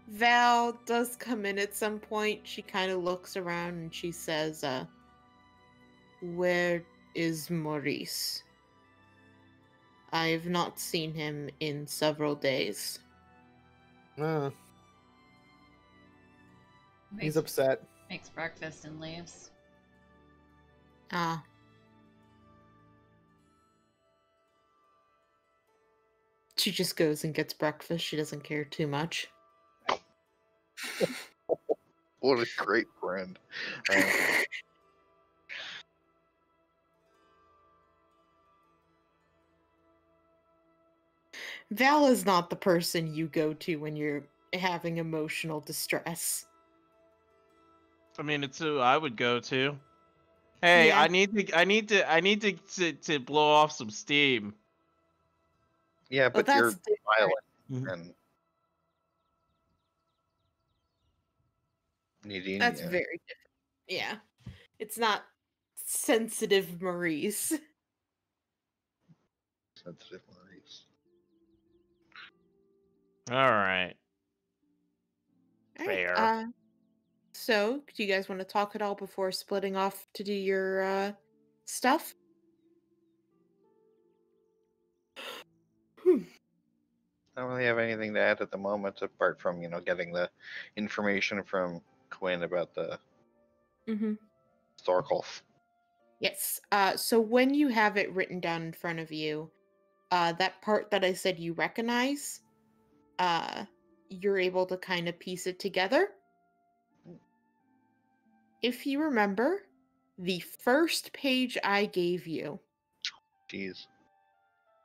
Val does come in at some point. She kind of looks around and she says, "Where is Maurice? I've not seen him in several days."
He's upset.
Makes breakfast and leaves.
Ah. She just goes and gets breakfast. She doesn't care too much.
What a great friend.
Val is not the person you go to when you're having emotional distress.
I mean, it's who I would go to. Hey,
Yeah.
I need to blow off some steam.
Yeah,
Well,
but you're
that's different.
violent and needy.
That's very different. Yeah. It's not sensitive Maurice.
sensitive Maurice.
All right.
Alright,
Fair.
so, do you guys want to talk at all before splitting off to do your stuff?
I don't really have anything to add at the moment, apart from getting the information from Quinn about the
Mm-hmm.
Storkolf.
Yes. So when you have it written down in front of you, that part that I said you recognize, you're able to kind of piece it together. If you remember, the first page I gave you,
Jeez.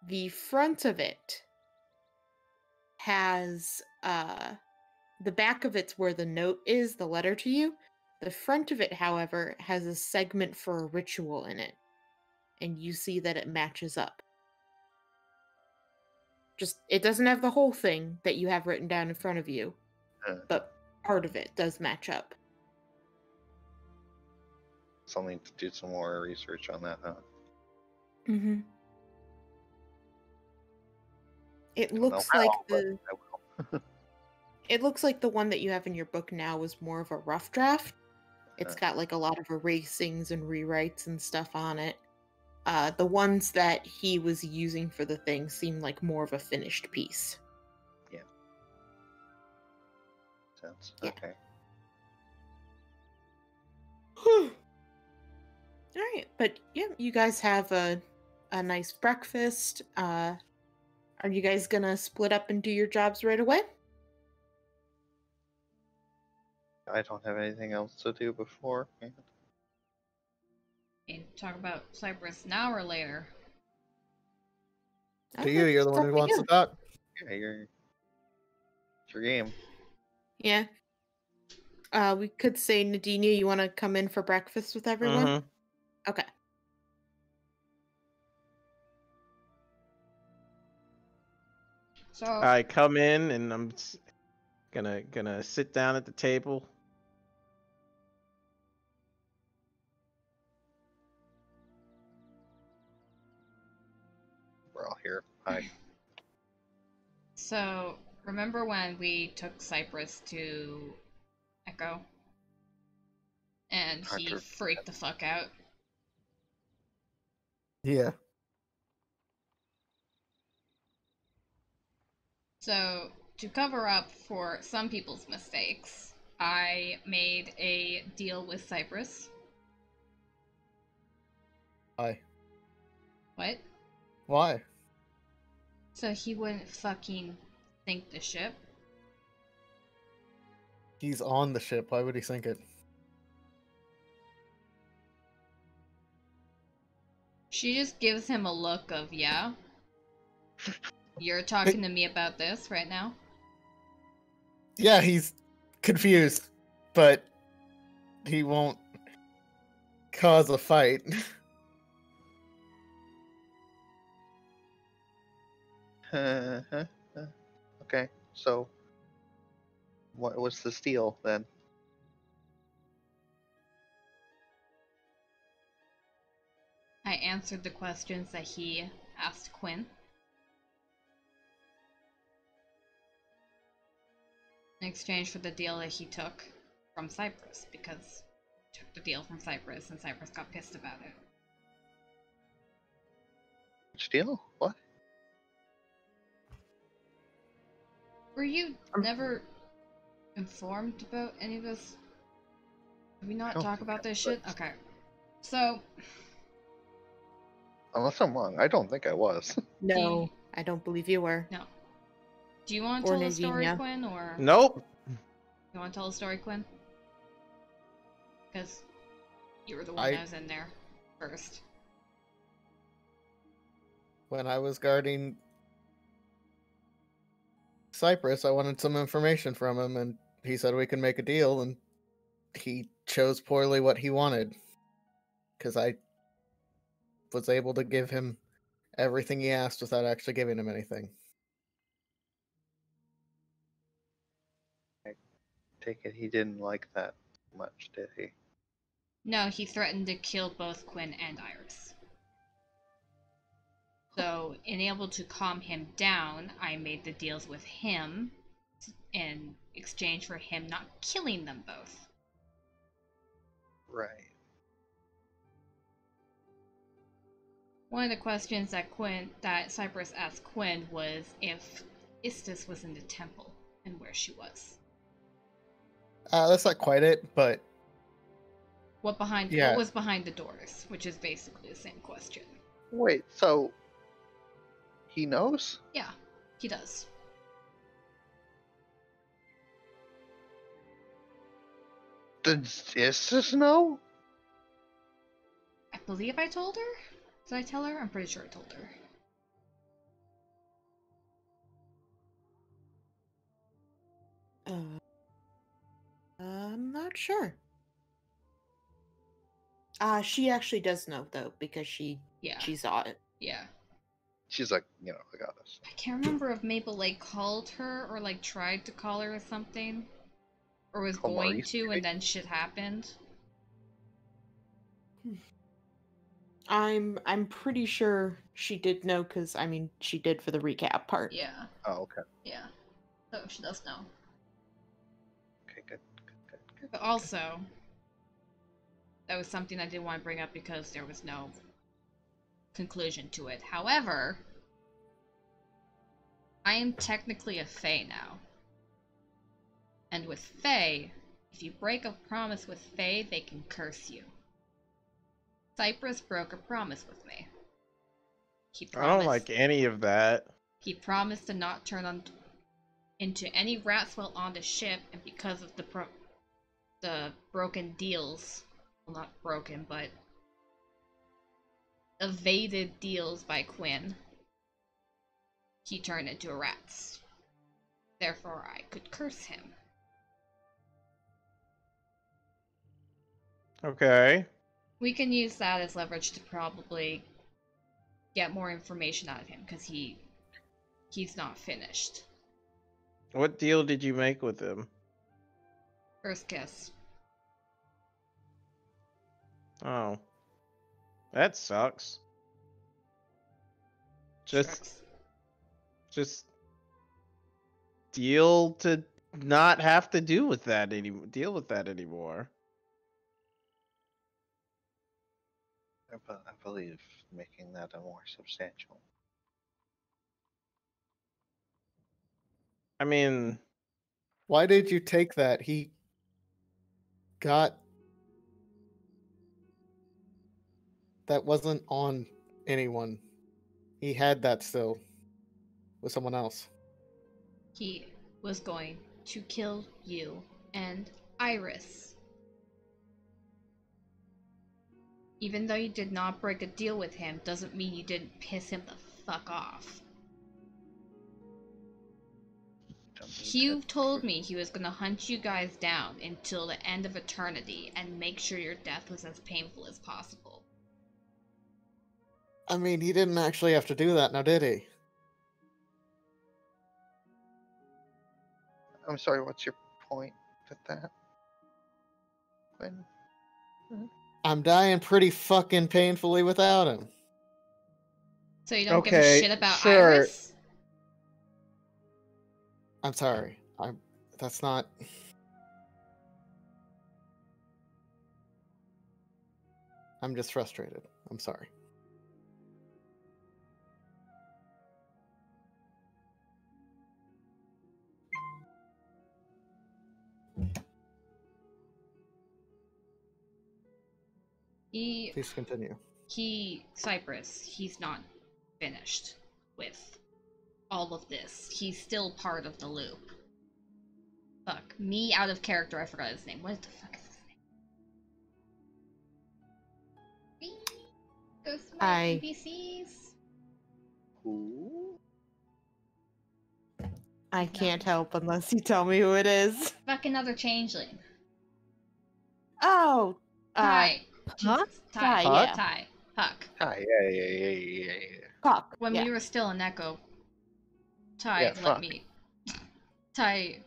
the front of it has the back of it's where the note is, the letter to you. The front of it, however, has a segment for a ritual in it, and you see that it matches up. Just, it doesn't have the whole thing that you have written down in front of you, but part of it does match up.
So I'll need to do some more research on that, huh?
Mm-hmm. It
Don't know
looks
how,
like
but
the
I will.
it looks like the one that you have in your book now was more of a rough draft. It's got like a lot of erasings and rewrites and stuff on it. The ones that he was using for the thing seem like more of a finished piece.
Sense.
Yeah.
Okay.
Alright, but yeah, you guys have a nice breakfast. Are you guys gonna split up and do your jobs right away?
I don't have anything else to do before.
Okay, talk about Cyprus now or later?
To you, you're the one who wants to talk.
Yeah, it's your game.
Yeah. We could say, Nadinia, you want to come in for breakfast with everyone?
Mhm.
Okay.
So
I come in and I'm gonna sit down at the table.
We're all here. Hi.
So, remember when we took Cypress to Echo? And he
Hunter.
freaked the fuck out?
Yeah.
So, to cover up for some people's mistakes, I made a deal with Cypress.
Why?
What?
Why?
So he wouldn't fucking sink the ship.
He's on the ship. Why would he sink it?
She just gives him a look of, yeah, you're talking to me about this right now?
Yeah, he's confused, but he won't cause a fight.
Okay, so what was the steal then?
I answered the questions that he asked Quinn. In exchange for the deal that he took from Cypress, because he took the deal from Cypress and Cypress got pissed about it.
Which deal? What?
Were you never informed about any of this? Did we not
don't
talk
think
about
I
this
was.
shit? Okay. So,
Unless I'm wrong, I don't think I was.
No, I don't believe you were.
no. Do you want to
Or
tell a story,
Nadinia.
Quinn, or
Nope.
you want to tell a story, Quinn? Because you were the one that was in there first.
When I was guarding Cypress, I wanted some information from him, and he said we can make a deal, and he chose poorly what he wanted. Because I was able to give him everything he asked without actually giving him anything.
Take it he didn't like that much, did he?
No, he threatened to kill both Quinn and Iris. So, in able to calm him down, I made the deals with him in exchange for him not killing them both.
Right.
One of the questions that Cypress asked Quinn was if Istis was in the temple and where she was.
That's not quite it, but
What
Yeah.
was behind the doors, which is basically the same question.
Wait, so he knows?
Yeah, he does.
Does Istis know?
I believe I told her? Did I tell her? I'm pretty sure I told her.
I'm not sure. She actually does know though, because she saw it.
Yeah.
She's like, I got this.
I can't remember if Maple called her or tried to call her or something. Or was
Call
going
Maurice,
to
maybe?
and then shit happened.
I'm pretty sure she did know, because she did for the recap part.
Yeah.
Oh, okay.
Yeah. So she does know.
Okay, good.
But also, that was something I didn't want to bring up because there was no conclusion to it. However, I am technically a Fae now. And with Fae, if you break a promise with Fae, they can curse you. Cypress broke a promise with me.
I don't like any of that.
He promised to not turn into any rats while on the ship, and because of the broken deals, well, not broken, but evaded deals by Quinn, he turned into a rat. Therefore, I could curse him.
Okay.
We can use that as leverage to probably get more information out of him, because he's not finished.
What deal did you make with him?
First kiss.
Oh. That sucks.
Shucks.
Just deal to not have to deal with that anymore.
I believe making that a more substantial.
I mean,
Why did you take that? He got that wasn't on anyone. He had that still with someone else.
He was going to kill you and Iris. Even though you did not break a deal with him, doesn't mean you didn't piss him the fuck off. He told me he was gonna hunt you guys down until the end of eternity and make sure your death was as painful as possible.
I mean, he didn't actually have to do that, now did he?
I'm sorry, what's your point with that? Quinn?
I'm dying pretty fucking painfully without him.
So you don't give a
Okay,
shit about
sure.
Iris?
I'm sorry. That's not. I'm just frustrated. I'm sorry. Please continue.
Cypress, he's not finished with all of this. He's still part of the loop. Fuck. Me out of character, I forgot his name. What the fuck is his name? Those
I-
NPCs?
Who?
I can't help unless you tell me who it is.
Fuck another changeling.
Oh,
Ty.
Huh?
Jesus.
Ty,
Ty.
yeah.
Ty. Puck.
Ah, yeah.
Puck.
When
yeah.
we were still in Echo, Ty
Yeah,
let
fuck.
me. Ty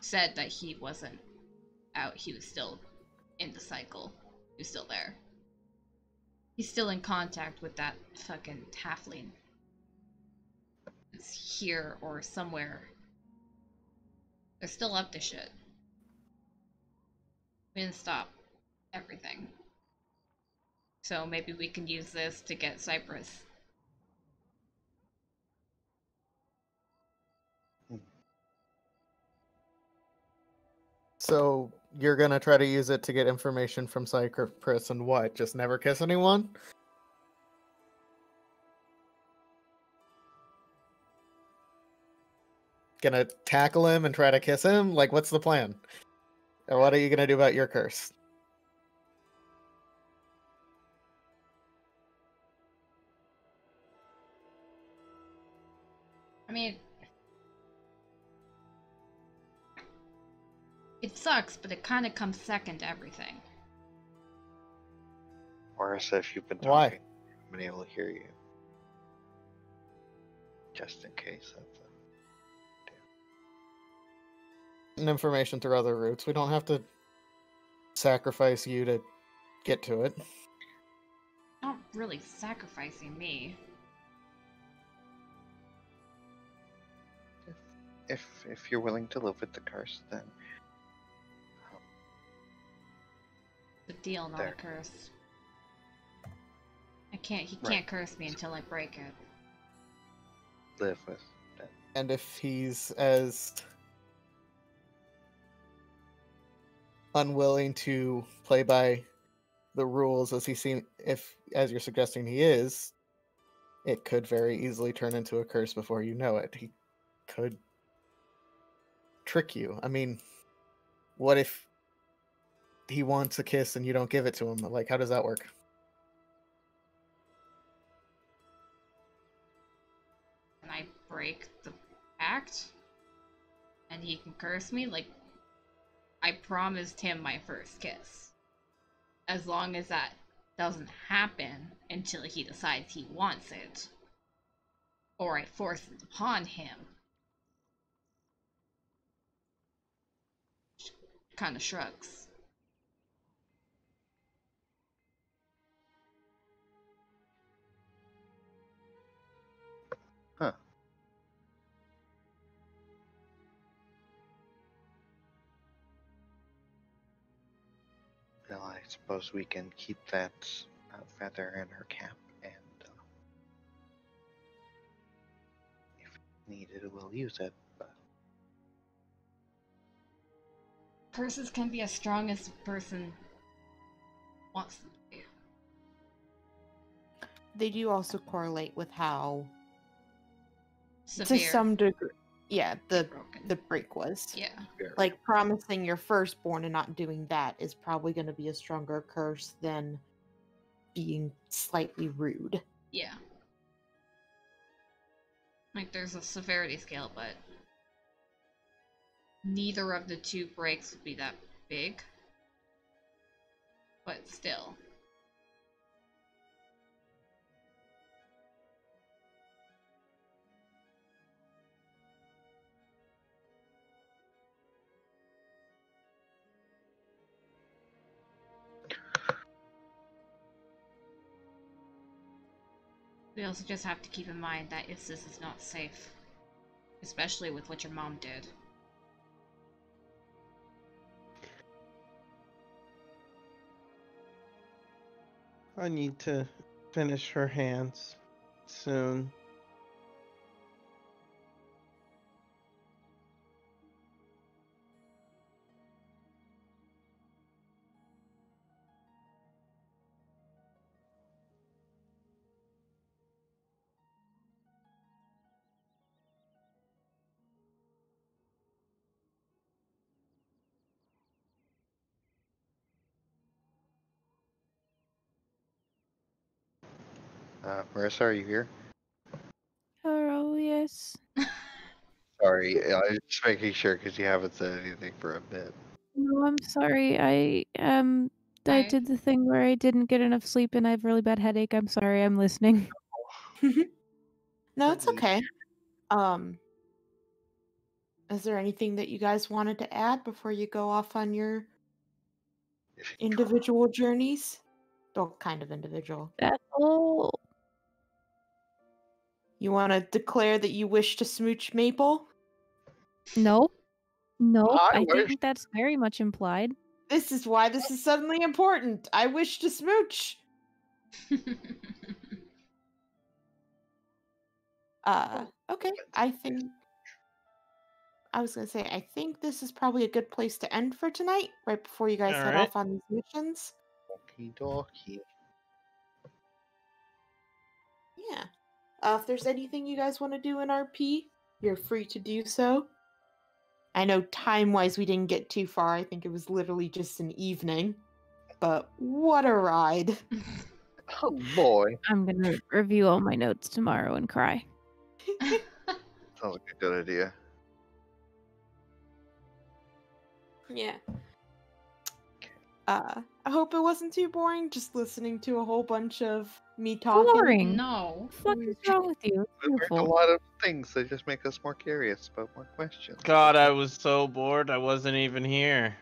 said that he wasn't out. He was still in the cycle. He was still there. He's still in contact with that fucking halfling. It's here or somewhere. They're still up to shit. We didn't stop everything. So maybe we can use this to get Cypress.
So you're gonna try to use it to get information from Cypress and what? Just never kiss anyone? Gonna tackle him and try to kiss him? Like, what's the plan? Or what are you gonna do about your curse?
I mean, it sucks, but it kind of comes second to everything.
Or as if you've been
Why?
talking, I've been able to hear you. Just in case that's
And information through other routes. We don't have to sacrifice you to get to it.
Not really sacrificing me.
if you're willing to live with the curse, then
The deal, not
There.
a curse. He can't
Right.
curse me until I break it.
live with that.
And if he's as unwilling to play by the rules as as you're suggesting he is, it could very easily turn into a curse before you know it. He could trick you. I mean, what if he wants a kiss and you don't give it to him? Like, how does that work?
And I break the pact and he can curse me, like, I promised him my first kiss. As long as that doesn't happen until he decides he wants it, or I force it upon him. Kind of shrugs.
Huh. Well, I suppose we can keep that feather in her cap, and if needed, we'll use it. But
Curses can be as strong as the person wants them to be.
They do also correlate with how, to
Severe.
some degree, yeah, the
broken.
break was.
Yeah.
Like, promising your firstborn and not doing that is probably going to be a stronger curse than being slightly rude.
Yeah. Like, there's a severity scale, but neither of the two breaks would be that big. But still. We also just have to keep in mind that Issus is not safe. Especially with what your mom did.
I need to finish her hands soon.
Marissa, are you here?
Oh, yes.
Sorry, I was just making sure because you haven't said anything for a bit.
No, I'm sorry. I did the thing where I didn't get enough sleep and I have a really bad headache. I'm sorry. I'm listening.
No, it's okay. Is there anything that you guys wanted to add before you go off on your individual journeys? Well, kind of individual.
That's all.
You want to declare that you wish to smooch Maple?
Nope. Nope.
I
I
wish.
think that's very much implied.
This is why this is suddenly important. I wish to smooch. Okay. I was going to say, I think this is probably a good place to end for tonight, right before you guys head
Alright.
off on these missions.
Okie dokie.
Yeah. If there's anything you guys want to do in RP, you're free to do so. I know time-wise we didn't get too far. I think it was literally just an evening. But what a ride.
Oh boy.
I'm gonna review all my notes tomorrow and cry.
Sounds like a good idea.
Yeah. I hope it wasn't too boring just listening to a whole bunch of me talking.
Boring.
No.
What the fuck is wrong with you? It's
We learned a
beautiful.
lot of things that just make us more curious about more questions.
God, I was so bored. I wasn't even here.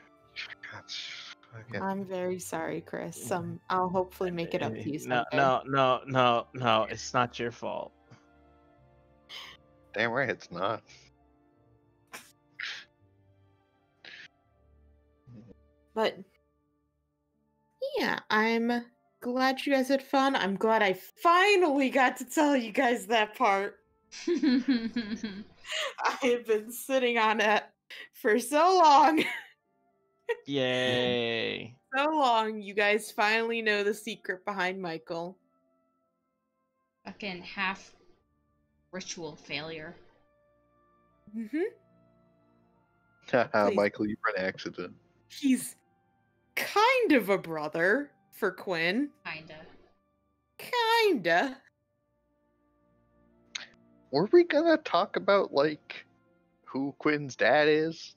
Okay.
I'm very sorry, Chris. I'll hopefully make it up to you someday.
No. It's not your fault.
Damn right it's not.
But yeah, I'm glad you guys had fun. I'm glad I finally got to tell you guys that part. I have been sitting on it for so long.
Yay.
So long. You guys finally know the secret behind Michael.
Fucking half ritual failure.
Mm-hmm.
Haha,
Please.
Michael, you were an accident.
He's kind of a brother for Quinn.
Kinda.
Kinda.
Were we gonna talk about like who Quinn's dad is?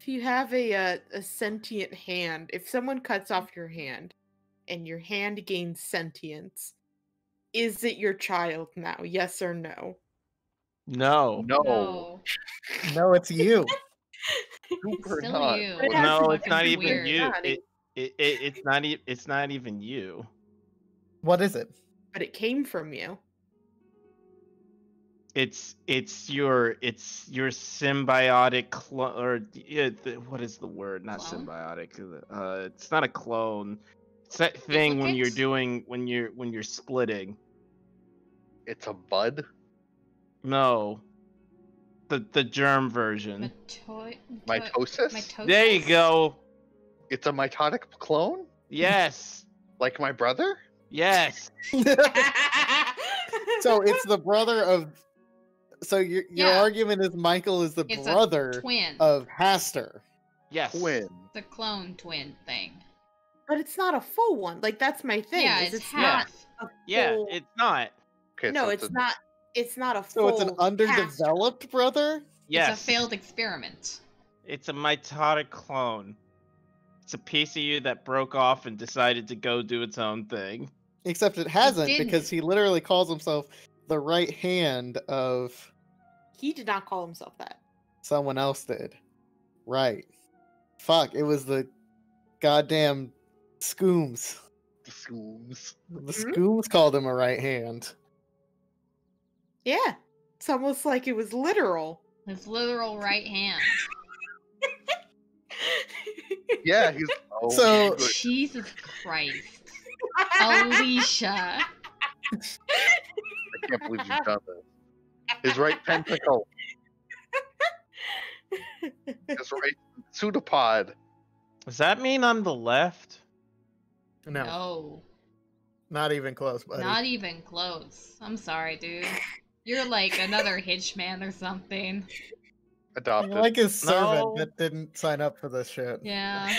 If you have a sentient hand, if someone cuts off your hand and your hand gains sentience, is it your child now? Yes or no?
No.
No,
No, it's you.
super
Still
not.
you.
But it
It's
has
No,
a
it's not
fucking
even
weird.
you.
body.
It's not. It's not even you.
What is it?
But it came from you.
It's your symbiotic clone, or what is the word? Not
Clone?
symbiotic. It's not a clone. It's that thing when you're
Duplicate?
when you're splitting.
It's a bud.
No, the germ version.
Mitosis?
Mitosis?
There you go.
It's a mitotic clone?
Yes,
Like my brother?
yes.
So it's the brother of. So your
Yeah.
argument is Michael is the
It's
brother
a twin.
of Haster.
Yes.
Twin.
The clone twin thing.
But it's not a full one. Like that's my thing.
Yeah,
is
it's
it's
half.
not a
Yeah,
full...
it's not.
Okay,
No,
so
it's not. It's not a
So
full.
it's an underdeveloped brother.
Yes.
It's a failed experiment.
It's a mitotic clone. It's a piece of you that broke off and decided to go do its own thing.
Except it hasn't,
didn't.
because he literally calls himself the right hand of
He did not call himself that.
someone else did. Right. Fuck, it was the goddamn Scooms.
Scooms.
The
Mhm.
Scooms called him a right hand.
Yeah, it's almost like it was literal.
His literal right hand.
Yeah, he's. Oh,
So-
good.
Jesus Christ. Alicia.
I can't believe you've done this. His right pentacle. His right pseudopod.
Does that mean I'm the left?
No,
No.
not even close, buddy.
Not even close. I'm sorry, dude. You're like another hitchman or something.
Adopted.
Like his servant
No.
that didn't sign up for this shit.
Yeah.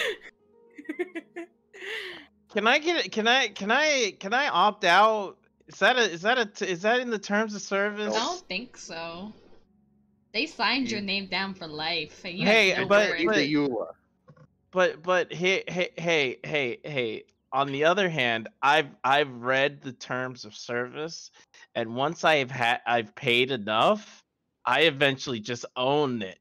Can I get it? Can I opt out? Is that in the terms of service?
I don't think so. They signed your
You-
name down for life, and you
Hey,
have no
but-
worries.
He's a Eula.
But hey. On the other hand, I've read the terms of service, and once I've paid enough, I eventually just own it.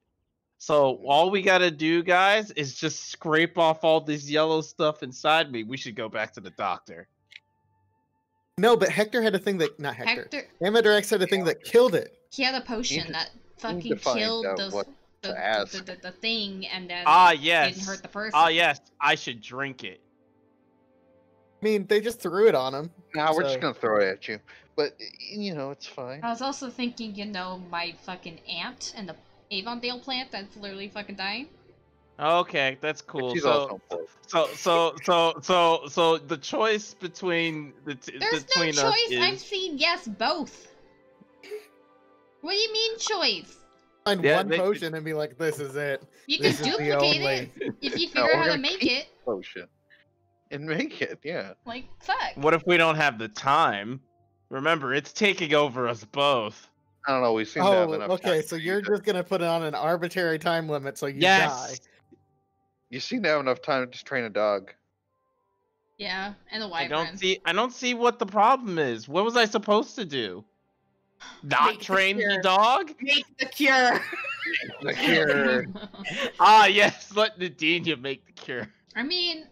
So all we gotta do, guys, is just scrape off all this yellow stuff inside me. We should go back to the doctor.
No, but Hector had a thing that not Hector.
Hector,
Amadrex had a thing that killed it.
he had a potion
to-
that
to
fucking
find
killed
out
those,
what
the,
to
the,
ask.
the thing, and then
Ah,
it
yes.
didn't hurt the person.
Ah, yes. I should drink it.
I mean, they just threw it on him.
Nah, we're
So-
just gonna throw it at you. But you know, it's fine.
I was also thinking, my fucking aunt and the Avondale plant that's literally fucking dying.
Okay, that's cool.
She's
So,
also important.
so the choice between
There's
between
no
us
choice.
is
I'm seeing yes, both. What do you mean choice?
Find
Yeah,
one
they-
potion and be like, "This is it."
You
This
can
is the
duplicate
only-
it if you
No,
figure
we're
out how to
gonna
make
keep-
it.
Potion. And make it, yeah.
Like, fuck.
what if we don't have the time? Remember, it's taking over us both.
I don't know. We seem to have
Oh,
enough.
okay.
time
So
to
you're
use it.
just gonna put it on an arbitrary time limit so you die.
Yes.
You seem to have enough time to just train a dog.
Yeah, and a
I
wyvern.
don't see what the problem is. What was I supposed to do? Not
Make the
train the
cure.
dog?
Make the cure.
The cure.
Ah, yes. Let Nadinia make the cure.
I mean,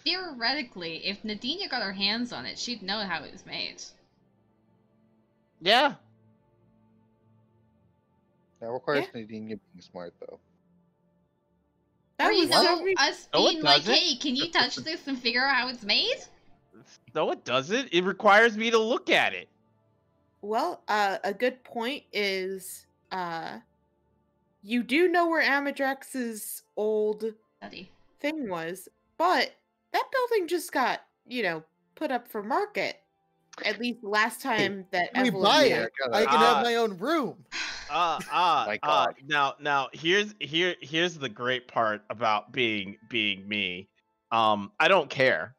theoretically, if Nadinia got her hands on it, she'd know how it was made.
Yeah.
That requires Nadine being smart, though.
That
Or,
was so
us
No, it
being like,
doesn't.
hey, can you touch this and figure out how it's made?
No, it doesn't. It requires me to look at it.
Well, a good point is you do know where Amadrex's old
Study.
thing was, but that building just got, put up for market. At least last time that
We
Evelyn
buy
did.
it.
gotta-
I can
Ah.
have my own room.
My God.
Now here's the great part about being me. I don't care.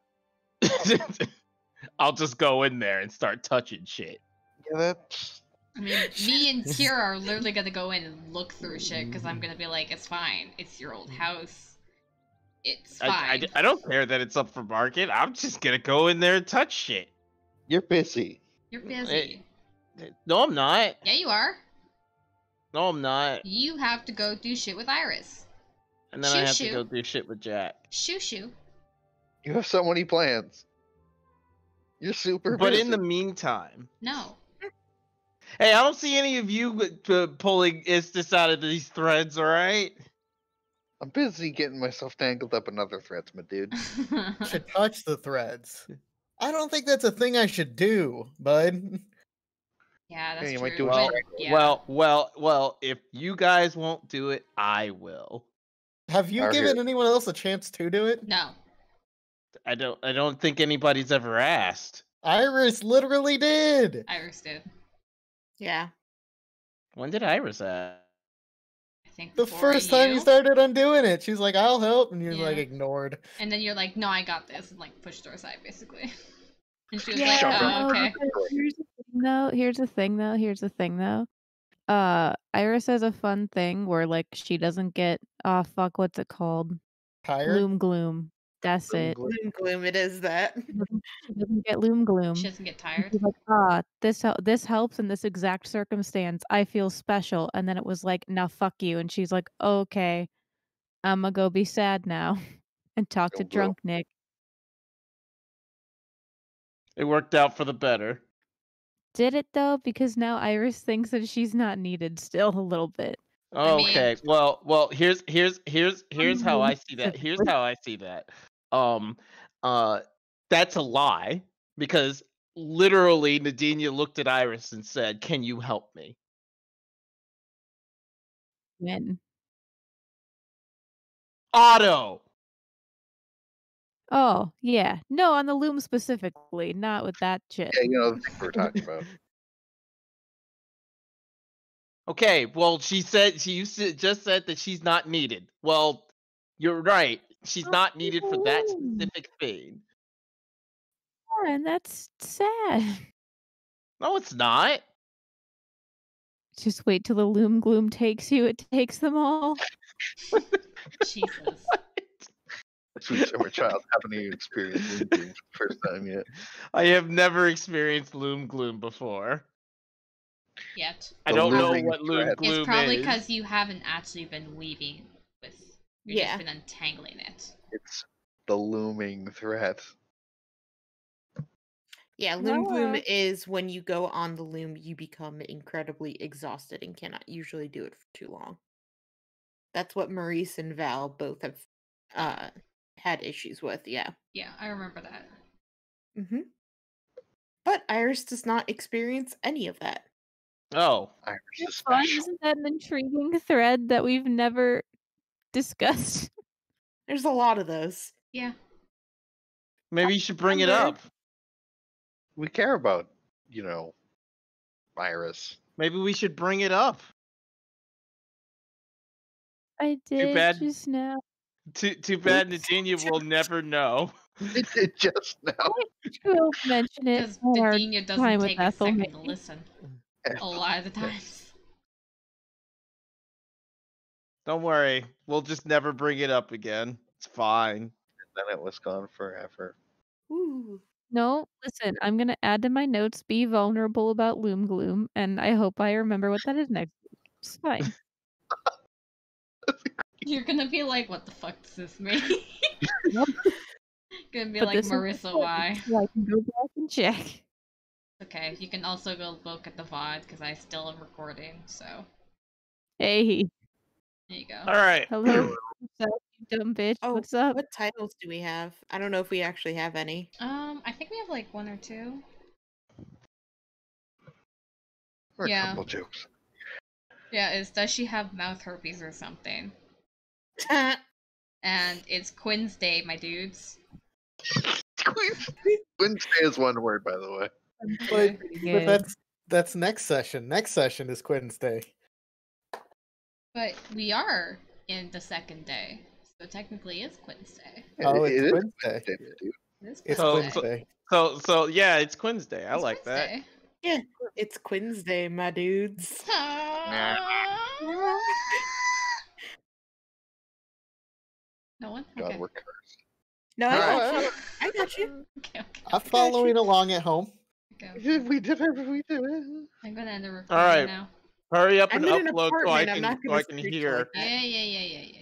I'll just go in there and start touching shit.
Yeah, that's.
I mean, me and Kira are literally gonna go in and look through shit because I'm gonna be like, it's fine. It's your old house. It's fine.
I don't care that it's up for market. I'm just gonna go in there and touch shit.
You're busy.
You're busy.
No, I'm not.
Yeah, you are.
No, I'm not.
You have to go do shit with Iris.
And then I have to go do shit with Jack.
Shoo.
You have so many plans. You're super
But
busy.
in the meantime,
No.
hey, I don't see any of you pulling Istis out of these threads, alright?
I'm busy getting myself tangled up in other threads, my dude.
I should touch the threads. I don't think that's a thing I should do, bud.
Yeah, that's
you
true.
might do it
but,
right.
yeah.
Well, if you guys won't do it, I will.
Have you
Our
given
hero.
anyone else a chance to do it?
No.
I don't think anybody's ever asked.
Iris literally did.
Iris did.
Yeah.
When did Iris ask?
I think
The
before
first time you started undoing it, she's like, "I'll help," and you're
Yeah.
like ignored.
And then you're like, no, I got this, and like pushed her aside, basically. And she was
Yeah,
like,
Sure.
oh, okay.
because here's the thing though. Iris has a fun thing where like she doesn't get what's it called?
Tired.
Loom gloom. That's
Loom
it.
gloom.
Gloom gloom, it is that.
She doesn't get loom gloom.
She doesn't get
And
tired.
she's like, this helps in this exact circumstance. I feel special. And then it was like, now fuck you. And she's like, okay, I'ma go be sad now and talk to
Go, girl.
drunk Nick.
It worked out for the better.
Did it though? Because now Iris thinks that she's not needed still a little bit.
I mean-
Okay. Well, here's how I see that. Here's
specifically.
how I see that. That's a lie because literally Nadinia looked at Iris and said, "Can you help me?"
When?
Otto.
Oh, yeah. No, on the loom specifically, not with that shit.
Yeah, you know the thing we're talking about.
Okay, well, she just said that she's not needed. Well, you're right. She's not needed for that specific thing.
Yeah, and that's sad.
No, it's not.
Just wait till the loom gloom takes you. It takes them all.
Jesus.
Sweet summer child, haven't even experienced Loom Gloom for the first time yet.
I have never experienced Loom Gloom before.
Yet.
I
The
don't know
looming
what Loom
thread.
Gloom
It's probably
is.
because you haven't actually been weaving with. You've
Yeah.
just been untangling it.
It's the looming threat.
Yeah, loom gloom
Ah.
is when you go on the loom, you become incredibly exhausted and cannot usually do it for too long. That's what Maurice and Val both have had issues with, yeah.
Yeah, I remember that.
Mm-hmm. But Iris does not experience any of that.
Oh,
Iris is
It's fun.
special.
Isn't that an intriguing thread that we've never discussed?
There's a lot of those.
Yeah.
maybe you should bring it
wonder-
up.
We care about, Iris.
Maybe we should bring it up.
I did
bad.
just now.
Too bad
Oops.
Nadinia will never know.
It did just now.
We'll mention it.
Because
on our
Dadinia
time
doesn't
with
take a
Ethel,
second to
maybe.
listen. A lot of the times.
Don't worry. We'll just never bring it up again. It's fine.
Then it was gone forever.
Ooh.
No, listen, I'm gonna add to my notes, be vulnerable about Loom Gloom, and I hope I remember what that is next week. It's fine.
You're gonna be like, what the fuck does this mean?
Nope.
Gonna be
But
like,
this is
Marissa,
important,
why?
so I can go back and check.
Okay, you can also go look at the VOD, because I still am recording, so
Hey,
there you go.
All right.
hello, what's up, you dumb bitch?
Oh,
What's up?
what titles do we have? I don't know if we actually have any.
I think we have like one or two.
Or
Yeah.
a couple jokes.
Yeah, does she have mouth herpes or something? And it's Quinnsday, my dudes.
Quinnsday is one word, by the way.
But,
Pretty
but
good.
that's next session. Next session is Quinnsday.
But we are in the second day, so technically it's Quinnsday.
Oh, it's
It is
Quinnsday.
Quinnsday, dude.
It is
It's
Oh,
Quinnsday.
Quinnsday.
So yeah, it's Quinnsday. I
It's
like that.
Quinnsday.
Yeah, it's Quinnsday, my dudes.
No one?
God,
Okay.
we're cursed.
No, I
Alright.
got you. I got you.
Okay.
I'm following along at home.
Okay.
We did it. We did it.
I'm gonna end the recording
Alright.
now.
Hurry up
I'm
and
in an
upload so I
apartment. I'm
can
not
so
gonna
I can
screech
hear.
like that.
Yeah.